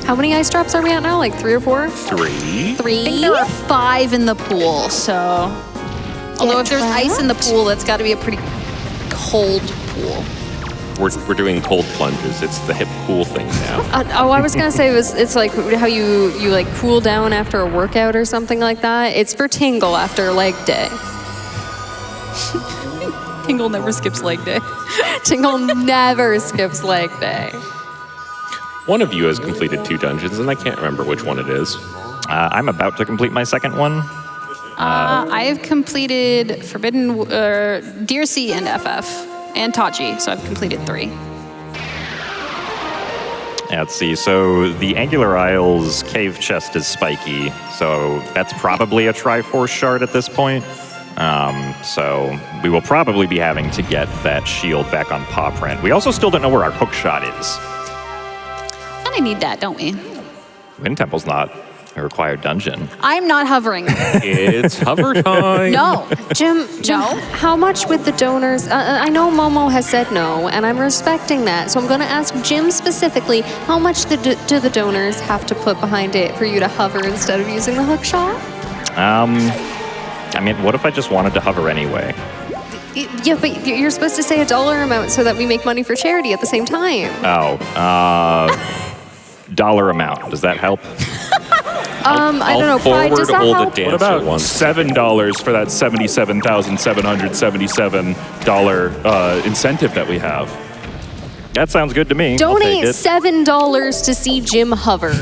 Speaker 3: How many ice traps are we at now? Like 3 or 4?
Speaker 4: 3.
Speaker 3: 3?
Speaker 2: I think there are 5 in the pool, so... Although if there's ice in the pool, that's got to be a pretty cold pool.
Speaker 4: We're doing cold plunges. It's the hip cool thing now.
Speaker 3: I was gonna say it's like how you like cool down after a workout or something like that. It's for Tingle after leg day.
Speaker 2: Tingle never skips leg day.
Speaker 3: Tingle never skips leg day.
Speaker 4: One of you has completed 2 dungeons, and I can't remember which one it is.
Speaker 1: I'm about to complete my second one.
Speaker 2: I have completed Forbidden Deer Sea and FF and Tachi, so I've completed 3.
Speaker 1: Yeah, let's see. So the Angular Isles cave chest is spiky, so that's probably a Triforce shard at this point. So we will probably be having to get that shield back on paw print. We also still don't know where our hook shot is.
Speaker 2: And I need that, don't we?
Speaker 1: Wind Temple's not a required dungeon.
Speaker 2: I'm not hovering.
Speaker 4: It's hover time.
Speaker 2: No.
Speaker 3: Jim,
Speaker 2: No.
Speaker 3: how much with the donors? I know Momo has said no, and I'm respecting that. So I'm going to ask Jim specifically, how much do the donors have to put behind it for you to hover instead of using the hook shot?
Speaker 1: I mean, what if I just wanted to hover anyway?
Speaker 3: Yeah, but you're supposed to say a dollar amount so that we make money for charity at the same time.
Speaker 1: Oh, dollar amount. Does that help?
Speaker 3: I don't know. Pride, does that
Speaker 4: all
Speaker 3: help?
Speaker 4: the
Speaker 5: What
Speaker 4: dancer
Speaker 5: about
Speaker 4: ones.
Speaker 5: $7 for that $77,777 incentive that we have?
Speaker 1: That sounds good to me. I'll
Speaker 3: Donate
Speaker 1: take it.
Speaker 3: $7 to see Jim hover.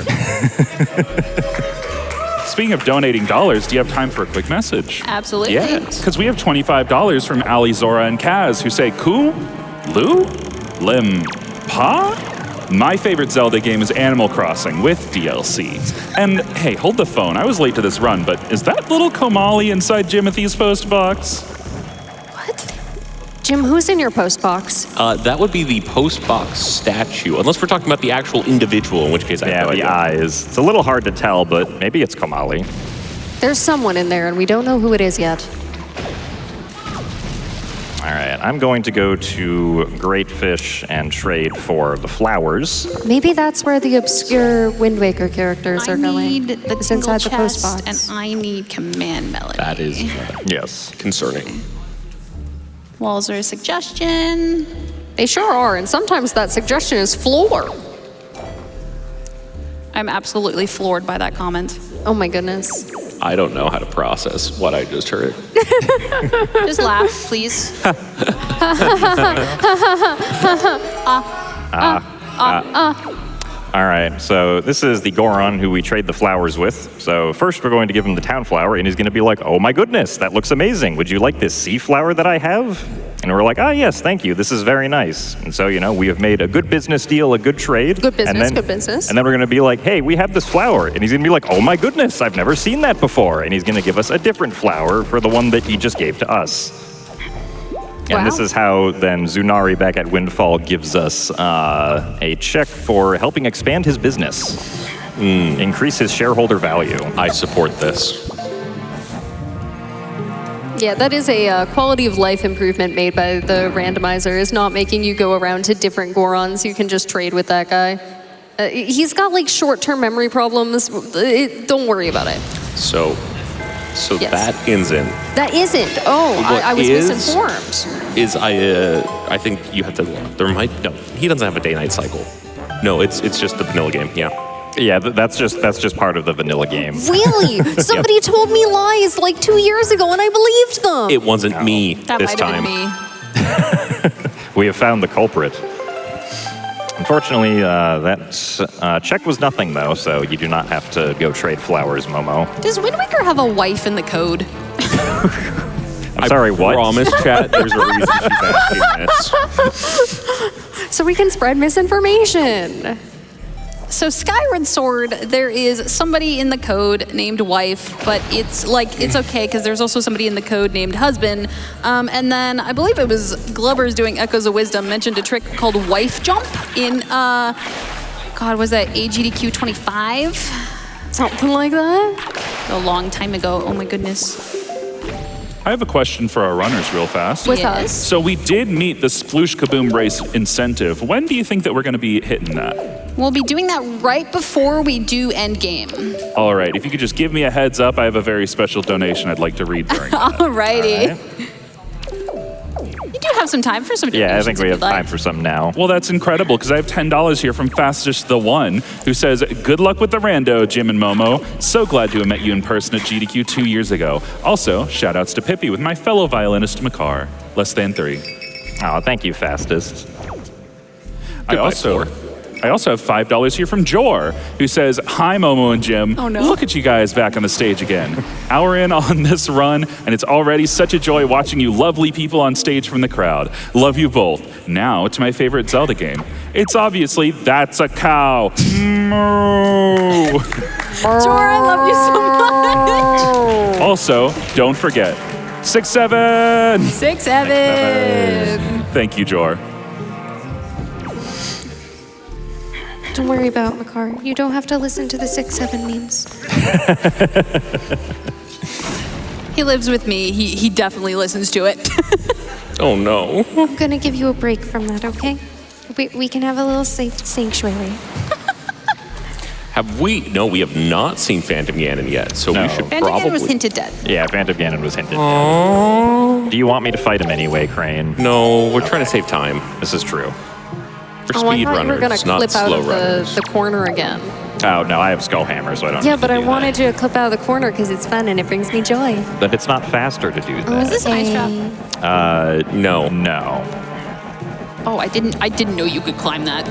Speaker 5: Speaking of donating dollars, do you have time for a quick message?
Speaker 2: Absolutely.
Speaker 1: Yes.
Speaker 5: Because we have $25 from Ali, Zora, and Kaz who say, Ku, Lu, Lim, Pa? My favorite Zelda game is Animal Crossing with DLC. And hey, hold the phone. I was late to this run, but is that little Komali inside Jimothy's post box?
Speaker 3: Jim, who's in your post box?
Speaker 4: That would be the post box statue, unless we're talking about the actual individual, in which case I
Speaker 1: Yeah,
Speaker 4: have no
Speaker 1: the
Speaker 4: idea.
Speaker 1: eyes. It's a little hard to tell, but maybe it's Komali.
Speaker 3: There's someone in there, and we don't know who it is yet.
Speaker 1: All right, I'm going to go to Great Fish and trade for the flowers.
Speaker 3: Maybe that's where the obscure Wind Waker characters
Speaker 2: I
Speaker 3: are going.
Speaker 2: need the
Speaker 3: It's
Speaker 2: tingle
Speaker 3: inside the post
Speaker 2: chest,
Speaker 3: box.
Speaker 2: and I need command melody.
Speaker 4: That is
Speaker 1: Yes.
Speaker 4: concerning.
Speaker 2: Walls are a suggestion.
Speaker 3: They sure are, and sometimes that suggestion is floor.
Speaker 2: I'm absolutely floored by that comment.
Speaker 3: Oh my goodness.
Speaker 4: I don't know how to process what I just heard.
Speaker 2: Just laugh, please.
Speaker 1: All right, so this is the Goron who we trade the flowers with. So first we're going to give him the town flower, and he's going to be like, oh my goodness, that looks amazing. Would you like this sea flower that I have? And we're like, yes, thank you. This is very nice. And so, we have made a good business deal, a good trade.
Speaker 3: Good business,
Speaker 1: and then,
Speaker 3: good business.
Speaker 1: And then we're going to be like, hey, we have this flower. And he's going to be like, oh my goodness, I've never seen that before. And he's going to give us a different flower for the one that he just gave to us. And this
Speaker 3: Wow.
Speaker 1: is how then Zunari back at Windfall gives us a check for helping expand his business, increase his shareholder value.
Speaker 4: I support this.
Speaker 3: Yeah, that is a quality of life improvement made by the randomizer, is not making you go around to different Gorons. You can just trade with that guy. He's got like short-term memory problems. Don't worry about it.
Speaker 4: So, So
Speaker 3: Yes.
Speaker 4: that isn't.
Speaker 3: That isn't. Oh,
Speaker 4: What
Speaker 3: I was
Speaker 4: is-
Speaker 3: misinformed.
Speaker 4: I think you have to. There might no. He doesn't have a day-night cycle. No, it's just the vanilla game. Yeah.
Speaker 1: Yeah, that's just part of the vanilla game.
Speaker 3: Really? Somebody told me lies like 2 years ago, and I believed them.
Speaker 4: It wasn't me
Speaker 2: That
Speaker 4: this
Speaker 2: might
Speaker 4: time.
Speaker 2: have been me.
Speaker 1: We have found the culprit. Unfortunately, that check was nothing, though, so you do not have to go trade flowers, Momo.
Speaker 2: Does Wind Waker have a wife in the code?
Speaker 1: I'm sorry, what?
Speaker 4: Promise, chat. There's a reason she's asking this.
Speaker 3: So we can spread misinformation.
Speaker 2: So Skyward Sword, there is somebody in the code named wife, but it's okay because there's also somebody in the code named husband. And then I believe it was Glubber's doing Echoes of Wisdom mentioned a trick called wife jump in God, was that AGDQ 25?
Speaker 3: Something like that.
Speaker 2: A long time ago. Oh my goodness.
Speaker 5: I have a question for our runners real fast.
Speaker 3: With
Speaker 2: Yes.
Speaker 3: us.
Speaker 5: So we did meet the Sploosh Kaboom race incentive. When do you think that we're going to be hitting that?
Speaker 2: We'll be doing that right before we do Endgame.
Speaker 5: All right, if you could just give me a heads up, I have a very special donation I'd like to read during that.
Speaker 2: Alrighty. You do have some time for some donations.
Speaker 1: Yeah, I think we
Speaker 2: if
Speaker 1: have
Speaker 2: you'd like.
Speaker 1: time for some now.
Speaker 5: Well, that's incredible because I have $10 here from Fastest the One, who says, "Good luck with the rando, Jim and Momo. So glad to have met you in person at GDQ 2 years ago. Also, shout outs to Pippi with my fellow violinist Makar. Less than 3.
Speaker 1: Oh, thank you, Fastest.
Speaker 5: I also have $5 here from Jor, who says, "Hi, Momo and Jim.
Speaker 2: Oh, no.
Speaker 5: Look at you guys back on the stage again. Hour in on this run, and it's already such a joy watching you lovely people on stage from the crowd. Love you both. Now to my favorite Zelda game. It's obviously That's a Cow. Moo."
Speaker 2: Jor, I love you so much.
Speaker 5: Also, don't forget, 6-7.
Speaker 2: 6-7.
Speaker 5: Thank you, Jor.
Speaker 3: Don't worry about Makar. You don't have to listen to the 6-7 memes.
Speaker 2: He lives with me. He definitely listens to it.
Speaker 4: Oh no.
Speaker 3: I'm gonna give you a break from that, okay? We can have a little safe sanctuary.
Speaker 4: Have we? No, we have not seen Phantom Ganon yet, so
Speaker 1: No.
Speaker 4: we should
Speaker 2: Phantom
Speaker 4: probably.
Speaker 2: Ganon was hinted dead.
Speaker 1: Yeah, Phantom Ganon was hinted at. Do you want me to fight him anyway, Crane?
Speaker 4: No, we're trying to save time.
Speaker 1: This is true.
Speaker 4: For
Speaker 3: Oh, I
Speaker 4: speed
Speaker 3: thought you were gonna
Speaker 4: runners, not
Speaker 3: clip out
Speaker 4: slow
Speaker 3: of
Speaker 4: runners.
Speaker 3: the corner again.
Speaker 1: Oh, no, I have Skull Hammer, so I don't
Speaker 3: Yeah,
Speaker 1: need
Speaker 3: but
Speaker 1: to
Speaker 3: I
Speaker 1: do
Speaker 3: wanted you to clip out of the corner because it's fun and it brings me joy.
Speaker 1: that. But it's not faster to do that.
Speaker 2: Was this an ice trap?
Speaker 4: No.
Speaker 1: No.
Speaker 2: Oh, I didn't know you could climb that.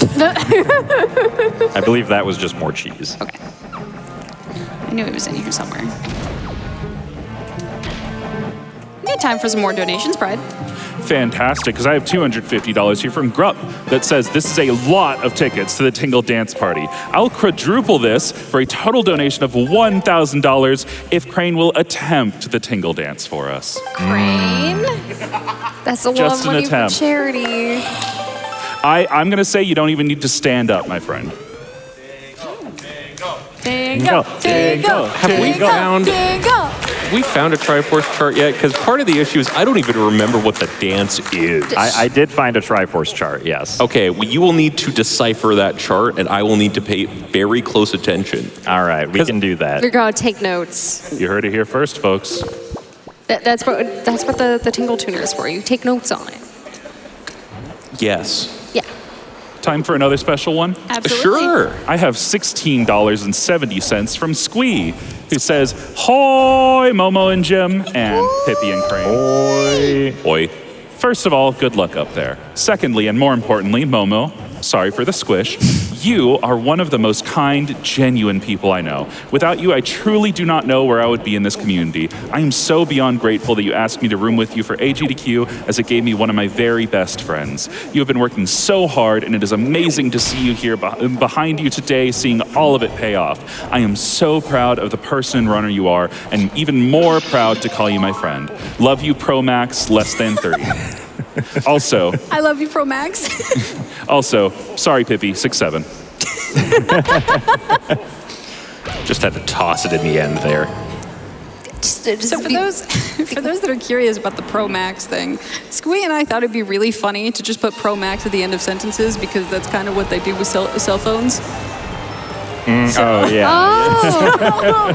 Speaker 1: I believe that was just more cheese.
Speaker 2: Okay. I knew it was in here somewhere. We got time for some more donations, Pride.
Speaker 5: Fantastic, because I have $250 here from Grupp that says this is a lot of tickets to the Tingle Dance Party. I'll quadruple this for a total donation of $1,000 if Crane will attempt the Tingle Dance for us.
Speaker 2: Crane?
Speaker 3: That's a lot
Speaker 5: Just
Speaker 3: of
Speaker 5: an
Speaker 3: money for
Speaker 5: attempt.
Speaker 3: charity.
Speaker 5: I'm going to say you don't even need to stand up, my friend.
Speaker 2: Dingo, dingo,
Speaker 4: Have we found?
Speaker 2: dingo.
Speaker 4: We found a Triforce chart yet? Because part of the issue is I don't even remember what the dance is.
Speaker 1: I did find a Triforce chart, yes.
Speaker 4: Okay, well, you will need to decipher that chart, and I will need to pay very close attention.
Speaker 1: All right, we can do that.
Speaker 3: You're gonna take notes.
Speaker 5: You heard it here first, folks.
Speaker 3: That's what the Tingle Tuner is for. You take notes on it.
Speaker 4: Yes.
Speaker 3: Yeah.
Speaker 5: Time for another special one?
Speaker 2: Absolutely.
Speaker 4: Sure.
Speaker 5: I have $16.70 from Squee, who says, "Hoi, Momo and Jim, and Pippi and Crane."
Speaker 4: Oi.
Speaker 5: First of all, good luck up there. Secondly, and more importantly, Momo, sorry for the squish, you are one of the most kind, genuine people I know. Without you, I truly do not know where I would be in this community. I am so beyond grateful that you asked me to room with you for AGDQ, as it gave me one of my very best friends. You have been working so hard, and it is amazing to see you here behind you today, seeing all of it pay off. I am so proud of the person and runner you are, and even more proud to call you my friend. Love you, Pro Max, less than 30. Also,
Speaker 2: I love you, Pro Max.
Speaker 5: sorry, Pippi, 6'7".
Speaker 4: Just had to toss it in the end there.
Speaker 2: So for those that are curious about the Pro Max thing, Squee and I thought it'd be really funny to just put Pro Max at the end of sentences because that's kind of what they do with cell phones.
Speaker 1: Oh, yeah.
Speaker 3: Oh.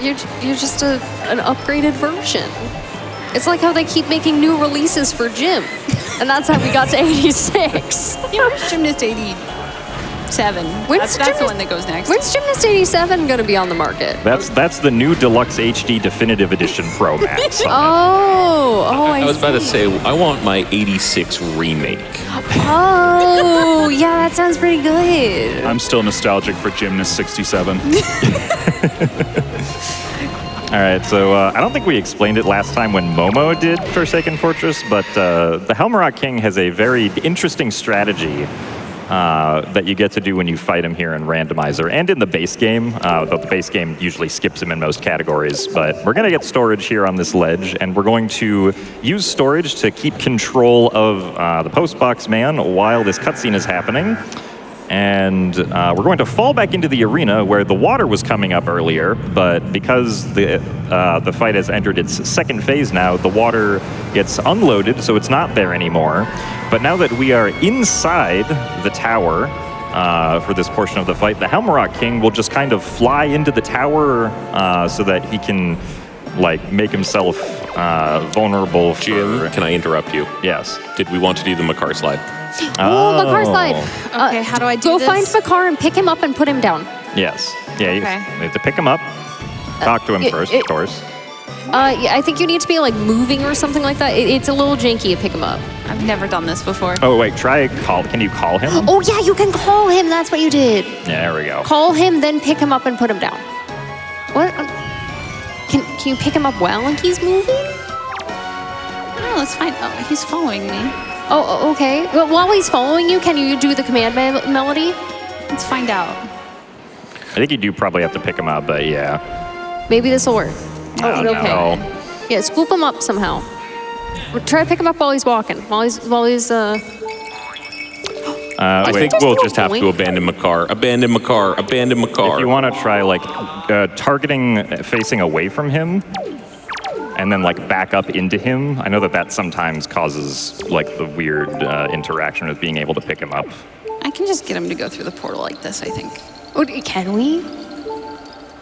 Speaker 3: You're just an upgraded version. It's like how they keep making new releases for Gym. And that's how we got to 86.
Speaker 2: Yeah, where's Gymnast 87? That's the one that goes next.
Speaker 3: When's Gymnast 87 going to be on the market?
Speaker 1: That's the new Deluxe HD Definitive Edition Pro Max.
Speaker 3: I
Speaker 4: was about to say, I want my 86 remake.
Speaker 3: Oh, yeah, that sounds pretty good.
Speaker 5: I'm still nostalgic for Gymnast87.
Speaker 1: All right, so I don't think we explained it last time when Momo did Forsaken Fortress, but the Helmrock King has a very interesting strategy that you get to do when you fight him here in Randomizer and in the base game, though the base game usually skips him in most categories. But we're going to get storage here on this ledge, and we're going to use storage to keep control of the postbox man while this cutscene is happening. And we're going to fall back into the arena where the water was coming up earlier, but because the fight has entered its second phase now, the water gets unloaded, so it's not there anymore. But now that we are inside the tower for this portion of the fight, the Helmrock King will just kind of fly into the tower so that he can make himself vulnerable for...
Speaker 4: Jim, can I interrupt you?
Speaker 1: Yes.
Speaker 4: Did we want to do the Makar slide?
Speaker 3: Oh, Makar slide.
Speaker 2: Okay, how do I do
Speaker 3: Go
Speaker 2: this?
Speaker 3: find Makar and pick him up and put him down.
Speaker 1: Yes. Yeah, you
Speaker 2: Okay.
Speaker 1: have to pick him up. Talk to him first, of course.
Speaker 3: Yeah, I think you need to be moving or something like that. It's a little janky to pick him up.
Speaker 2: I've never done this before.
Speaker 1: Oh, wait, can you call him?
Speaker 3: Oh, yeah, you can call him. That's what you did.
Speaker 1: Yeah, there we go.
Speaker 3: Call him, then pick him up and put him down. What? Can you pick him up while he's moving?
Speaker 2: Oh, let's find. Oh, he's following me.
Speaker 3: Oh, okay. Well, while he's following you, can you do the command melody?
Speaker 2: Let's find out.
Speaker 1: I think you do probably have to pick him up, but yeah.
Speaker 3: Maybe this will work.
Speaker 1: Oh,
Speaker 3: okay.
Speaker 1: no.
Speaker 3: Yeah, scoop him up somehow. Try to pick him up while he's walking. While he's.
Speaker 4: I think
Speaker 3: there's
Speaker 4: we'll
Speaker 3: no
Speaker 4: just have to
Speaker 3: point.
Speaker 4: abandon Makar. Abandon Makar. Abandon Makar.
Speaker 1: If you want to try targeting facing away from him and then back up into him, I know that sometimes causes the weird interaction with being able to pick him up.
Speaker 2: I can just get him to go through the portal like this, I think.
Speaker 3: Oh, can we?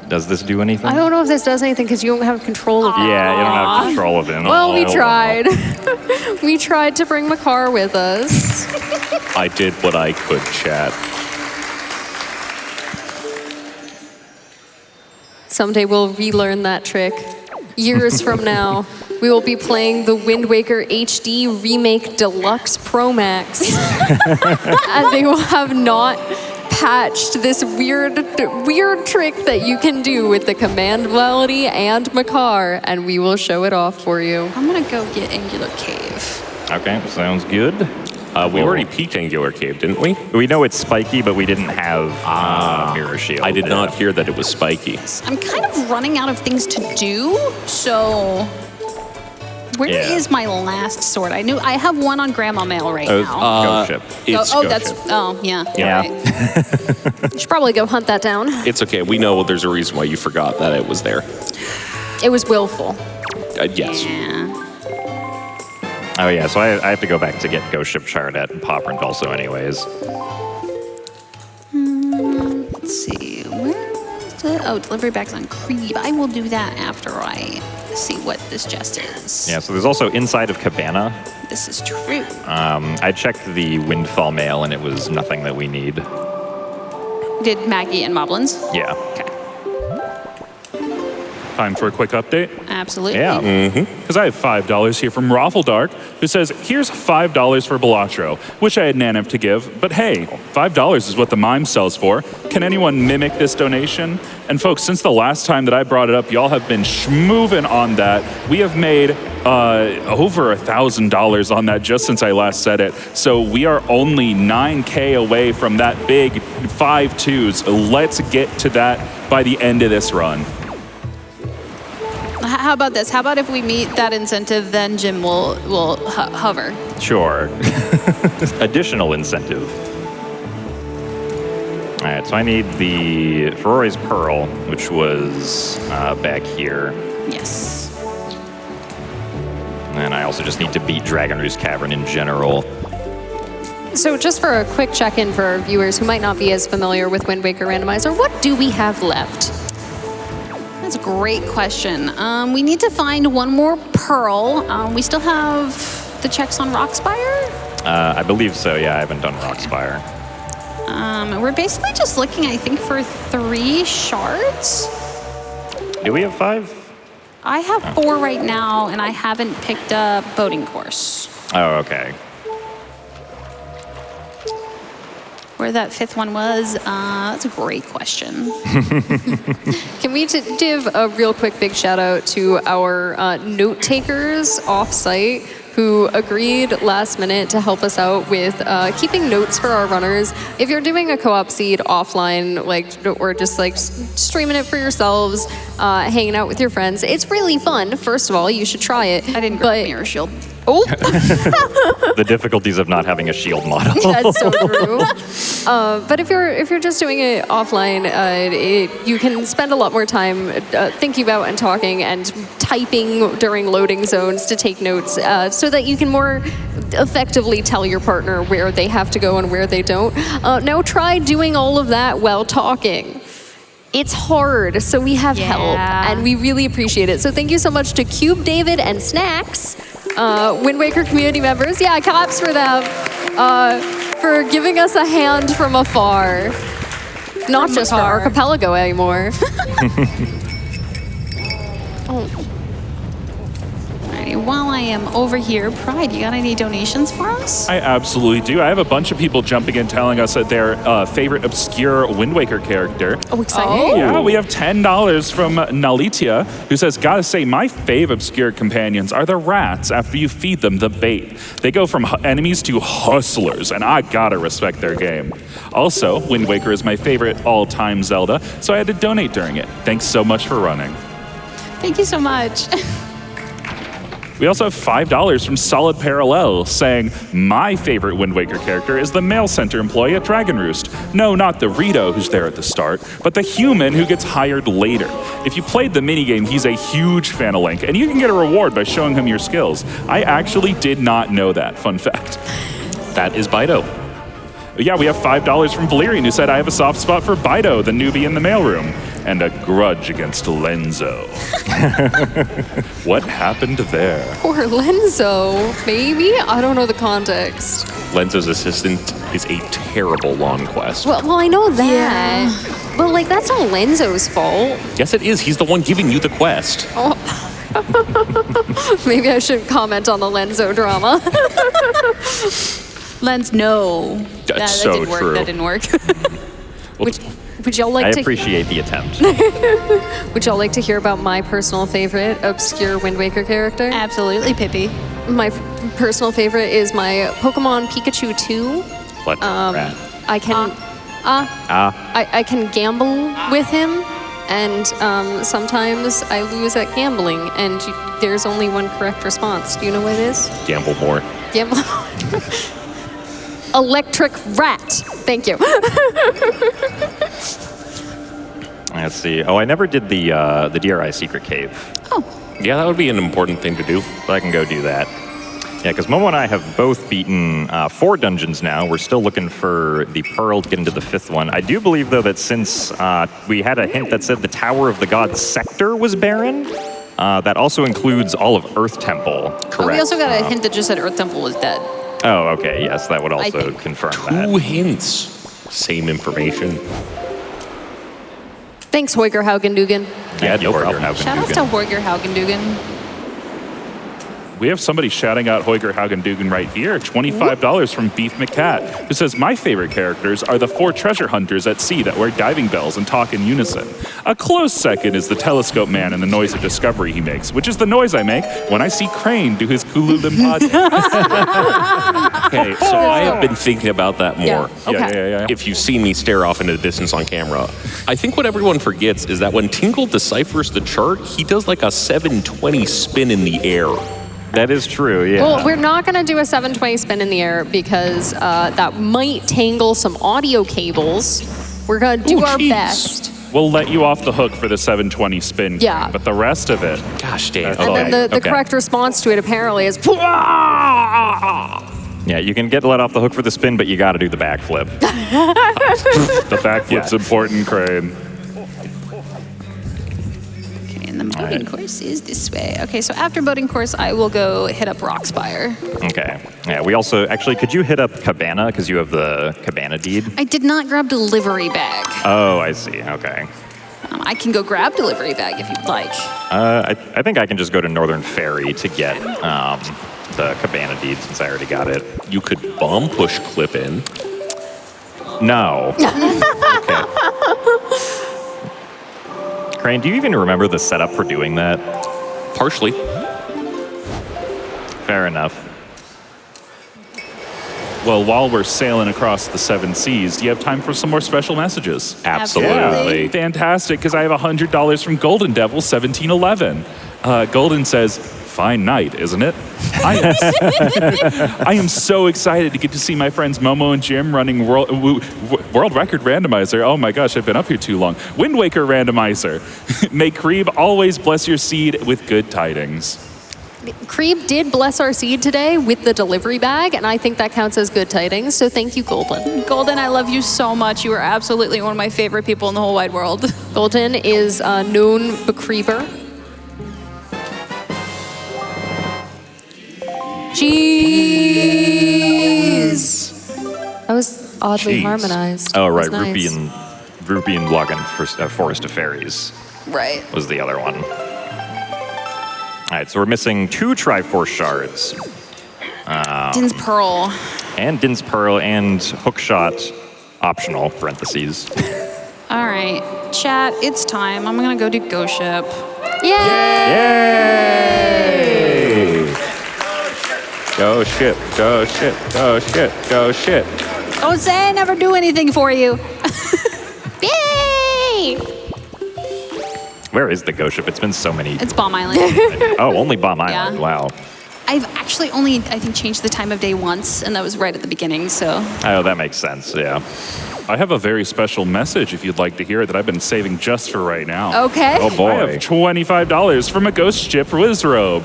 Speaker 1: Does this do anything?
Speaker 3: I don't know if this does anything because you don't have control of it.
Speaker 1: Yeah, you don't have control of him.
Speaker 3: Well, we
Speaker 1: Oh.
Speaker 3: tried. We tried to bring Makar with us.
Speaker 4: I did what I could, chat.
Speaker 3: Someday we'll relearn that trick. Years from now, we will be playing the Wind Waker HD Remake Deluxe Pro Max. And they will have not patched this weird trick that you can do with the command melody and Makar, and we will show it off for you.
Speaker 2: I'm gonna go get Angular Cave.
Speaker 1: Okay, sounds good.
Speaker 4: We already peaked Angular Cave, didn't we?
Speaker 1: We know it's spiky, but we didn't have Mirror Shield.
Speaker 4: I did not hear that it was spiky.
Speaker 2: I'm kind of running out of things to do, so where is
Speaker 1: Yeah.
Speaker 2: my last sword? I have one on Grandma Mail right now.
Speaker 1: Ghost Ship.
Speaker 4: It's
Speaker 2: Yeah.
Speaker 1: Yeah.
Speaker 2: Right.
Speaker 3: You should probably go hunt that down.
Speaker 4: It's okay. We know there's a reason why you forgot that it was there.
Speaker 3: It was willful.
Speaker 4: Yes.
Speaker 2: Yeah.
Speaker 1: Oh yeah, so I have to go back to get Ghost Ship Chardet and Poprint also anyways.
Speaker 2: Let's see. Where was delivery bags on Creed. I will do that after I see what this chest is.
Speaker 1: Yeah, so there's also inside of Cabana.
Speaker 2: This is true.
Speaker 1: I checked the Windfall mail and it was nothing that we need.
Speaker 2: Did Maggie and Moblins?
Speaker 1: Yeah.
Speaker 2: Okay.
Speaker 5: Time for a quick update.
Speaker 2: Absolutely.
Speaker 1: Yeah.
Speaker 5: Because I have $5 here from Raffledark, who says, here's $5 for Balatro, which I had Nanav to give, but hey, $5 is what the mime sells for. Can anyone mimic this donation? And folks, since the last time that I brought it up, y'all have been schmoovin' on that. We have made over $1,000 on that just since I last said it. So we are only 9K away from that big 5-2s. Let's get to that by the end of this run.
Speaker 2: How about this? How about if we meet that incentive, then Jim will hover.
Speaker 1: Sure. Additional incentive. All right, so I need the Ferrari's Pearl, which was back here.
Speaker 2: Yes.
Speaker 1: And I also just need to beat Dragon Roost Cavern in general.
Speaker 3: So just for a quick check-in for our viewers who might not be as familiar with Wind Waker Randomizer, what do we have left?
Speaker 2: That's a great question. We need to find one more pearl. We still have the checks on Rockspire.
Speaker 1: I believe so, yeah. I haven't done Rockspire.
Speaker 2: We're basically just looking, I think, for 3 shards.
Speaker 1: Do we have 5?
Speaker 2: I have 4 right now, and I haven't picked a boating course.
Speaker 1: Oh, okay.
Speaker 2: Where that 5th one was, that's a great question.
Speaker 3: Can we give a real quick big shout out to our note takers off-site who agreed last minute to help us out with keeping notes for our runners. If you're doing a co-op seed offline, or just streaming it for yourselves, hanging out with your friends, it's really fun. First of all, you should try it.
Speaker 2: I didn't grab Mirror Shield.
Speaker 3: Oh,
Speaker 1: The difficulties of not having a shield model.
Speaker 3: that's so true. But if you're just doing it offline, you can spend a lot more time thinking about and talking and typing during loading zones to take notes, so that you can more effectively tell your partner where they have to go and where they don't. Now try doing all of that while talking. It's hard, so we have help, and we really appreciate it. So thank you so much to Cube, David, and Snacks, Wind Waker community members. Yeah, claps for them, for giving us a hand from afar. Not just for Archipelago anymore.
Speaker 2: Alrighty, while I am over here, Pride, you got any donations for us?
Speaker 5: I absolutely do. I have a bunch of people jumping in telling us that their favorite obscure Wind Waker character.
Speaker 2: Oh, exciting.
Speaker 5: Yeah, we have $10 from Nalitia, who says, gotta say, my fave obscure companions are the rats after you feed them the bait. They go from enemies to hustlers, and I gotta respect their game. Also, Wind Waker is my favorite all-time Zelda, so I had to donate during it. Thanks so much for running.
Speaker 2: Thank you so much.
Speaker 5: We also have $5 from Solid Parallel, saying, my favorite Wind Waker character is the mail center employee at Dragon Roost. No, not the Rito who's there at the start, but the human who gets hired later. If you played the minigame, he's a huge fan of Link, and you can get a reward by showing him your skills. I actually did not know that, fun fact.
Speaker 4: That is Bido.
Speaker 5: Yeah, we have $5 from Valerian, who said, I have a soft spot for Bido, the newbie in the mailroom, and a grudge against Lenzo. What happened there?
Speaker 3: Or Lenzo, maybe? I don't know the context.
Speaker 4: Lenzo's assistant is a terrible long quest.
Speaker 3: Well, I know that. But that's not Lenzo's fault.
Speaker 4: Yes, it is. He's the one giving you the quest.
Speaker 3: Oh. Maybe I shouldn't comment on the Lenzo drama.
Speaker 2: Lens, no.
Speaker 1: That's
Speaker 2: that
Speaker 1: so
Speaker 2: didn't work.
Speaker 1: true.
Speaker 2: That didn't work.
Speaker 3: Would y'all like
Speaker 1: I
Speaker 3: to?
Speaker 1: appreciate the attempt.
Speaker 3: Would y'all like to hear about my personal favorite obscure Wind Waker character?
Speaker 2: Absolutely, Pippi.
Speaker 3: My personal favorite is my Pokemon Pikachu 2.
Speaker 1: What? Rat.
Speaker 3: I can I can gamble with him, and sometimes I lose at gambling, and there's only one correct response. Do you know what it is?
Speaker 4: Gamble more.
Speaker 3: Gamble. Electric rat. Thank you.
Speaker 1: Let's see. Oh, I never did the DRI secret cave,
Speaker 2: Oh,
Speaker 4: Yeah, that would be an important thing to do.
Speaker 1: but I can go do that. Yeah, because Momo and I have both beaten 4 dungeons now. We're still looking for the pearl to get into the 5th one. I do believe, though, that since we had a hint that said the Tower of the Gods sector was barren, that also includes all of Earth Temple.
Speaker 2: we also got a hint that just said Earth Temple was dead.
Speaker 1: Oh, okay. Yes, that would also
Speaker 2: think.
Speaker 1: confirm
Speaker 4: 2
Speaker 1: that.
Speaker 4: hints. Same information.
Speaker 3: Thanks, Hoiger Haugendugan.
Speaker 1: Yeah,
Speaker 4: no problem.
Speaker 2: Shout outs to Horger Haugendugan.
Speaker 5: We have somebody shouting out Hoiger Haugendugan right here. $25 from Beef McCat, who says, my favorite characters are the 4 treasure hunters at sea that wear diving bells and talk in unison. A close second is the telescope man and the noise of discovery he makes, which is the noise I make when I see Crane do his Kululim podcast.
Speaker 4: Okay, so I have been thinking about that more.
Speaker 3: Yeah. Okay.
Speaker 5: Yeah.
Speaker 4: If you've seen me stare off into the distance on camera, I think what everyone forgets is that when Tingle deciphers the chart, he does like a 720 spin in the air.
Speaker 1: That is true, yeah.
Speaker 3: Well, we're not going to do a 720 spin in the air because that might tangle some audio cables. We're going to do
Speaker 4: Ooh,
Speaker 3: our
Speaker 4: jeez.
Speaker 3: best.
Speaker 5: We'll let you off the hook for the 720 spin,
Speaker 3: Yeah.
Speaker 5: Crane, but the rest of it,
Speaker 4: Gosh, damn.
Speaker 3: And then the
Speaker 1: Okay.
Speaker 3: correct response to it apparently is.
Speaker 1: Yeah, you can get let off the hook for the spin, but you got to do the backflip.
Speaker 5: the backflip's important, Crane.
Speaker 2: Boating course is this way. Okay, so after boating course, I will go hit up Rockspire.
Speaker 1: Okay. Yeah, we also, actually, could you hit up Cabana, because you have the Cabana deed?
Speaker 2: I did not grab delivery bag.
Speaker 1: Oh, I see. Okay.
Speaker 2: I can go grab delivery bag if you'd like.
Speaker 1: I think I can just go to Northern Ferry to get the Cabana deed, since I already got it.
Speaker 4: You could bomb push clip in.
Speaker 1: No.
Speaker 4: Okay.
Speaker 1: Crain, do you even remember the setup for doing that?
Speaker 4: Partially.
Speaker 1: Fair enough.
Speaker 5: Well, while we're sailing across the 7 seas, do you have time for some more special messages?
Speaker 2: Absolutely.
Speaker 5: Fantastic, because I have $100 from Golden Devil 1711. Golden says, fine night, isn't it? I am so excited to get to see my friends Momo and Jim running world record randomizer. Oh my gosh, I've been up here too long. Wind Waker randomizer. May Creeb always bless your seed with good tidings.
Speaker 3: Creeb did bless our seed today with the delivery bag, and I think that counts as good tidings, so thank you, Golden.
Speaker 2: Golden, I love you so much. You are absolutely one of my favorite people in the whole wide world.
Speaker 3: Golden is known Becreeber. Cheese! That was oddly
Speaker 1: Cheese.
Speaker 3: harmonized.
Speaker 1: Oh, right.
Speaker 3: That was nice.
Speaker 1: Rupee and Login for Forest of Fairies
Speaker 2: Right.
Speaker 1: was the other one. All right, so we're missing 2 Triforce shards.
Speaker 2: Din's Pearl.
Speaker 1: And Din's Pearl and Hookshot optional, parentheses.
Speaker 2: All right, chat, it's time. I'm gonna go do Ghost Ship.
Speaker 5: Yay! Go ship, go ship, go ship, go ship.
Speaker 2: Don't say I never do anything for you.
Speaker 6: Yay!
Speaker 1: Where is the Ghost Ship? It's been so many.
Speaker 2: It's Bomb Island.
Speaker 1: Oh, only Bomb Island.
Speaker 2: Yeah.
Speaker 1: Wow.
Speaker 2: I've actually only, I think, changed the time of day once, and that was right at the beginning, so.
Speaker 1: Oh, that makes sense, yeah.
Speaker 5: I have a very special message if you'd like to hear it that I've been saving just for right now.
Speaker 3: Okay.
Speaker 1: Oh, boy.
Speaker 5: I have $25 from a Ghost Ship Wizrobe.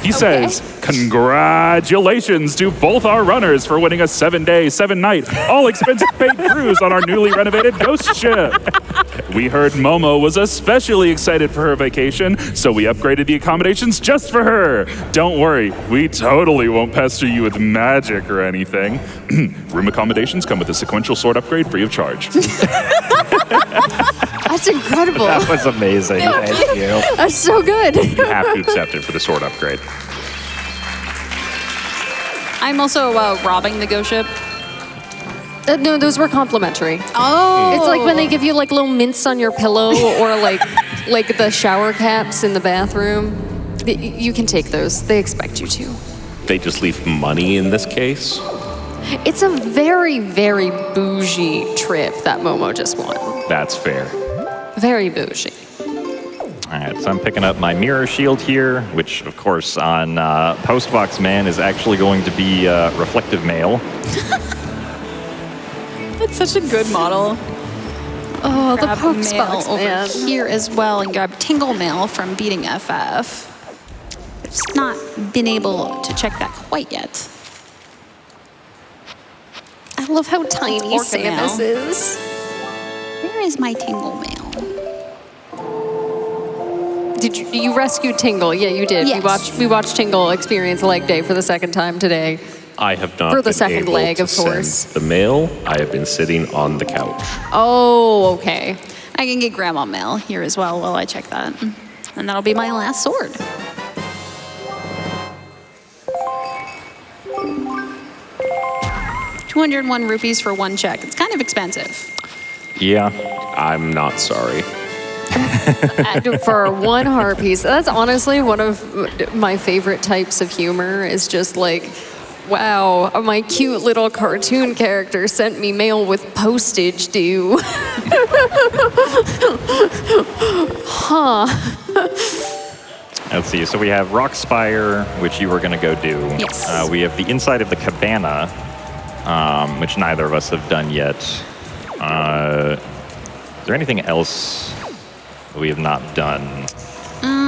Speaker 5: He says, congratulations to both our runners for winning a 7-day, 7-night, all expenses paid cruise on our newly renovated Ghost Ship. We heard Momo was especially excited for her vacation, so we upgraded the accommodations just for her. Don't worry, we totally won't pester you with magic or anything. Room accommodations come with a sequential sword upgrade free of charge.
Speaker 3: That's incredible.
Speaker 1: That was amazing. Thank you.
Speaker 3: That's so good.
Speaker 1: You have to accept it for the sword upgrade.
Speaker 2: I'm also robbing the Ghost Ship.
Speaker 3: No, those were complimentary.
Speaker 2: Oh.
Speaker 3: It's like when they give you like little mints on your pillow or like the shower caps in the bathroom. You can take those. They expect you to.
Speaker 4: They just leave money in this case.
Speaker 3: It's a very, very bougie trip that Momo just won.
Speaker 4: That's fair.
Speaker 3: Very bougie.
Speaker 1: All right, so I'm picking up my mirror shield here, which, of course, on Postbox Man is actually going to be reflective mail.
Speaker 2: That's such a good model.
Speaker 3: Oh, the
Speaker 2: Grab
Speaker 3: Pokes
Speaker 2: mail
Speaker 3: box,
Speaker 2: over
Speaker 3: man.
Speaker 2: here as well, and grab Tingle Mail from Beating FF. Just not been able to check that quite yet.
Speaker 3: I love how tiny
Speaker 2: Orca mail.
Speaker 3: Samus is.
Speaker 2: Where is my Tingle Mail?
Speaker 3: Did you rescued Tingle? Yeah, you did.
Speaker 2: Yes.
Speaker 3: We watched Tingle experience leg day for the second time today.
Speaker 4: I have not
Speaker 3: For the
Speaker 4: been
Speaker 3: second
Speaker 4: able
Speaker 3: leg,
Speaker 4: to
Speaker 3: of course.
Speaker 4: send the mail. I have been sitting on the couch.
Speaker 3: Oh, okay.
Speaker 2: I can get Grandma Mail here as well while I check that. And that'll be my last sword. $201 for 1 check. It's kind of expensive.
Speaker 1: Yeah.
Speaker 4: I'm not sorry.
Speaker 3: For 1 heart piece. That's honestly one of my favorite types of humor is just like, wow, my cute little cartoon character sent me mail with postage due. Huh.
Speaker 1: Let's see. So we have Rockspire, which you were going to go do.
Speaker 2: Yes.
Speaker 1: We have the inside of the cabana, which neither of us have done yet. Is there anything else we have not done?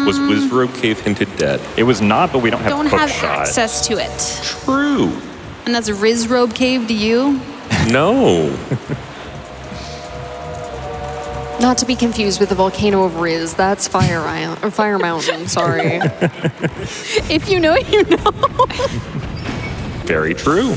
Speaker 4: Was Wizrobe Cave hinted dead?
Speaker 1: It was not, but we don't have
Speaker 2: Don't have
Speaker 1: Hookshot.
Speaker 2: access to it.
Speaker 4: True.
Speaker 2: And that's Rizrobe Cave to you?
Speaker 4: No.
Speaker 3: Not to be confused with the volcano of Riz. That's Fire Island or Fire Mountain. Sorry.
Speaker 2: If you know, you know.
Speaker 4: Very true.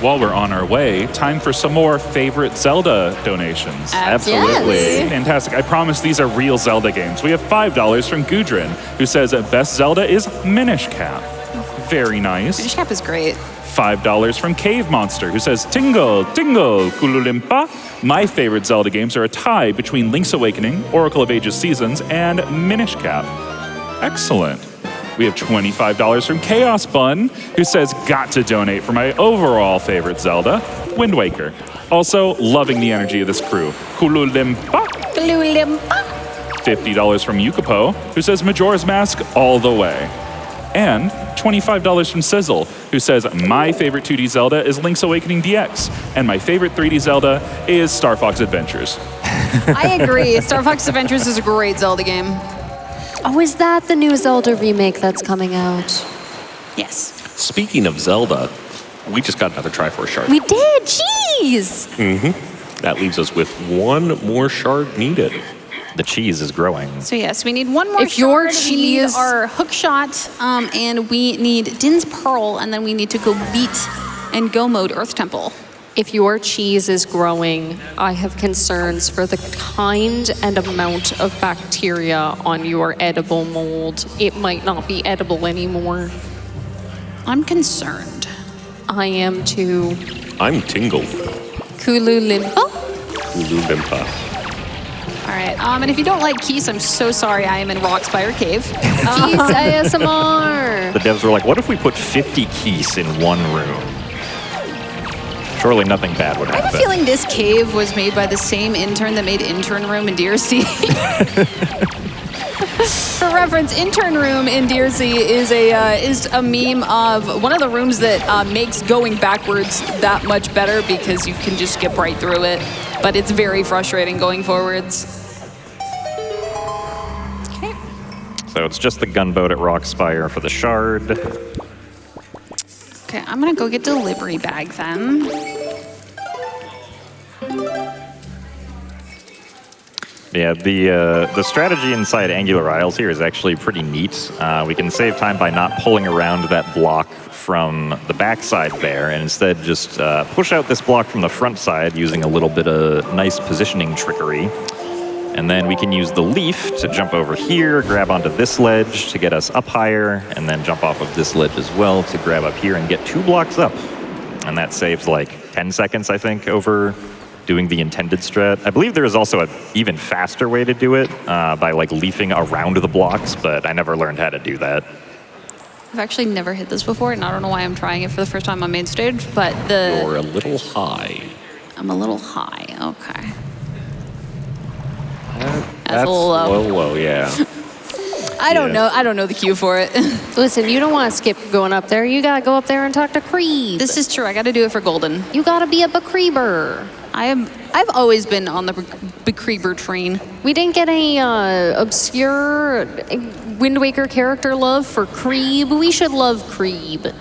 Speaker 5: While we're on our way, time for some more favorite Zelda donations.
Speaker 2: Absolutely.
Speaker 5: Fantastic. I promise these are real Zelda games. We have $5 from Gudrun, who says best Zelda is Minish Cap. Very nice.
Speaker 2: Minish Cap is great.
Speaker 5: $5 from Cave Monster, who says Tingle, Tingle, Kululimpa. My favorite Zelda games are a tie between Link's Awakening, Oracle of Ages Seasons, and Minish Cap. Excellent. We have $25 from Chaos Bun, who says, got to donate for my overall favorite Zelda, Wind Waker. Also, loving the energy of this crew. Kululimpa. $50 from Yukapo, who says, Majora's Mask all the way. And $25 from Sizzle, who says, my favorite 2D Zelda is Link's Awakening DX, and my favorite 3D Zelda is Star Fox Adventures.
Speaker 2: I agree. Star Fox Adventures is a great Zelda game.
Speaker 3: Oh, is that the new Zelda remake that's coming out?
Speaker 2: Yes.
Speaker 4: Speaking of Zelda, we just got another Triforce shard.
Speaker 3: We did. Jeez.
Speaker 4: That leaves us with one more shard needed.
Speaker 1: The cheese is growing.
Speaker 2: So yes, we need one more
Speaker 3: If your
Speaker 2: shard. We need
Speaker 3: cheese-
Speaker 2: our hook shot, and we need Din's Pearl, and then we need to go beat and go mode Earth Temple.
Speaker 3: If your cheese is growing, I have concerns for the kind and amount of bacteria on your edible mold. It might not be edible anymore.
Speaker 2: I'm concerned.
Speaker 3: I am too.
Speaker 4: I'm Tingle.
Speaker 3: Kululimpa?
Speaker 4: Ululimpa.
Speaker 2: All right, and if you don't like Keys, I'm so sorry. I am in Rockspire Cave.
Speaker 3: Keys ASMR.
Speaker 1: The devs were like, what if we put 50 keys in one room? Surely nothing bad would
Speaker 2: I have
Speaker 1: happen.
Speaker 2: a feeling this cave was made by the same intern that made Intern Room in DRC. For reference, Intern Room in DRC is a meme of one of the rooms that makes going backwards that much better because you can just skip right through it. But it's very frustrating going forwards. Okay.
Speaker 1: So it's just the gunboat at Rockspire for the shard.
Speaker 2: Okay, I'm gonna go get delivery bag then.
Speaker 1: Yeah, the strategy inside Angular Isles here is actually pretty neat. We can save time by not pulling around that block from the backside there, and instead just push out this block from the front side using a little bit of nice positioning trickery. And then we can use the leaf to jump over here, grab onto this ledge to get us up higher, and then jump off of this ledge as well to grab up here and get 2 blocks up. And that saves like 10 seconds, I think, over doing the intended strat. I believe there is also an even faster way to do it by like leafing around the blocks, but I never learned how to do that.
Speaker 2: I've actually never hit this before, and I don't know why I'm trying it for the first time on main stage, but
Speaker 4: You're a little high.
Speaker 2: I'm a little high, okay.
Speaker 4: That's
Speaker 2: a little low.
Speaker 4: low, yeah.
Speaker 2: I don't know the cue for it.
Speaker 3: Listen, you don't want to skip going up there. You gotta go up there and talk to Creeb.
Speaker 2: This is true, I gotta do it for Golden.
Speaker 3: You gotta be a Becreeber.
Speaker 2: I've always been on the Becreeber train.
Speaker 3: We didn't get any obscure Wind Waker character love for Creeb. We should love Creeb.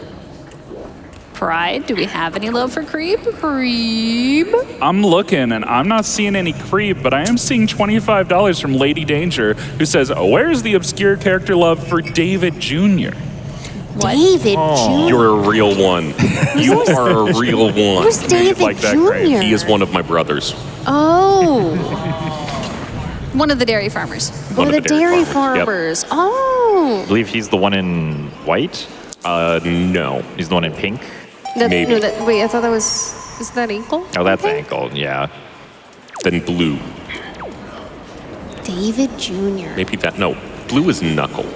Speaker 2: Pride, do we have any love for Creeb? Creeb?
Speaker 5: I'm looking and I'm not seeing any creep, but I am seeing $25 from Lady Danger, who says, where's the obscure character love for David Jr.?
Speaker 3: David Jr.
Speaker 4: You're a real one. You are a real one.
Speaker 3: Who's David
Speaker 5: like that,
Speaker 3: Jr.?
Speaker 5: Craig.
Speaker 4: He is one of my brothers.
Speaker 3: Oh,
Speaker 2: One of the dairy farmers.
Speaker 3: one of the dairy
Speaker 4: Yep.
Speaker 3: farmers.
Speaker 1: I
Speaker 3: Oh.
Speaker 1: believe he's the one in white.
Speaker 4: No.
Speaker 1: He's the one in pink.
Speaker 4: Maybe.
Speaker 3: No, wait, I thought that was... Is that ankle?
Speaker 1: Oh, that's
Speaker 3: Okay.
Speaker 1: ankle, yeah.
Speaker 4: Then blue.
Speaker 3: David Jr.
Speaker 4: Maybe that. No. Blue is knuckle.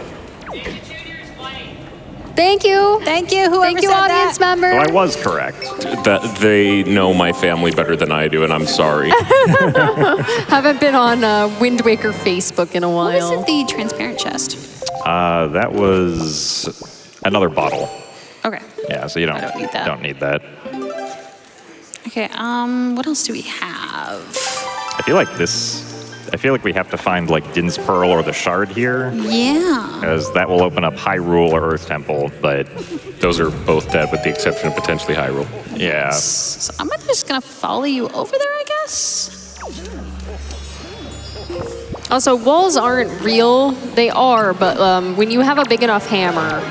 Speaker 3: Thank you.
Speaker 2: Thank you, whoever
Speaker 3: Thank you,
Speaker 2: said
Speaker 3: audience
Speaker 2: that.
Speaker 3: member.
Speaker 1: So I was correct.
Speaker 4: That they know my family better than I do, and I'm sorry.
Speaker 3: Haven't been on Wind Waker Facebook in a
Speaker 2: What was
Speaker 3: while.
Speaker 2: it, the transparent chest?
Speaker 1: That was another bottle.
Speaker 2: Okay.
Speaker 1: Yeah, so you don't,
Speaker 2: I don't need that.
Speaker 1: Don't need that.
Speaker 2: Okay, what else do we have?
Speaker 1: I feel like this I feel like we have to find like Din's Pearl or the Shard here,
Speaker 2: Yeah.
Speaker 1: because that will open up Hyrule or Earth Temple. But
Speaker 4: Those are both dead, with the exception of potentially Hyrule.
Speaker 1: yeah,
Speaker 2: So I'm just gonna follow you over there, I guess.
Speaker 3: Also, walls aren't real. They are, but when you have a big enough hammer,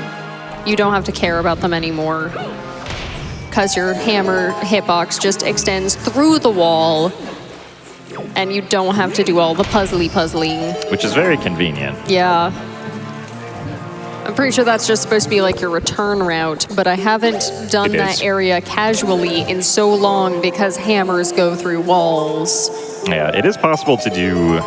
Speaker 3: you don't have to care about them anymore. Because your hammer hitbox just extends through the wall, and you don't have to do all the puzzling.
Speaker 1: which is very convenient.
Speaker 3: Yeah. I'm pretty sure that's just supposed to be like your return route, but I haven't done
Speaker 1: It
Speaker 3: that
Speaker 1: is.
Speaker 3: area casually in so long because hammers go through walls.
Speaker 1: Yeah, it is possible to do.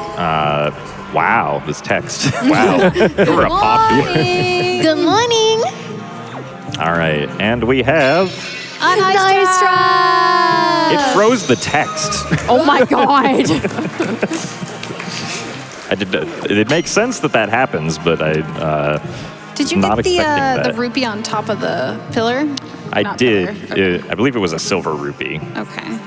Speaker 1: Wow, this text. Wow, we're a pop here.
Speaker 2: Morning.
Speaker 6: Good morning.
Speaker 1: All right, and we have.
Speaker 2: A nice try.
Speaker 1: It froze the text.
Speaker 3: Oh my god!
Speaker 1: It makes sense that happens, but
Speaker 2: Did you
Speaker 1: Not
Speaker 2: get the
Speaker 1: expecting that.
Speaker 2: rupee on top of the pillar?
Speaker 1: I
Speaker 2: Not
Speaker 1: did.
Speaker 2: pillar. Okay.
Speaker 1: I believe it was a silver rupee.
Speaker 2: Okay.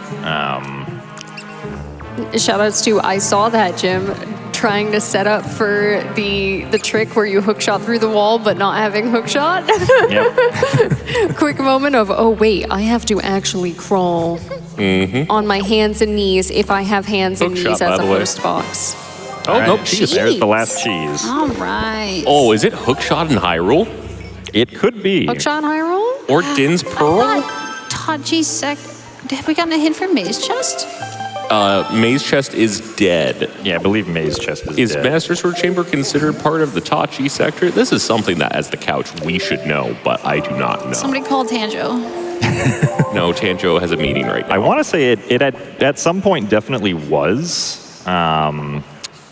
Speaker 3: Shoutouts to I saw that, Jim, trying to set up for the trick where you hookshot through the wall but not having hookshot.
Speaker 1: Yep.
Speaker 3: Quick moment of, oh wait, I have to actually crawl on my hands and knees if I have hands and
Speaker 4: Hookshot,
Speaker 3: knees
Speaker 4: by
Speaker 3: as a
Speaker 4: the way.
Speaker 3: host box.
Speaker 4: Oh,
Speaker 1: All right,
Speaker 4: nope, cheese.
Speaker 1: There's the last cheese.
Speaker 2: All right.
Speaker 4: Oh, is it Hookshot in Hyrule?
Speaker 1: It could be.
Speaker 3: Hookshot Hyrule?
Speaker 4: Or Din's Pearl?
Speaker 2: Tachi sec. Have we gotten a hint from Maze Chest?
Speaker 4: Maze Chest is dead.
Speaker 1: Yeah, I believe Maze Chest is
Speaker 4: Is
Speaker 1: dead.
Speaker 4: Master Sword Chamber considered part of the Tachi sector? This is something that, as the couch, we should know, but I do not know.
Speaker 2: Somebody called Tanjo.
Speaker 4: No, Tanjo has a meeting right
Speaker 1: I
Speaker 4: now.
Speaker 1: want to say it at some point definitely was.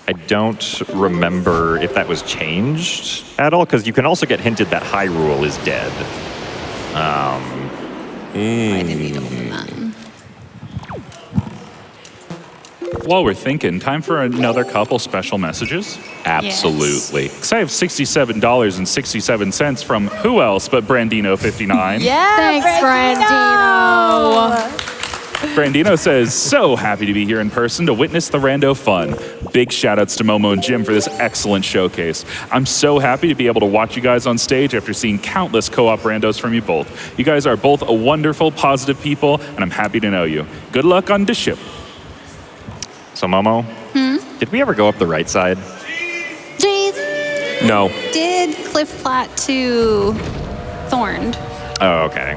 Speaker 1: I don't remember if that was changed at all, because you can also get hinted that Hyrule is dead.
Speaker 2: I didn't need to open that.
Speaker 5: While we're thinking, time for another couple special messages.
Speaker 4: Absolutely.
Speaker 5: Because I have $67.67 from who else but Brandino59.
Speaker 6: Yeah.
Speaker 3: Thanks, Brandino.
Speaker 5: Brandino says, so happy to be here in person to witness the rando fun. Big shout outs to Momo and Jim for this excellent showcase. I'm so happy to be able to watch you guys on stage after seeing countless co-op randos from you both. You guys are both a wonderful, positive people, and I'm happy to know you. Good luck on the ship.
Speaker 1: So Momo, did we ever go up the right side?
Speaker 2: Jeez.
Speaker 4: No.
Speaker 2: Did Cliff Flat to Thorned.
Speaker 1: Oh, okay.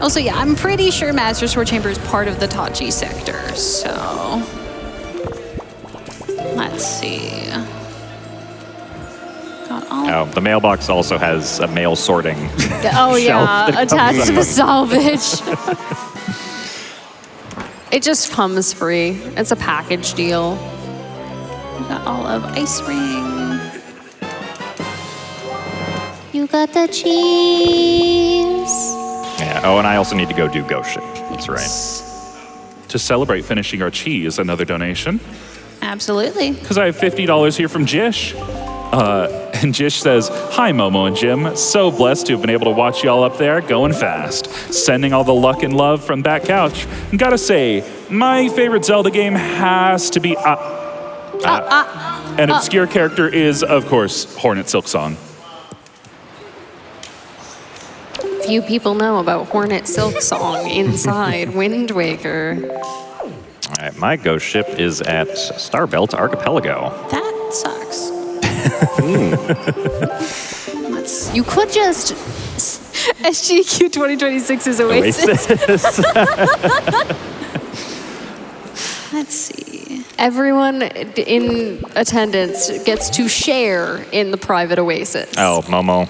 Speaker 2: Also, yeah, I'm pretty sure Master Sword Chamber is part of the Tachi sector, so... Let's see. Got all...
Speaker 1: Oh, the mailbox also has a mail sorting.
Speaker 3: Oh yeah,
Speaker 1: Shelf.
Speaker 3: attached to the salvage. It just comes free. It's a package deal.
Speaker 2: Got all of Ice Ring.
Speaker 6: You got the cheese.
Speaker 1: Yeah. Oh, and I also need to go do Ghost Ship. That's right.
Speaker 5: To celebrate finishing our cheese, another donation.
Speaker 2: Absolutely.
Speaker 5: Because I have $50 here from Jish. And Jish says, hi, Momo and Jim. So blessed to have been able to watch y'all up there going fast. Sending all the luck and love from that couch. And gotta say, my favorite Zelda game has to be an obscure character is, of course, Hornet Silksong.
Speaker 3: Few people know about Hornet Silksong inside Wind Waker.
Speaker 1: All right, my Ghost Ship is at Starbelt Archipelago.
Speaker 2: That sucks. Let's...
Speaker 3: You could just SGQ 2026's Oasis.
Speaker 2: Let's see.
Speaker 3: Everyone in attendance gets to share in the private Oasis.
Speaker 1: Oh, Momo.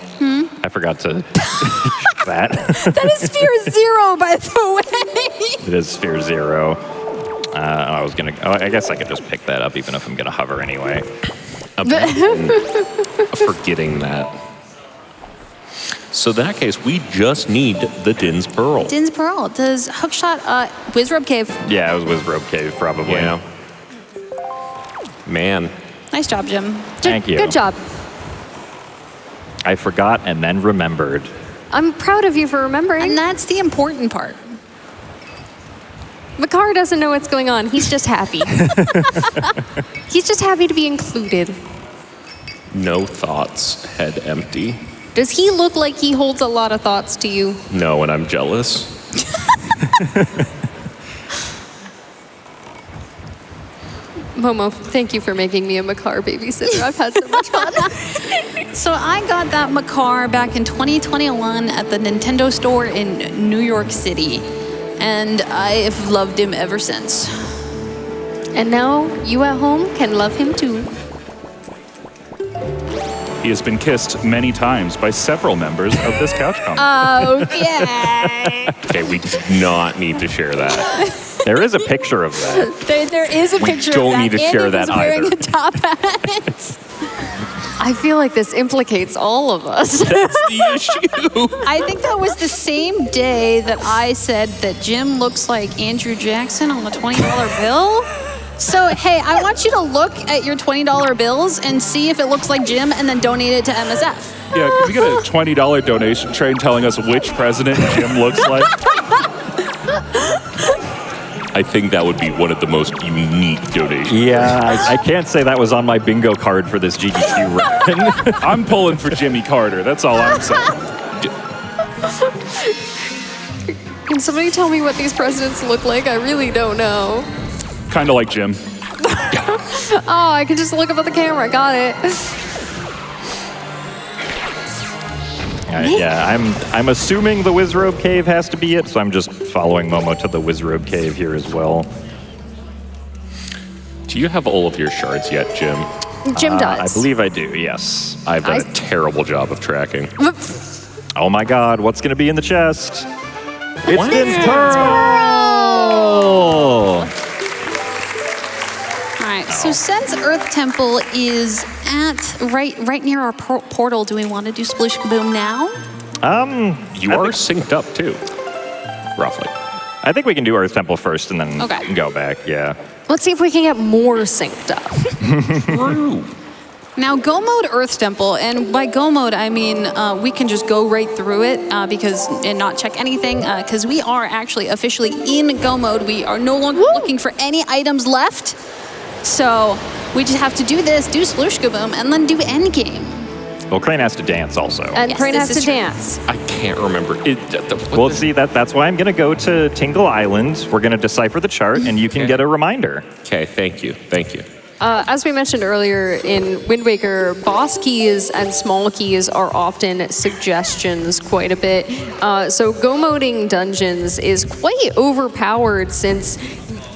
Speaker 1: I forgot to that.
Speaker 2: That is Sphere 0, by the way.
Speaker 1: It is Sphere 0. I was gonna. Oh, I guess I could just pick that up, even if I'm gonna hover anyway.
Speaker 4: Forgetting that. So in that case, we just need the Din's Pearl.
Speaker 2: Din's Pearl. Does Hookshot, Wizrobe Cave.
Speaker 1: Yeah, it was Robe Cave, probably.
Speaker 4: Yeah. Man.
Speaker 2: Nice job, Jim.
Speaker 1: Thank you.
Speaker 3: Good job.
Speaker 1: I forgot and then remembered.
Speaker 3: I'm proud of you for remembering.
Speaker 2: And that's the important part.
Speaker 3: Makar doesn't know what's going on. He's just happy. He's just happy to be included.
Speaker 4: No thoughts, head empty.
Speaker 3: Does he look like he holds a lot of thoughts to you?
Speaker 4: No, and I'm jealous.
Speaker 3: Momo, thank you for making me a Makar babysitter. I've had so much fun.
Speaker 2: So I got that Makar back in 2021 at the Nintendo store in New York City. And I've loved him ever since.
Speaker 3: And now you at home can love him too.
Speaker 5: He has been kissed many times by several members of this couch comp.
Speaker 2: Okay.
Speaker 4: Okay, we do not need to share that.
Speaker 1: There is a picture of that.
Speaker 2: there is a picture of that.
Speaker 4: We don't need to share that
Speaker 2: Andy was wearing
Speaker 4: either.
Speaker 2: a top hat.
Speaker 3: I feel like this implicates all of us.
Speaker 4: That's the issue.
Speaker 2: I think that was the same day that I said that Jim looks like Andrew Jackson on the $20 bill. So, hey, I want you to look at your $20 bills and see if it looks like Jim and then donate it to MSF.
Speaker 5: Yeah, can we get a $20 donation train telling us which president Jim looks like?
Speaker 4: I think that would be one of the most unique donations.
Speaker 1: Yeah, I can't say that was on my bingo card for this GDQ run.
Speaker 5: I'm pulling for Jimmy Carter. That's all I'm saying.
Speaker 3: Can somebody tell me what these presidents look like? I really don't know.
Speaker 5: Kind of like Jim.
Speaker 3: Oh, I can just look up at the camera. Got it.
Speaker 1: Yeah, I'm assuming the Wizrobe Cave has to be it, so I'm just following Momo to the Wizrobe Cave here as well.
Speaker 4: Do you have all of your shards yet, Jim?
Speaker 3: Jim does.
Speaker 1: I believe I do, yes.
Speaker 4: I've done a terrible job of tracking.
Speaker 1: Oh my god, what's going to be in the chest? It's Din's Pearl!
Speaker 2: All right, so since Earth Temple is at right near our portal, do we want to do Sploosh Kaboom now?
Speaker 4: You are synced up too, roughly.
Speaker 1: I think we can do Earth Temple first and then
Speaker 2: Okay.
Speaker 1: go back, yeah.
Speaker 3: Let's see if we can get more synced up.
Speaker 2: Now, go mode Earth Temple, and by go mode, I mean we can just go right through it and not check anything, because we are actually officially in go mode. We are no longer looking for any items left. So we just have to do this, do Sploosh Kaboom, and then do Endgame.
Speaker 1: Well, Crane has to dance also.
Speaker 3: And
Speaker 2: Yes,
Speaker 3: Crane
Speaker 2: this
Speaker 3: has
Speaker 2: is
Speaker 3: to
Speaker 2: true.
Speaker 3: dance.
Speaker 4: I can't remember.
Speaker 1: Well, see, that's why I'm going to go to Tingle Island. We're going to decipher the chart, and you can
Speaker 4: Okay.
Speaker 1: get a reminder.
Speaker 4: Okay, thank you.
Speaker 3: As we mentioned earlier, in Wind Waker, boss keys and small keys are often suggestions quite a bit. So go-moding dungeons is quite overpowered since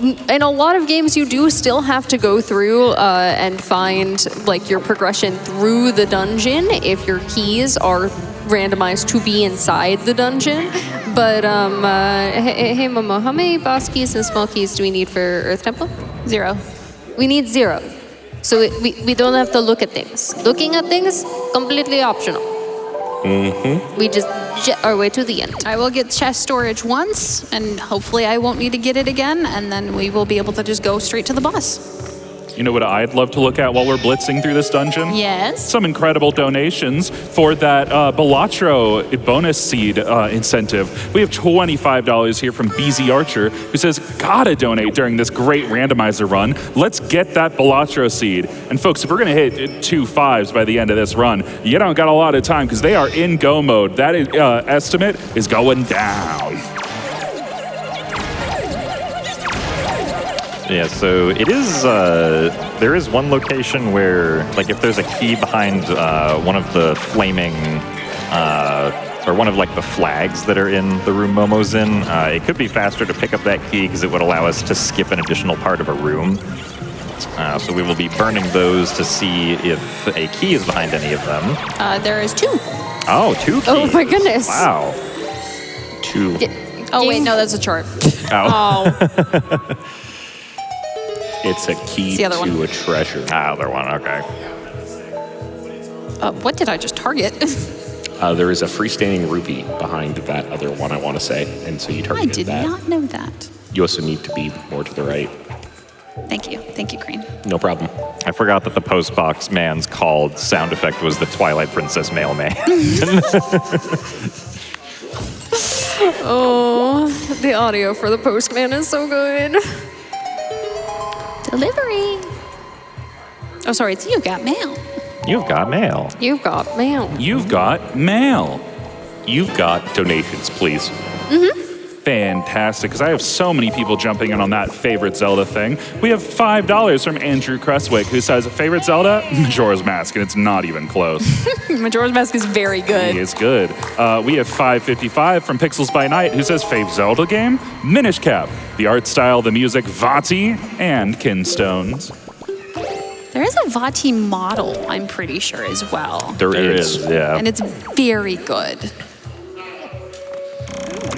Speaker 3: in a lot of games you do still have to go through and find like your progression through the dungeon if your keys are randomized to be inside the dungeon. But hey Momo, how many boss keys and small keys do we need for Earth Temple?
Speaker 2: 0.
Speaker 3: We need 0. So we don't have to look at things. Looking at things, completely optional. We just jet our way to the end.
Speaker 2: I will get chest storage once, and hopefully I won't need to get it again, and then we will be able to just go straight to the boss.
Speaker 5: You know what I'd love to look at while we're blitzing through this dungeon?
Speaker 2: Yes.
Speaker 5: Some incredible donations for that Balatro bonus seed incentive. We have $25 here from BZ Archer, who says, gotta donate during this great randomizer run. Let's get that Balatro seed. And folks, if we're gonna hit 2 5s by the end of this run, you don't got a lot of time because they are in go mode. That is, estimate is going down.
Speaker 1: Yeah, so it is, there is one location where, like, if there's a key behind one of the flaming, or one of, like, the flags that are in the room Momo's in, it could be faster to pick up that key because it would allow us to skip an additional part of a room. So we will be burning those to see if a key is behind any of them.
Speaker 2: There is 2.
Speaker 1: Oh, 2 keys.
Speaker 3: Oh my goodness.
Speaker 1: Wow.
Speaker 4: 2.
Speaker 2: Oh, wait, no, that's a chart.
Speaker 1: Oh.
Speaker 4: It's a key
Speaker 2: the other
Speaker 4: to
Speaker 2: one.
Speaker 4: a treasure.
Speaker 1: Other one, okay.
Speaker 2: What did I just target?
Speaker 4: There is a freestanding rupee behind that other one, I want to say, and so you
Speaker 2: I
Speaker 4: targeted
Speaker 2: did
Speaker 4: that.
Speaker 2: not know that.
Speaker 4: You also need to be more to the right.
Speaker 2: Thank you, Crane.
Speaker 4: No problem.
Speaker 1: I forgot that the postbox man's called sound effect was the Twilight Princess mailman.
Speaker 3: Oh, the audio for the postman is so good.
Speaker 2: Delivery. Oh, sorry, it's You Got Mail.
Speaker 1: You've got mail.
Speaker 3: You've got mail.
Speaker 5: You've got mail.
Speaker 4: You've got donations, please.
Speaker 5: Fantastic, because I have so many people jumping in on that favorite Zelda thing. We have $5 from Andrew Cresswick, who says, favorite Zelda? Majora's Mask, and it's not even close.
Speaker 2: Majora's Mask is very good.
Speaker 5: He is good. We have $5.55 from Pixels by Night, who says, fave Zelda game? Minish Cap. The art style, the music, Vati, and Kinstones.
Speaker 2: There is a Vati model, I'm pretty sure, as well.
Speaker 4: There is.
Speaker 1: Yeah.
Speaker 2: And it's very good.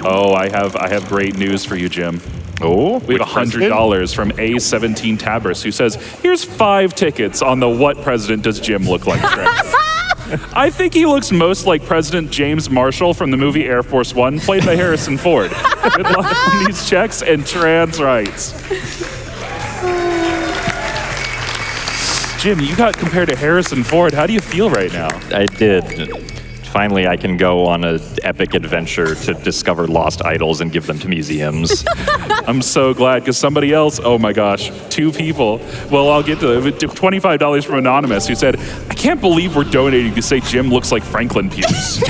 Speaker 5: Oh, I have great news for you, Jim.
Speaker 1: Oh,
Speaker 5: We have $100 from A17 Tabris, who says, here's 5 tickets on the What President Does Jim Look Like trip. I think he looks most like President James Marshall from the movie Air Force One, played by Harrison Ford. Good luck on these checks and trans rights. Jim, you got compared to Harrison Ford. How do you feel right now?
Speaker 1: I did. Finally, I can go on an epic adventure to discover lost idols and give them to museums.
Speaker 5: I'm so glad, because somebody else, oh my gosh, 2 people. Well, I'll get to it. $25 from Anonymous, who said, I can't believe we're donating to say Jim looks like Franklin Pierce.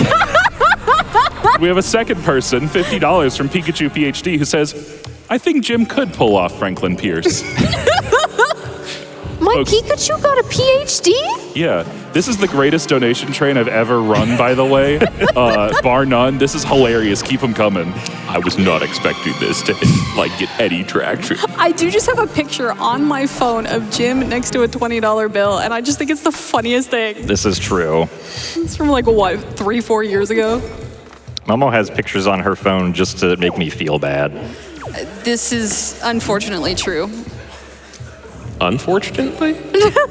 Speaker 5: We have a second person, $50 from Pikachu PhD, who says, I think Jim could pull off Franklin Pierce.
Speaker 3: My
Speaker 5: Folks.
Speaker 3: Pikachu got a PhD?
Speaker 5: Yeah, this is the greatest donation train I've ever run, by the way. Bar none. This is hilarious. Keep them coming.
Speaker 4: I was not expecting this to get any traction.
Speaker 2: I do just have a picture on my phone of Jim next to a $20 bill, and I just think it's the funniest thing.
Speaker 1: This is true.
Speaker 2: It's from 3-4 years ago?
Speaker 1: Momo has pictures on her phone just to make me feel bad.
Speaker 2: This is unfortunately true.
Speaker 4: Unfortunately?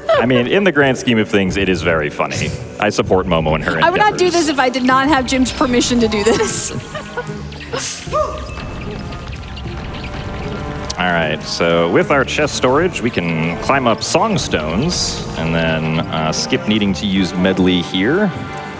Speaker 1: I mean, in the grand scheme of things, it is very funny. I support Momo and her endeavors.
Speaker 2: I would not do this if I did not have Jim's permission to do this.
Speaker 1: All right, so with our chest storage, we can climb up song stones and then skip needing to use medley here.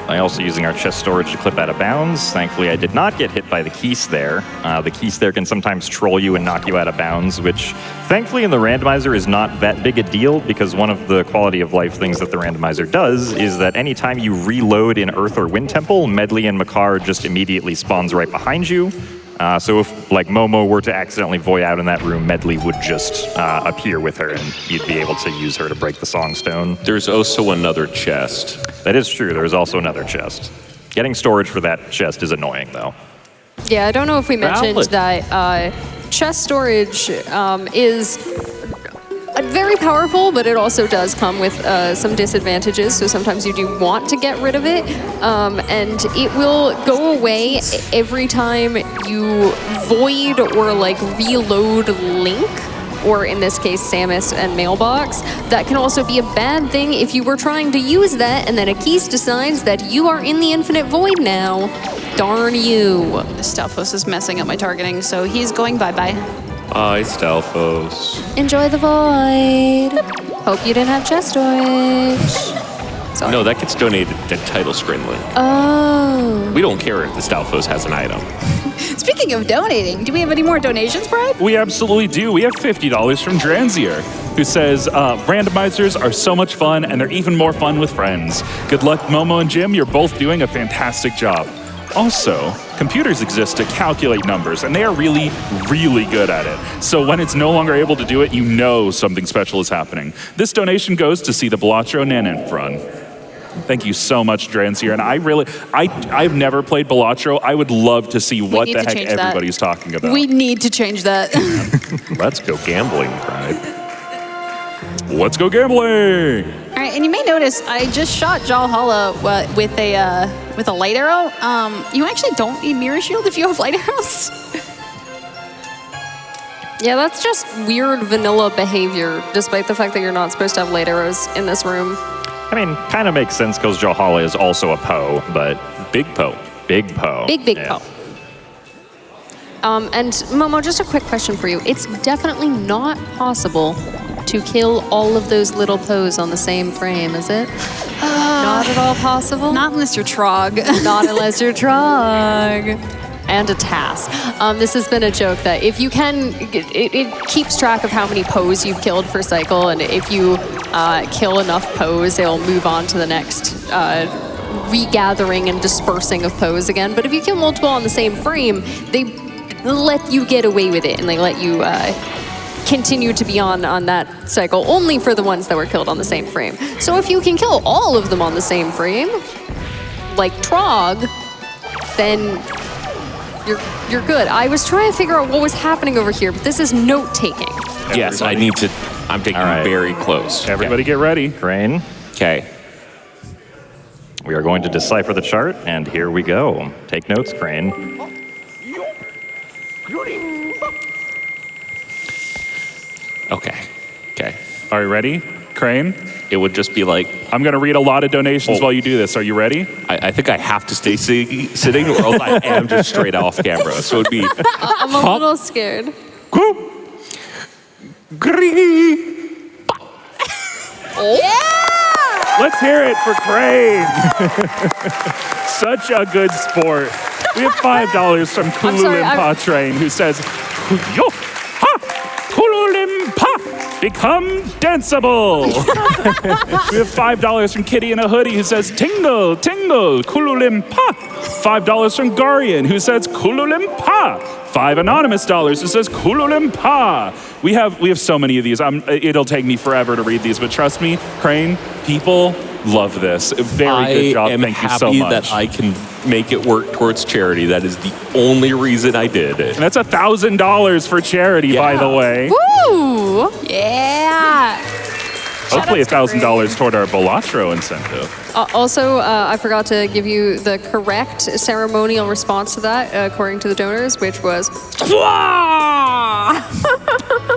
Speaker 1: By also using our chest storage to clip out of bounds. Thankfully, I did not get hit by the keys there. The keys there can sometimes troll you and knock you out of bounds, which thankfully in the randomizer is not that big a deal, because one of the quality of life things that the randomizer does is that anytime you reload in Earth or Wind Temple, Medley and Makar just immediately spawns right behind you. So if, Momo were to accidentally void out in that room, Medley would just appear with her, and you'd be able to use her to break the song stone.
Speaker 4: There's also another chest.
Speaker 1: That is true. There's also another chest. Getting storage for that chest is annoying, though.
Speaker 3: Yeah, I don't know if we mentioned
Speaker 4: Valid.
Speaker 3: that chest storage is very powerful, but it also does come with some disadvantages. So sometimes you do want to get rid of it, and it will go away every time you void or reload Link, or in this case Samus and Mailbox. That can also be a bad thing if you were trying to use that and then Akis decides that you are in the infinite void now. Darn you.
Speaker 2: Stalfos is messing up my targeting, so he's going bye-bye.
Speaker 4: Bye, Stalfos.
Speaker 3: Enjoy the void. Hope you didn't have chest storage. Sorry.
Speaker 4: No, that gets donated to Title Screenly.
Speaker 3: Oh.
Speaker 4: We don't care if the Stalfos has an item.
Speaker 2: Speaking of donating, do we have any more donations, Brad?
Speaker 5: We absolutely do. We have $50 from Dranzier, who says, randomizers are so much fun, and they're even more fun with friends. Good luck, Momo and Jim. You're both doing a fantastic job. Also, computers exist to calculate numbers, and they are really, really good at it. So when it's no longer able to do it, you know something special is happening. This donation goes to see the Balatro Nanenf run. Thank you so much, Dranzier. And I've never played Balatro. I would love to see what the heck everybody's talking about.
Speaker 2: We need to change that.
Speaker 4: Let's go gambling, Pride.
Speaker 5: Let's go gambling!
Speaker 2: All right, and you may notice I just shot Jalhalla with a light arrow. You actually don't need Mirror Shield if you have light arrows.
Speaker 3: Yeah, that's just weird vanilla behavior, despite the fact that you're not supposed to have light arrows in this room.
Speaker 1: I mean, kind of makes sense because Jalhalla is also a Poe, but
Speaker 4: Big Poe.
Speaker 1: big Poe.
Speaker 3: Big Poe. And Momo, just a quick question for you. It's definitely not possible to kill all of those little Poes on the same frame, is it? Not at all possible?
Speaker 2: Not unless you're Trog.
Speaker 3: Not unless you're Trog. and a task. This has been a joke that if you can, it keeps track of how many Poes you've killed per cycle, and if you kill enough Poes, it'll move on to the next regathering and dispersing of Poes again. But if you kill multiple on the same frame, they let you get away with it, and they let you continue to be on that cycle only for the ones that were killed on the same frame. So if you can kill all of them on the same frame, like Trog, then you're good. I was trying to figure out what was happening over here, but this is note-taking.
Speaker 4: Yes, I'm taking
Speaker 1: right.
Speaker 4: very close.
Speaker 5: Everybody get ready.
Speaker 1: Crane,
Speaker 4: Okay.
Speaker 1: we are going to decipher the chart, and here we go. Take notes, Crane.
Speaker 4: Okay.
Speaker 5: Are you ready, Crane?
Speaker 4: It would just be like,
Speaker 5: I'm going to read a lot of donations while you do this. Are you ready?
Speaker 4: I think I have to stay sitting, or else I am just straight off camera. So it'd be,
Speaker 3: I'm a little scared.
Speaker 5: Let's hear it for Crane. Such a good sport. We have $5 from
Speaker 3: I'm sorry,
Speaker 5: Kululimpa Train, who says, Yo ha! Kululimpa! Become danceable! We have $5 from Kitty in a Hoodie, who says, Tingle, tingle, Kululimpa! $5 from Garian, who says, Kululimpa! 5 anonymous dollars, who says, Kululimpa! We have so many of these. It'll take me forever to read these, but trust me, Crane, people love this. Very good job. Thank you so much.
Speaker 4: That I can make it work towards charity. That is the only reason I did it.
Speaker 5: And that's $1,000 for charity, by the way.
Speaker 3: Woo!
Speaker 2: Yeah.
Speaker 5: Hopefully $1,000 toward our Balatro incentive.
Speaker 3: Also, I forgot to give you the correct ceremonial response to that, according to the donors, which was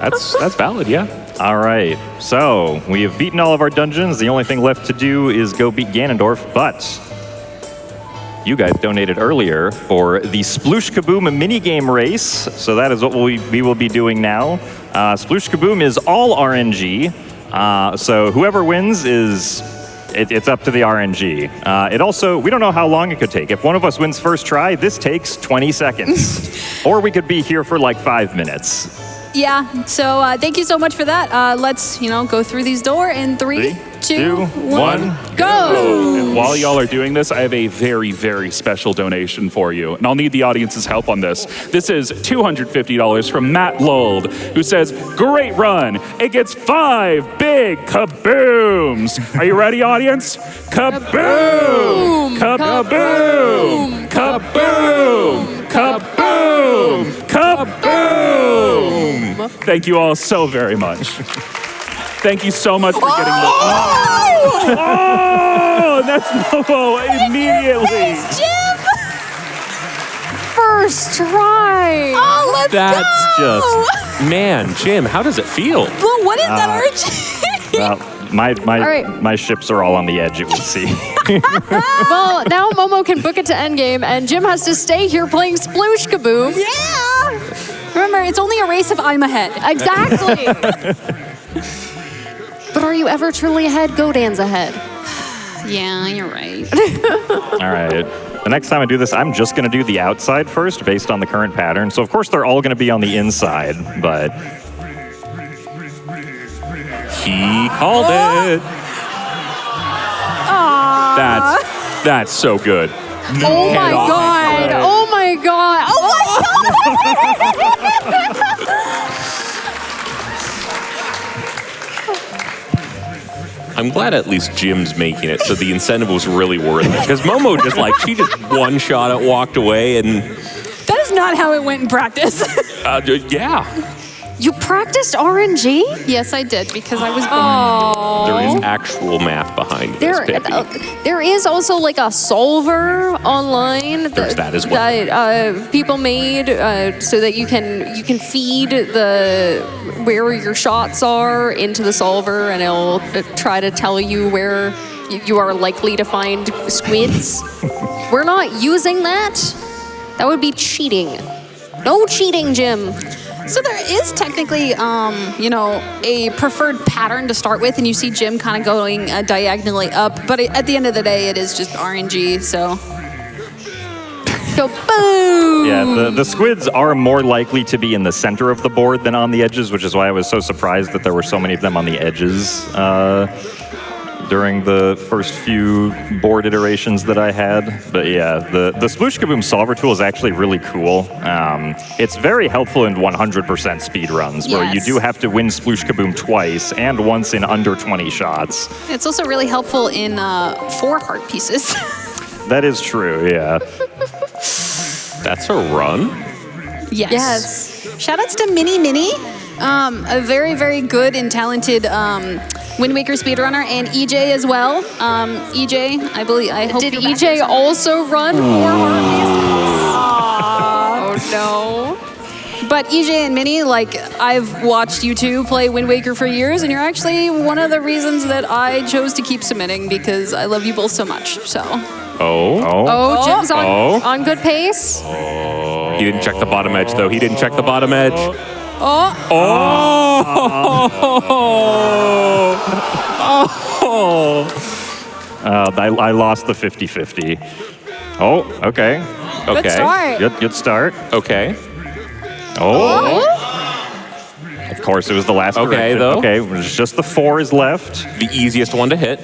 Speaker 5: That's valid, yeah.
Speaker 1: All right, so we have beaten all of our dungeons. The only thing left to do is go beat Ganondorf, but you guys donated earlier for the Sploosh Kaboom minigame race, so that is what we will be doing now. Sploosh Kaboom is all RNG, so whoever wins it's up to the RNG. It also, we don't know how long it could take. If one of us wins first try, this takes 20 seconds. Or we could be here for like 5 minutes.
Speaker 2: Yeah, so thank you so much for that. Let's, go through these doors in 3, 2, 1, go!
Speaker 5: And while y'all are doing this, I have a very, very special donation for you. And I'll need the audience's help on this. This is $250 from Matt Lold, who says, great run. It gets 5 big kabooms. Are you ready, audience? Kaboom! Kaboom! Kaboom! Kaboom! Kaboom! Thank you all so very much. Thank you so much for getting the... Oh! That's Momo immediately.
Speaker 2: Jim!
Speaker 3: first try.
Speaker 2: Oh, let's
Speaker 4: That's
Speaker 2: go!
Speaker 4: just, man, Jim, how does it feel?
Speaker 2: Well, what is that urge?
Speaker 1: Well,
Speaker 3: right.
Speaker 1: my ships are all on the edge, it would seem.
Speaker 3: Well, now Momo can book it to endgame, and Jim has to stay here playing Sploosh Kaboom.
Speaker 2: Yeah! Remember, it's only a race if I'm ahead.
Speaker 3: Exactly. But are you ever truly ahead? Godan's ahead.
Speaker 2: Yeah, you're right.
Speaker 1: All right. The next time I do this, I'm just going to do the outside first based on the current pattern. So, of course, they're all going to be on the inside, but...
Speaker 4: He called it. That's so good.
Speaker 3: Oh my god! Oh my god! Oh my god!
Speaker 4: I'm glad at least Jim's making it, so the incentive was really worth it. Because Momo she just one shot it, walked away, and...
Speaker 2: That is not how it went in practice.
Speaker 4: Yeah.
Speaker 3: You practiced RNG?
Speaker 2: Yes, I did, because I was born.
Speaker 4: There is actual math behind this, Pippy.
Speaker 3: There is also like a solver online
Speaker 4: There's that as well.
Speaker 3: that people made so that you can feed where your shots are into the solver, and it'll try to tell you where you are likely to find squids. We're not using that. That would be cheating. No cheating, Jim.
Speaker 2: So there is technically, a preferred pattern to start with, and you see Jim kind of going diagonally up. But at the end of the day, it is just RNG. So
Speaker 3: Go boom!
Speaker 1: Yeah, the squids are more likely to be in the center of the board than on the edges, which is why I was so surprised that there were so many of them on the edges during the first few board iterations that I had. But yeah, the Sploosh Kaboom solver tool is actually really cool. It's very helpful in 100% speed runs, where you
Speaker 2: Yes.
Speaker 1: do have to win Sploosh Kaboom twice and once in under 20 shots.
Speaker 2: It's also really helpful in 4 heart pieces.
Speaker 1: That is true, yeah.
Speaker 4: That's a run.
Speaker 3: Yes.
Speaker 2: Shoutouts to Minnie, a very, very good and talented Wind Waker speedrunner, and EJ as well. EJ, I hope
Speaker 3: Did
Speaker 2: you're back
Speaker 3: EJ
Speaker 2: there.
Speaker 3: also run 4 heart pieces? Oh no.
Speaker 2: But EJ and Minnie, like, I've watched you two play Wind Waker for years, and you're actually one of the reasons that I chose to keep submitting, because I love you both so much, so.
Speaker 3: Oh, Jim's on good pace.
Speaker 4: He didn't check the bottom edge, though. He didn't check the bottom edge.
Speaker 1: I lost the 50-50. Oh, okay.
Speaker 4: Okay.
Speaker 2: Good start.
Speaker 1: Good start.
Speaker 4: Okay.
Speaker 1: Oh. Of course, it was the last
Speaker 4: Okay,
Speaker 1: correction.
Speaker 4: though.
Speaker 1: Okay, there's just the 4 is left.
Speaker 4: The easiest one to hit.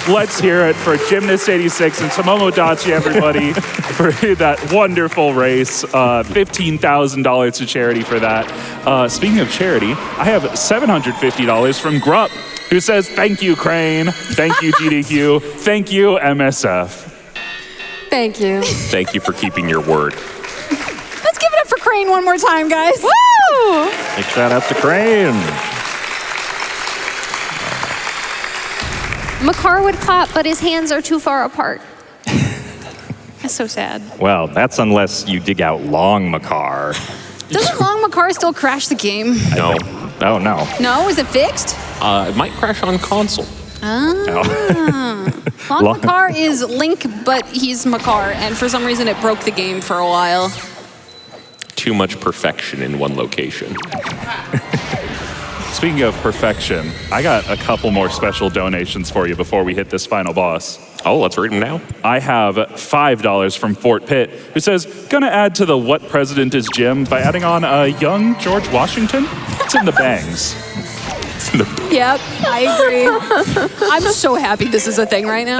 Speaker 5: Let's hear it for Gymnast86 and Tomomodachi, everybody, for that wonderful race. $15,000 to charity for that. Speaking of charity, I have $750 from Grupp, who says, thank you, Crain. Thank you, GDQ. Thank you, MSF.
Speaker 3: Thank you.
Speaker 4: Thank you for keeping your word.
Speaker 2: Let's give it up for Crane one more time, guys.
Speaker 3: Woo!
Speaker 1: Big shout out to Crane.
Speaker 3: Makar would clap, but his hands are too far apart.
Speaker 2: That's so sad.
Speaker 1: Well, that's unless you dig out Long Makar.
Speaker 2: Doesn't Long Makar still crash the game?
Speaker 4: No.
Speaker 1: Oh, no.
Speaker 2: No, is it fixed?
Speaker 4: It might crash on console.
Speaker 2: Long Makar is Link, but he's Makar, and for some reason it broke the game for a while.
Speaker 4: Too much perfection in one location.
Speaker 5: Speaking of perfection, I got a couple more special donations for you before we hit this final boss.
Speaker 4: Oh, let's read them now.
Speaker 5: I have $5 from Fort Pitt, who says, gonna add to the What President is Jim by adding on a young George Washington. It's in the bangs.
Speaker 2: Yep, I agree. I'm so happy this is a thing right now.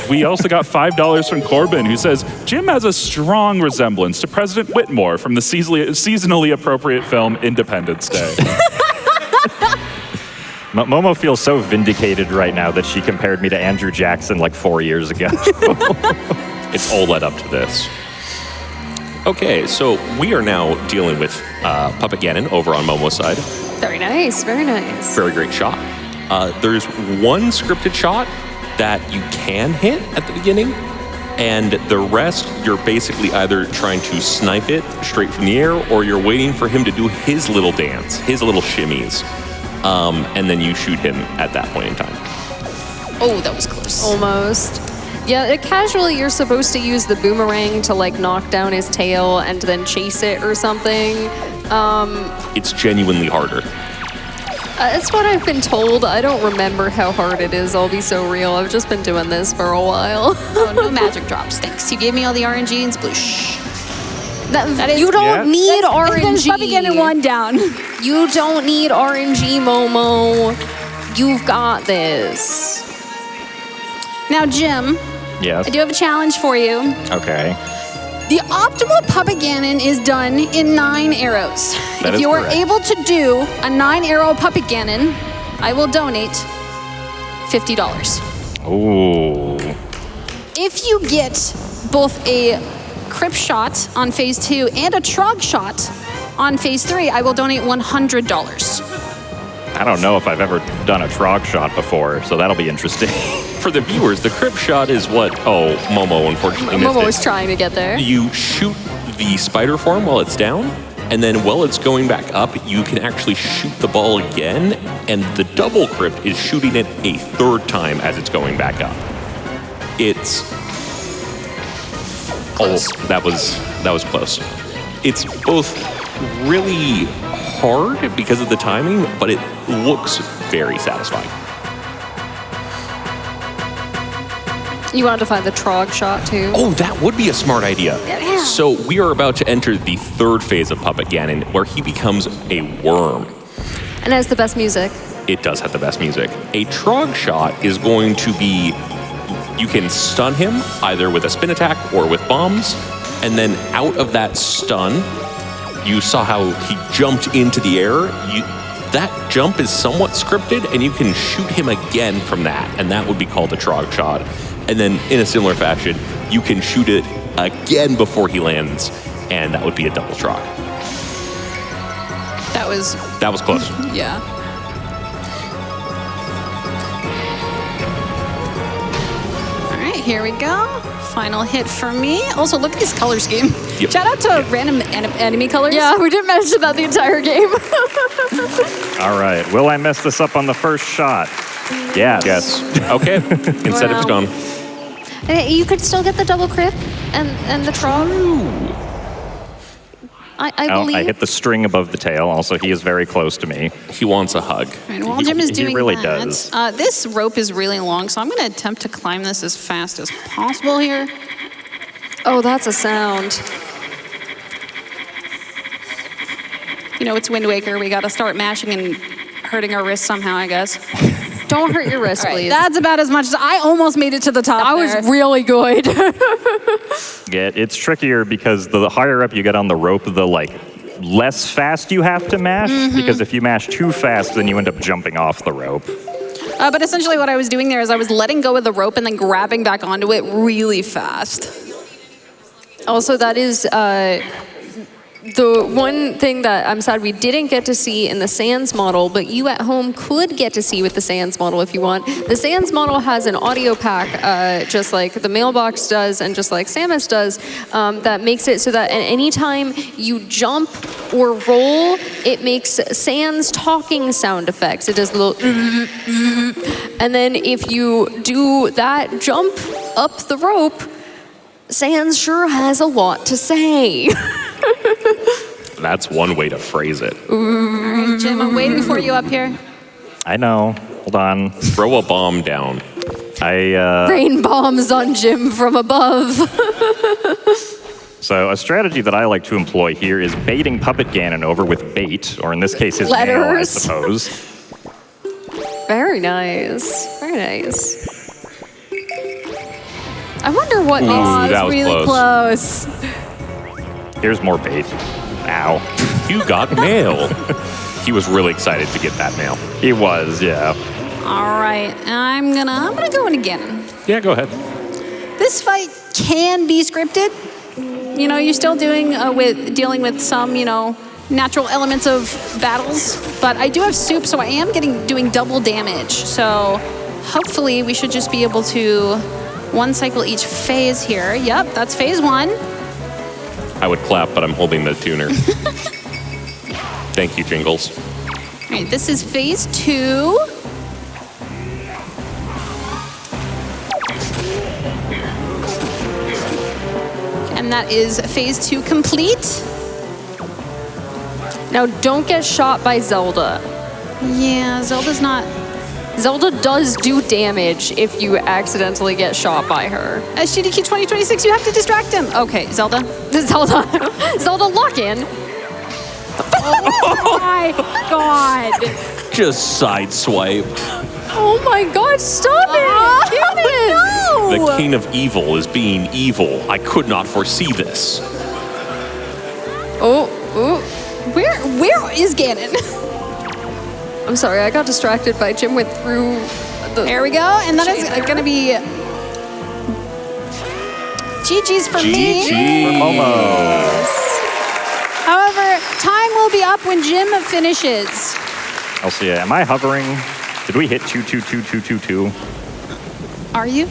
Speaker 5: We also got $5 from Corbin, who says, Jim has a strong resemblance to President Whitmore from the seasonally appropriate film Independence Day.
Speaker 1: Momo feels so vindicated right now that she compared me to Andrew Jackson like 4 years ago.
Speaker 4: It's all led up to this. Okay, so we are now dealing with Puppet Ganon over on Momo's side.
Speaker 3: Very nice, very nice.
Speaker 4: Very great shot. There's one scripted shot that you can hit at the beginning, and the rest you're basically either trying to snipe it straight from the air, or you're waiting for him to do his little dance, his little shimmies, and then you shoot him at that point in time.
Speaker 2: Oh, that was close.
Speaker 3: Almost. Yeah, casually you're supposed to use the boomerang to like knock down his tail and then chase it or something.
Speaker 4: It's genuinely harder.
Speaker 3: It's what I've been told. I don't remember how hard it is. I'll be so real. I've just been doing this for a while.
Speaker 2: Oh, no magic drops, thanks. You gave me all the RNG and sploosh. That is,
Speaker 3: you don't need RNG.
Speaker 2: Puppy Ganon one down.
Speaker 3: You don't need RNG, Momo. You've got this.
Speaker 2: Now, Jim,
Speaker 1: Yes.
Speaker 2: I do have a challenge for you.
Speaker 1: Okay.
Speaker 2: The optimal Puppet Ganon is done in 9 arrows.
Speaker 1: That
Speaker 2: If
Speaker 1: is
Speaker 2: you are
Speaker 1: correct.
Speaker 2: able to do a 9-arrow Puppet Ganon, I will donate $50.
Speaker 1: Ooh.
Speaker 2: If you get both a Crypt shot on phase 2 and a Trog shot on phase 3, I will donate $100.
Speaker 1: I don't know if I've ever done a Trog shot before, so that'll be interesting.
Speaker 4: For the viewers, the Crypt shot is what... Oh, Momo unfortunately missed
Speaker 3: Momo
Speaker 4: it.
Speaker 3: was trying to get there.
Speaker 4: You shoot the spider form while it's down, and then while it's going back up, you can actually shoot the ball again, and the double Crypt is shooting it a 3rd time as it's going back up. It's...
Speaker 2: Close.
Speaker 4: Oh, that was close. It's both really hard because of the timing, but it looks very satisfying.
Speaker 3: You wanted to find the trog shot too?
Speaker 4: Oh, that would be a smart idea.
Speaker 3: Yeah.
Speaker 4: So we are about to enter the third phase of Puppet Ganon, where he becomes a worm.
Speaker 3: And it has the best music.
Speaker 4: It does have the best music. A trog shot is going to be, you can stun him either with a spin attack or with bombs, and then out of that stun, you saw how he jumped into the air. That jump is somewhat scripted, and you can shoot him again from that, and that would be called a trog shot. And then in a similar fashion, you can shoot it again before he lands, and that would be a double trog.
Speaker 2: That was
Speaker 4: close.
Speaker 2: yeah. All right, here we go. Final hit for me. Also, look at this color scheme.
Speaker 4: Yep.
Speaker 2: Shout out to random enemy colors.
Speaker 3: Yeah, we didn't mention that the entire game.
Speaker 1: All right. Will I mess this up on the first shot? Yes.
Speaker 4: Yes. Okay. Incentive's gone.
Speaker 3: You could still get the double crit and the trog. I believe.
Speaker 1: I hit the string above the tail. Also, he is very close to me.
Speaker 4: He wants a hug.
Speaker 2: All right, while Jim is
Speaker 1: He
Speaker 2: doing
Speaker 1: really
Speaker 2: that,
Speaker 1: does.
Speaker 2: This rope is really long, so I'm going to attempt to climb this as fast as possible here.
Speaker 3: Oh, that's a sound.
Speaker 2: You know, it's Wind Waker. We got to start mashing and hurting our wrists somehow, I guess.
Speaker 3: Don't hurt your wrist,
Speaker 2: All right,
Speaker 3: please.
Speaker 2: that's about as much as I almost made it to the top.
Speaker 3: That was really good.
Speaker 1: Yeah, it's trickier because the higher up you get on the rope, the less fast you have to mash. Because if you mash too fast, then you end up jumping off the rope.
Speaker 2: But essentially what I was doing there is I was letting go of the rope and then grabbing back onto it really fast.
Speaker 3: Also, that is the one thing that I'm sad we didn't get to see in the Sans model, but you at home could get to see with the Sans model if you want. The Sans model has an audio pack, just like the Mailbox does and just like Samus does, that makes it so that at any time you jump or roll, it makes Sans talking sound effects. It does a little and then if you do that jump up the rope, Sans sure has a lot to say.
Speaker 4: That's one way to phrase it.
Speaker 2: All right, Jim, I'm waiting for you up here.
Speaker 1: I know. Hold on.
Speaker 4: Throw a bomb down.
Speaker 3: Rain bombs on Jim from above.
Speaker 1: So a strategy that I like to employ here is baiting Puppet Ganon over with bait, or in this case, his mail, I
Speaker 3: Letters.
Speaker 1: suppose.
Speaker 3: Very nice. Very nice. I wonder what makes
Speaker 4: that
Speaker 3: this
Speaker 4: was
Speaker 3: really close.
Speaker 1: Here's more bait. Ow.
Speaker 4: You got mail. He was really excited to get that mail.
Speaker 1: He was, yeah.
Speaker 2: All right, I'm gonna go in again.
Speaker 4: Yeah, go ahead.
Speaker 2: This fight can be scripted. You know, you're still dealing with some, natural elements of battles, but I do have soup, so I am doing double damage. So hopefully we should just be able to one cycle each phase here. Yep, that's phase one.
Speaker 4: I would clap, but I'm holding the tuner. Thank you, Jingles.
Speaker 2: All right, this is phase two. And that is phase two complete.
Speaker 3: Now, don't get shot by Zelda.
Speaker 2: Yeah, Zelda
Speaker 3: does do damage if you accidentally get shot by her.
Speaker 2: GDQ 2026, you have to distract him. Okay, Zelda.
Speaker 3: Zelda, lock in.
Speaker 2: Oh my God.
Speaker 4: Just sideswipe.
Speaker 3: Oh my God, stop it! Ganon!
Speaker 4: The king of evil is being evil. I could not foresee this.
Speaker 3: Oh.
Speaker 2: Where is Ganon?
Speaker 3: I'm sorry, I got distracted by Jim went through the...
Speaker 2: There we go, and that is going to be GG's for me.
Speaker 1: For Momo.
Speaker 2: However, time will be up when Jim finishes.
Speaker 1: I'll see. Am I hovering? Did we hit 2222222?
Speaker 2: Are you?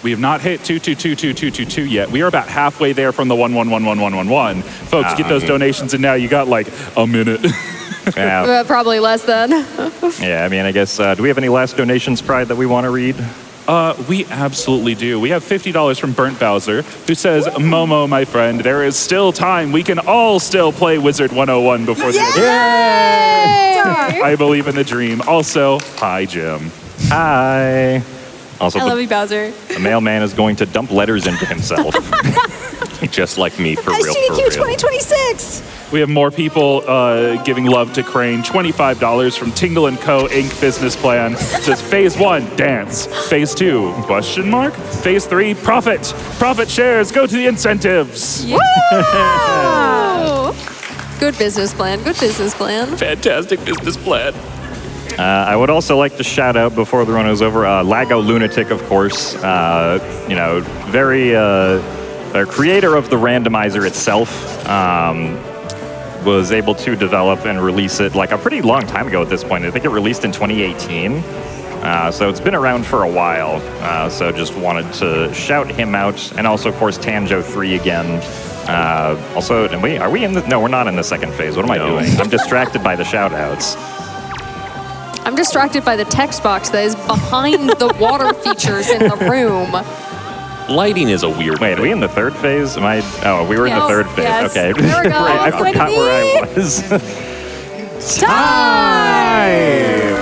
Speaker 5: We have not hit 2222222 yet. We are about halfway there from the 111111. Folks, get those donations in now. You got like a minute.
Speaker 1: Yeah.
Speaker 3: Probably less than.
Speaker 1: Yeah, I mean, I guess, do we have any last donations, Pride, that we want to read?
Speaker 5: We absolutely do. We have $50 from Burnt Bowser, who says, Momo, my friend, there is still time. We can all still play Wizard 101 before the end. I believe in the dream. Also, hi, Jim.
Speaker 1: Hi. Also,
Speaker 2: I love you, Bowser.
Speaker 1: the mailman is going to dump letters into himself.
Speaker 4: Just like me, for real, for
Speaker 2: SGDQ
Speaker 4: real.
Speaker 2: 2026.
Speaker 5: We have more people giving love to Crain. $25 from Tingle & Co. Inc. business plan. Says phase 1, dance. Phase 2, question mark? Phase 3, profit. Profit shares go to the incentives.
Speaker 3: Good business plan. Good business plan.
Speaker 4: Fantastic business plan.
Speaker 1: I would also like to shout out before the run is over, Lago Lunatic, of course. Very creator of the randomizer itself. Was able to develop and release it like a pretty long time ago at this point. I think it released in 2018. So it's been around for a while. So just wanted to shout him out. And also, of course, Tanjo3 again. Also, are we in the... No, we're not in the second phase. What am I doing? I'm distracted by the shout outs.
Speaker 3: I'm distracted by the text box that is behind the water features in the room.
Speaker 4: Lighting is a weird
Speaker 1: Wait, are we in the third phase? Oh, we were in the
Speaker 2: Yes,
Speaker 1: third phase.
Speaker 2: yes.
Speaker 1: Okay.
Speaker 2: There we go.
Speaker 1: I forgot where I was. Time!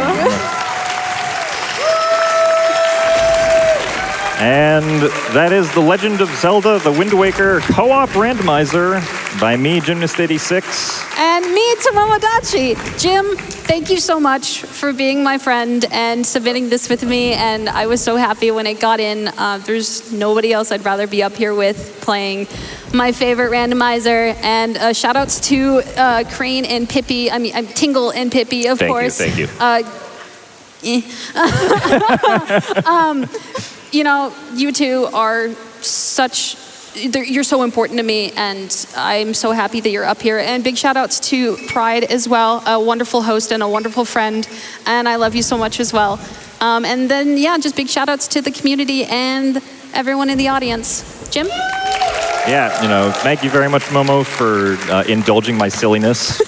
Speaker 1: And that is The Legend of Zelda, The Wind Waker Co-op Randomizer by me, Gymnast86.
Speaker 2: And me, Tomomodachi. Jim, thank you so much for being my friend and submitting this with me. And I was so happy when it got in. There's nobody else I'd rather be up here with playing my favorite randomizer. And shout outs to Crain and Pippy. I'm Tingle and Pippy, of course.
Speaker 4: Thank you.
Speaker 2: You know, you two are you're so important to me, and I'm so happy that you're up here. And big shout outs to Pride as well, a wonderful host and a wonderful friend, and I love you so much as well. And then, yeah, just big shout outs to the community and everyone in the audience. Jim?
Speaker 1: Yeah, thank you very much, Momo, for indulging my silliness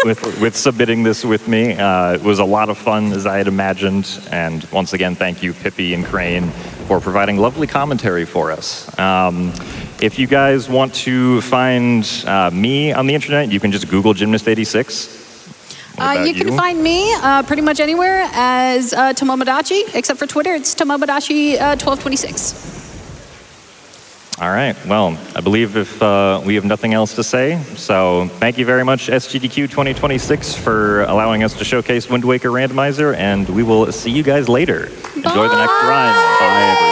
Speaker 1: with submitting this with me. It was a lot of fun, as I had imagined. And once again, thank you, Pippy and Crain, for providing lovely commentary for us. If you guys want to find me on the internet, you can just Google Gymnast86.
Speaker 2: You can find me pretty much anywhere as Tomomodachi, except for Twitter. It's Tomomodachi1226.
Speaker 1: All right. Well, I believe if we have nothing else to say, so thank you very much, SGDQ 2026, for allowing us to showcase Wind Waker Randomizer, and we will see you guys later. Enjoy the next run. Bye, everyone.